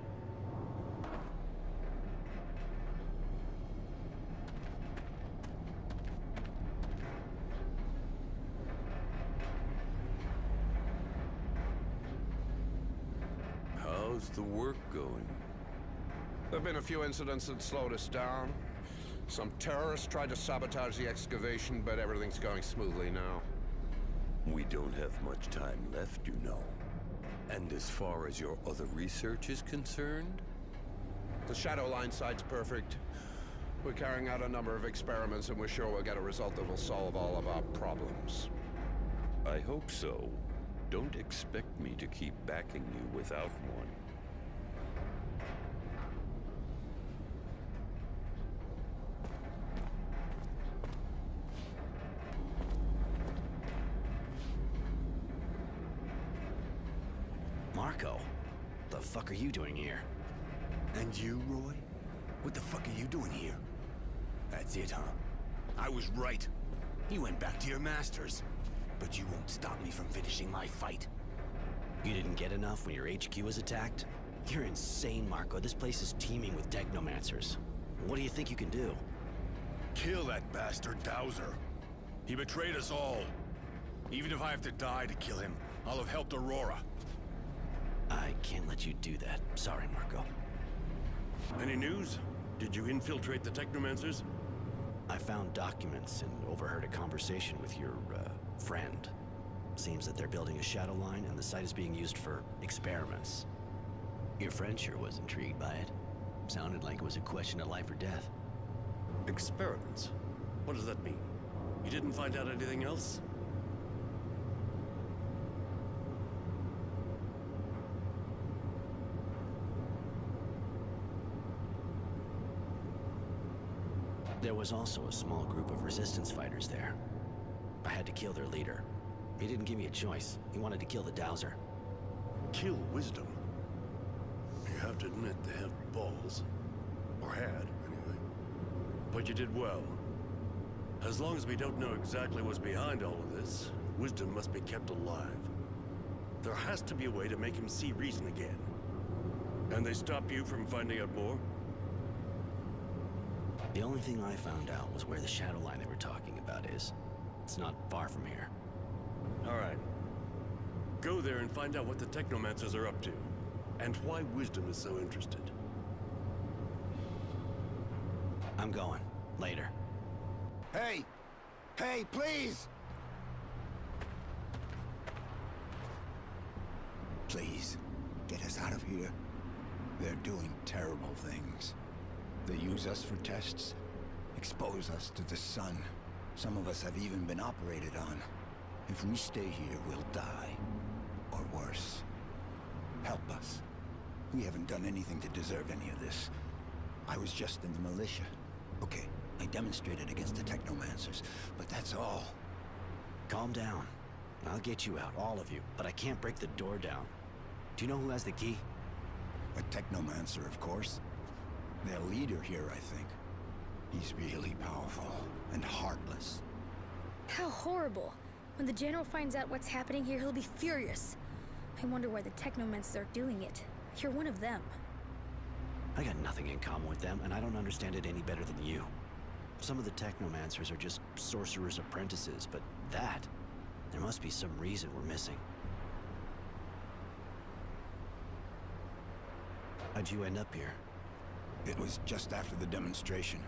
Speaker 12: How's the work going?
Speaker 14: There have been a few incidents that slowed us down. Some terrorists tried to sabotage the excavation, but everything's going smoothly now.
Speaker 7: We don't have much time left, you know. And as far as your other research is concerned?
Speaker 14: The Shadow Line site's perfect. We're carrying out a number of experiments, and we're sure we'll get a result that will solve all of our problems.
Speaker 7: I hope so. Don't expect me to keep backing you without one.
Speaker 5: Marco, the fuck are you doing here?
Speaker 21: And you, Roy? What the fuck are you doing here? That's it, huh? I was right. You went back to your masters. But you won't stop me from finishing my fight.
Speaker 5: You didn't get enough when your HQ was attacked? You're insane, Marco. This place is teeming with technomancers. What do you think you can do?
Speaker 21: Kill that bastard Dowser. He betrayed us all. Even if I have to die to kill him, I'll have helped Aurora.
Speaker 5: I can't let you do that. Sorry, Marco.
Speaker 8: Any news? Did you infiltrate the technomancers?
Speaker 5: I found documents and overheard a conversation with your, friend. Seems that they're building a shadow line and the site is being used for experiments. Your friend sure was intrigued by it. Sounded like it was a question of life or death.
Speaker 8: Experiments? What does that mean? You didn't find out anything else?
Speaker 5: There was also a small group of resistance fighters there. I had to kill their leader. He didn't give me a choice. He wanted to kill the Dowser.
Speaker 8: Kill Wisdom? You have to admit they have balls. Or had, anyway. But you did well. As long as we don't know exactly what's behind all of this, Wisdom must be kept alive. There has to be a way to make him see reason again. And they stop you from finding out more?
Speaker 5: The only thing I found out was where the shadow line they were talking about is. It's not far from here.
Speaker 8: All right. Go there and find out what the technomancers are up to. And why Wisdom is so interested.
Speaker 5: I'm going. Later.
Speaker 6: Hey! Hey, please! Please, get us out of here. They're doing terrible things. They use us for tests, expose us to the sun. Some of us have even been operated on. If we stay here, we'll die. Or worse. Help us. We haven't done anything to deserve any of this. I was just in the militia. Okay, I demonstrated against the technomancers, but that's all.
Speaker 5: Calm down. I'll get you out, all of you, but I can't break the door down. Do you know who has the key?
Speaker 6: A technomancer, of course. Their leader here, I think. He's really powerful and heartless.
Speaker 9: How horrible. When the General finds out what's happening here, he'll be furious. I wonder why the technomancers are doing it. You're one of them.
Speaker 5: I got nothing in common with them, and I don't understand it any better than you. Some of the technomancers are just sorcerers' apprentices, but that... there must be some reason we're missing. How'd you end up here?
Speaker 6: It was just after the demonstration.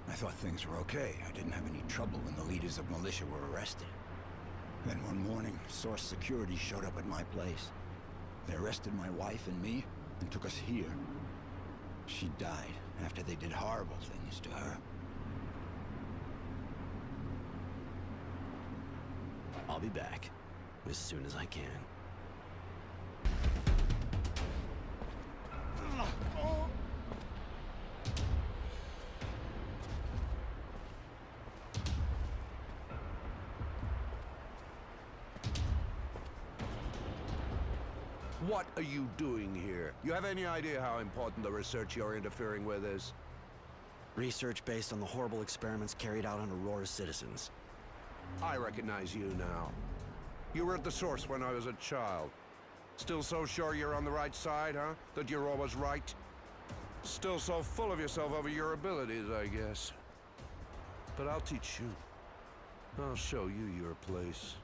Speaker 6: I thought things were okay. I didn't have any trouble when the leaders of militia were arrested. Then one morning, Source Security showed up at my place. They arrested my wife and me, and took us here. She died after they did horrible things to her.
Speaker 5: I'll be back as soon as I can.
Speaker 14: What are you doing here? You have any idea how important the research you're interfering with is?
Speaker 5: Research based on the horrible experiments carried out on Aurora's citizens.
Speaker 14: I recognize you now. You were at the source when I was a child. Still so sure you're on the right side, huh? That you're always right? Still so full of yourself over your abilities, I guess. But I'll teach you. I'll show you your place.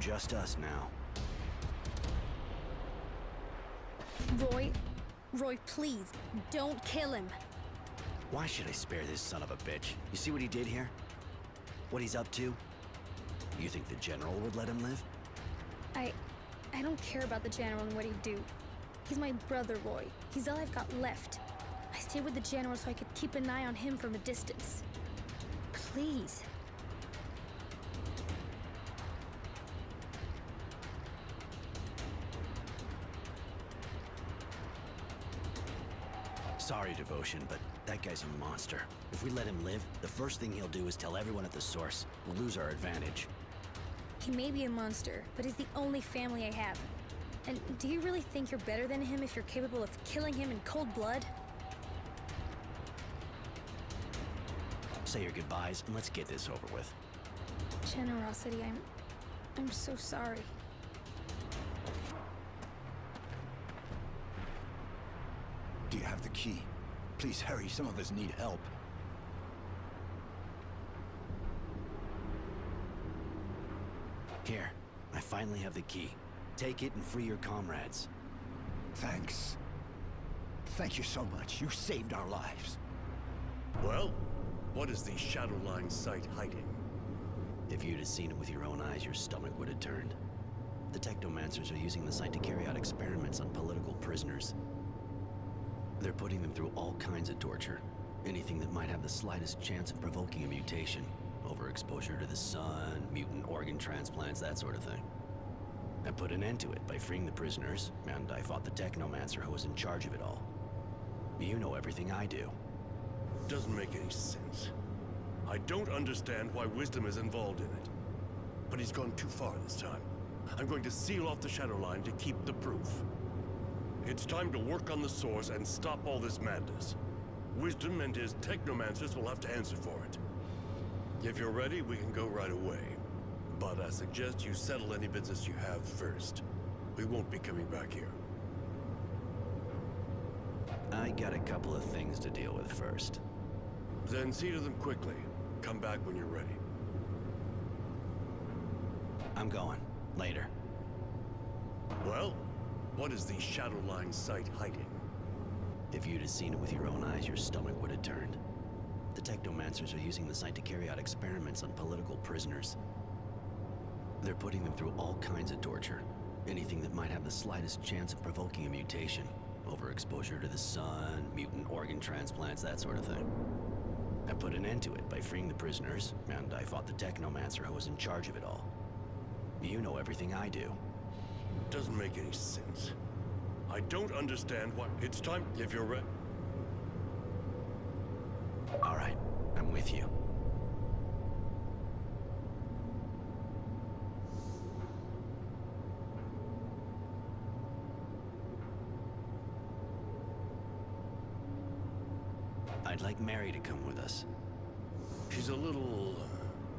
Speaker 5: just us now.
Speaker 9: Roy, please, don't kill him.
Speaker 5: Why should I spare this son of a bitch? You see what he did here? What he's up to? You think the General would let him live?
Speaker 9: I don't care about the General and what he'd do. He's my brother, Roy. He's all I've got left. I stayed with the General so I could keep an eye on him from a distance. Please.
Speaker 5: Sorry, Devotion, but that guy's a monster. If we let him live, the first thing he'll do is tell everyone at the source. We'll lose our advantage.
Speaker 9: He may be a monster, but he's the only family I have. And do you really think you're better than him if you're capable of killing him in cold blood?
Speaker 5: Say your goodbyes and let's get this over with.
Speaker 9: Generosity, I'm so sorry.
Speaker 21: Do you have the key? Please hurry, some of us need help.
Speaker 5: Here, I finally have the key. Take it and free your comrades.
Speaker 21: Thanks. Thank you so much. You saved our lives.
Speaker 8: Well, what is the Shadowline site hiding?
Speaker 5: If you'd have seen it with your own eyes, your stomach would have turned. The technomancers are using the site to carry out experiments on political prisoners. They're putting them through all kinds of torture. Anything that might have the slightest chance of provoking a mutation. Overexposure to the sun, mutant organ transplants, that sort of thing. I put an end to it by freeing the prisoners, and I fought the technomancer who was in charge of it all. You know everything I do.
Speaker 8: Doesn't make any sense. I don't understand why Wisdom is involved in it. But he's gone too far this time. I'm going to seal off the Shadowline to keep the proof. It's time to work on the source and stop all this madness. Wisdom and his technomancers will have to answer for it. If you're ready, we can go right away. But I suggest you settle any business you have first. We won't be coming back here.
Speaker 5: I got a couple of things to deal with first.
Speaker 8: Then see to them quickly. Come back when you're ready.
Speaker 5: I'm going. Later.
Speaker 8: Well, what is the Shadowline site hiding?
Speaker 5: If you'd have seen it with your own eyes, your stomach would have turned. The technomancers are using the site to carry out experiments on political prisoners. They're putting them through all kinds of torture. Anything that might have the slightest chance of provoking a mutation. Overexposure to the sun, mutant organ transplants, that sort of thing. I put an end to it by freeing the prisoners, and I fought the technomancer who was in charge of it all. You know everything I do.
Speaker 8: Doesn't make any sense. I don't understand why. It's time, if you're ready.
Speaker 5: All right, I'm with you. I'd like Mary to come with us.
Speaker 8: She's a little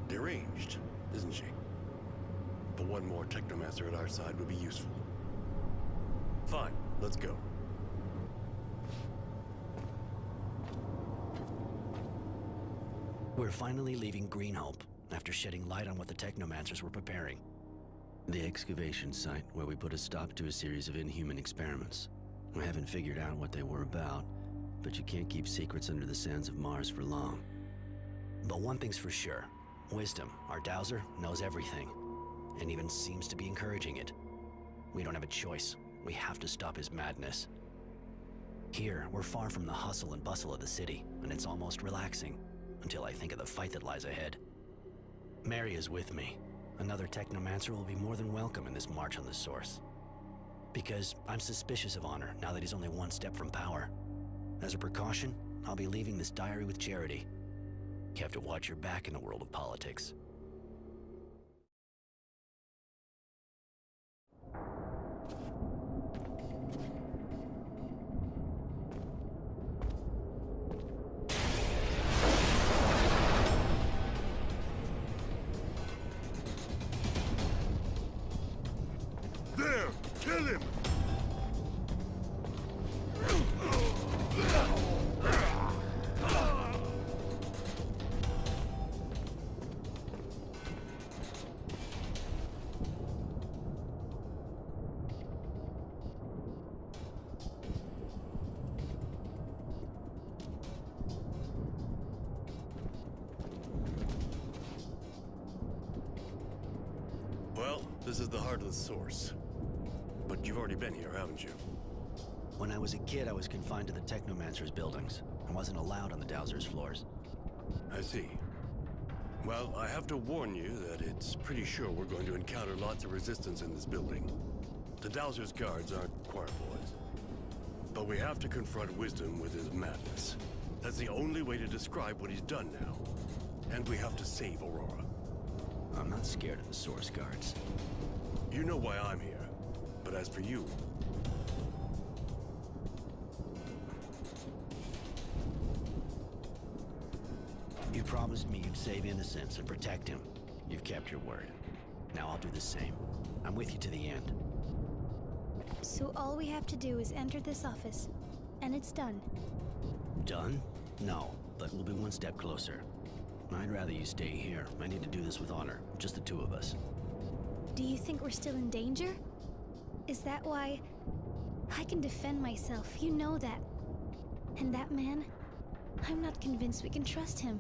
Speaker 8: deranged, isn't she? But one more technomancer at our side would be useful. Fine, let's go.
Speaker 5: We're finally leaving Green Hope, after shedding light on what the technomancers were preparing. The excavation site where we put a stop to a series of inhuman experiments. I haven't figured out what they were about, but you can't keep secrets under the sands of Mars for long. But one thing's for sure. Wisdom, our dowser, knows everything, and even seems to be encouraging it. We don't have a choice. We have to stop his madness. Here, we're far from the hustle and bustle of the city, and it's almost relaxing, until I think of the fight that lies ahead. Mary is with me. Another technomancer will be more than welcome in this march on the source. Because I'm suspicious of Honor now that he's only one step from power. As a precaution, I'll be leaving this diary with Charity. You have to watch your back in the world of politics.
Speaker 8: There! Kill him! This is the heart of the source. But you've already been here, haven't you?
Speaker 5: When I was a kid, I was confined to the Technomancer's buildings. I wasn't allowed on the Dowser's floors.
Speaker 8: I see. Well, I have to warn you that it's pretty sure we're going to encounter lots of resistance in this building. The Dowser's guards aren't choir boys. But we have to confront Wisdom with his madness. That's the only way to describe what he's done now. And we have to save Aurora.
Speaker 5: I'm not scared of the Source guards.
Speaker 8: You know why I'm here. But as for you...
Speaker 5: You promised me you'd save innocents and protect him. You've kept your word. Now I'll do the same. I'm with you to the end.
Speaker 13: So all we have to do is enter this office, and it's done.
Speaker 5: Done? No, but we'll be one step closer. I'd rather you stay here. I need to do this with honor, just the two of us.
Speaker 13: Do you think we're still in danger? Is that why... I can defend myself, you know that. And that man, I'm not convinced we can trust him.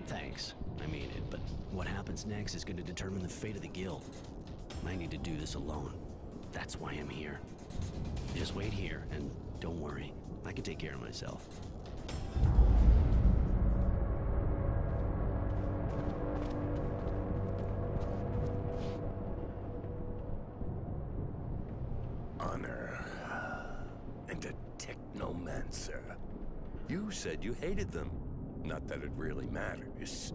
Speaker 5: Thanks. I mean it, but what happens next is going to determine the fate of the guild. I need to do this alone. That's why I'm here. Just wait here, and don't worry. I can take care of myself.
Speaker 12: Honor. And a technomancer. You said you hated them. Not that it really matters.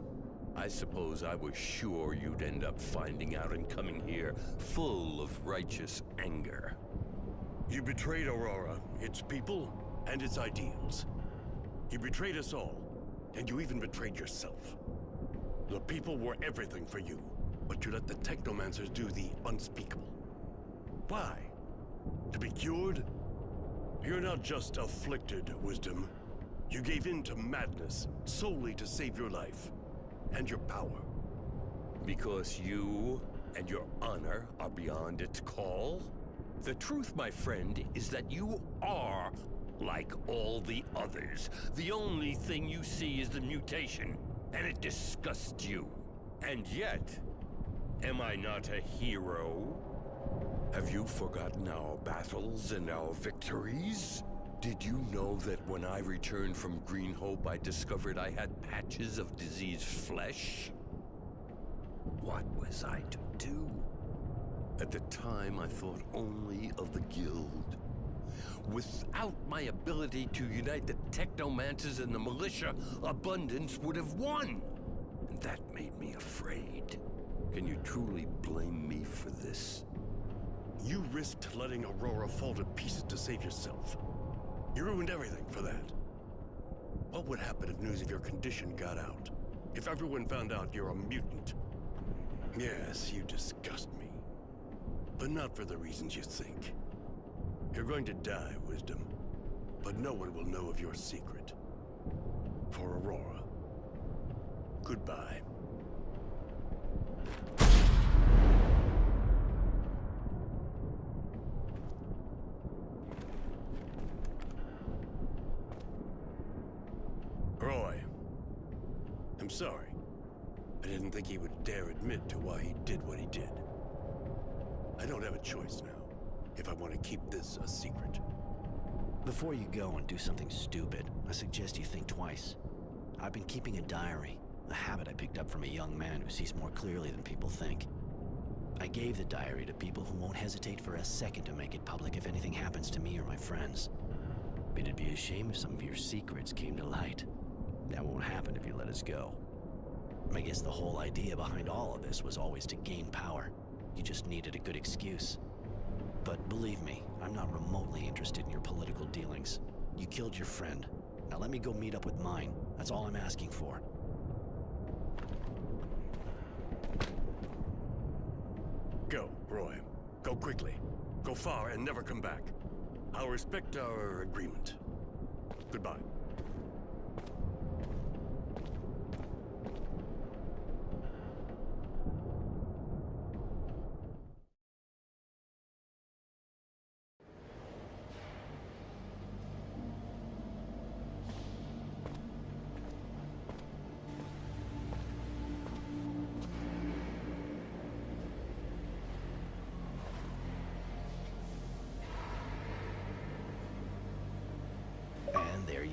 Speaker 12: I suppose I was sure you'd end up finding out and coming here full of righteous anger.
Speaker 8: You betrayed Aurora, its people, and its ideals. You betrayed us all, and you even betrayed yourself. The people were everything for you, but you let the Technomancers do the unspeakable. Why? To be cured? You're not just afflicted, Wisdom. You gave in to madness solely to save your life and your power.
Speaker 12: Because you and your honor are beyond its call? The truth, my friend, is that you are like all the others. The only thing you see is the mutation, and it disgusts you. And yet, am I not a hero? Have you forgotten our battles and our victories? Did you know that when I returned from Green Hope, I discovered I had patches of diseased flesh? What was I to do? At the time, I thought only of the guild. Without my ability to unite the Technomancers and the militia, Abundance would have won. And that made me afraid. Can you truly blame me for this?
Speaker 8: You risked letting Aurora fall to pieces to save yourself. You ruined everything for that. What would happen if news of your condition got out? If everyone found out you're a mutant? Yes, you disgust me. But not for the reasons you think. You're going to die, Wisdom. But no one will know of your secret. For Aurora. Goodbye. Roy. I'm sorry. I didn't think he would dare admit to why he did what he did. I don't have a choice now, if I want to keep this a secret.
Speaker 5: Before you go and do something stupid, I suggest you think twice. I've been keeping a diary, a habit I picked up from a young man who sees more clearly than people think. I gave the diary to people who won't hesitate for a second to make it public if anything happens to me or my friends. It'd be a shame if some of your secrets came to light. That won't happen if you let us go. I guess the whole idea behind all of this was always to gain power. You just needed a good excuse. But believe me, I'm not remotely interested in your political dealings. You killed your friend. Now let me go meet up with mine. That's all I'm asking for.
Speaker 8: Go, Roy. Go quickly. Go far and never come back. I'll respect our agreement. Goodbye.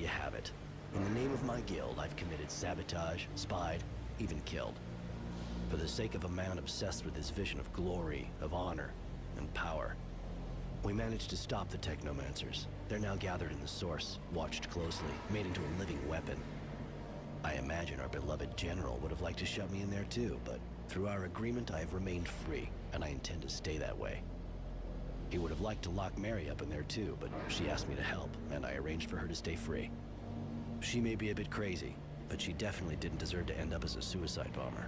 Speaker 5: you have it. In the name of my guild, I've committed sabotage, spied, even killed. For the sake of a man obsessed with his vision of glory, of honor, and power. We managed to stop the Technomancers. They're now gathered in the source, watched closely, made into a living weapon. I imagine our beloved general would have liked to shove me in there too, but through our agreement I have remained free, and I intend to stay that way. He would have liked to lock Mary up in there too, but she asked me to help, and I arranged for her to stay free. She may be a bit crazy, but she definitely didn't deserve to end up as a suicide bomber.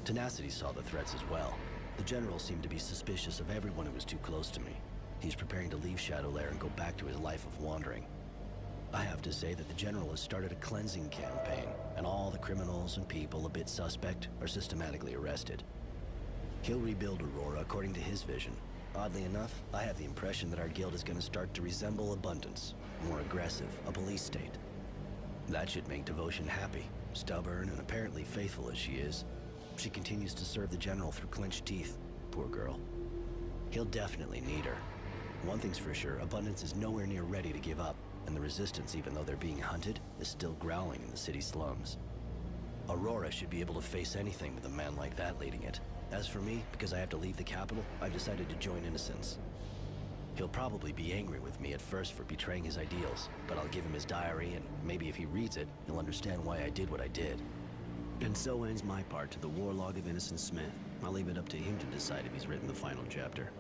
Speaker 5: Tenacity saw the threats as well. The general seemed to be suspicious of everyone who was too close to me. He's preparing to leave Shadowlair and go back to his life of wandering. I have to say that the general has started a cleansing campaign, and all the criminals and people a bit suspect are systematically arrested. He'll rebuild Aurora according to his vision. Oddly enough, I have the impression that our guild is going to start to resemble Abundance, more aggressive, a police state. That should make Devotion happy, stubborn and apparently faithful as she is. She continues to serve the general through clenched teeth, poor girl. He'll definitely need her. One thing's for sure, Abundance is nowhere near ready to give up, and the Resistance, even though they're being hunted, is still growling in the city slums. Aurora should be able to face anything with a man like that leading it. As for me, because I have to leave the capital, I've decided to join Innocence. He'll probably be angry with me at first for betraying his ideals, but I'll give him his diary, and maybe if he reads it, he'll understand why I did what I did. And so ends my part to the Warlog of Innocent Smith. I'll leave it up to him to decide if he's written the final chapter.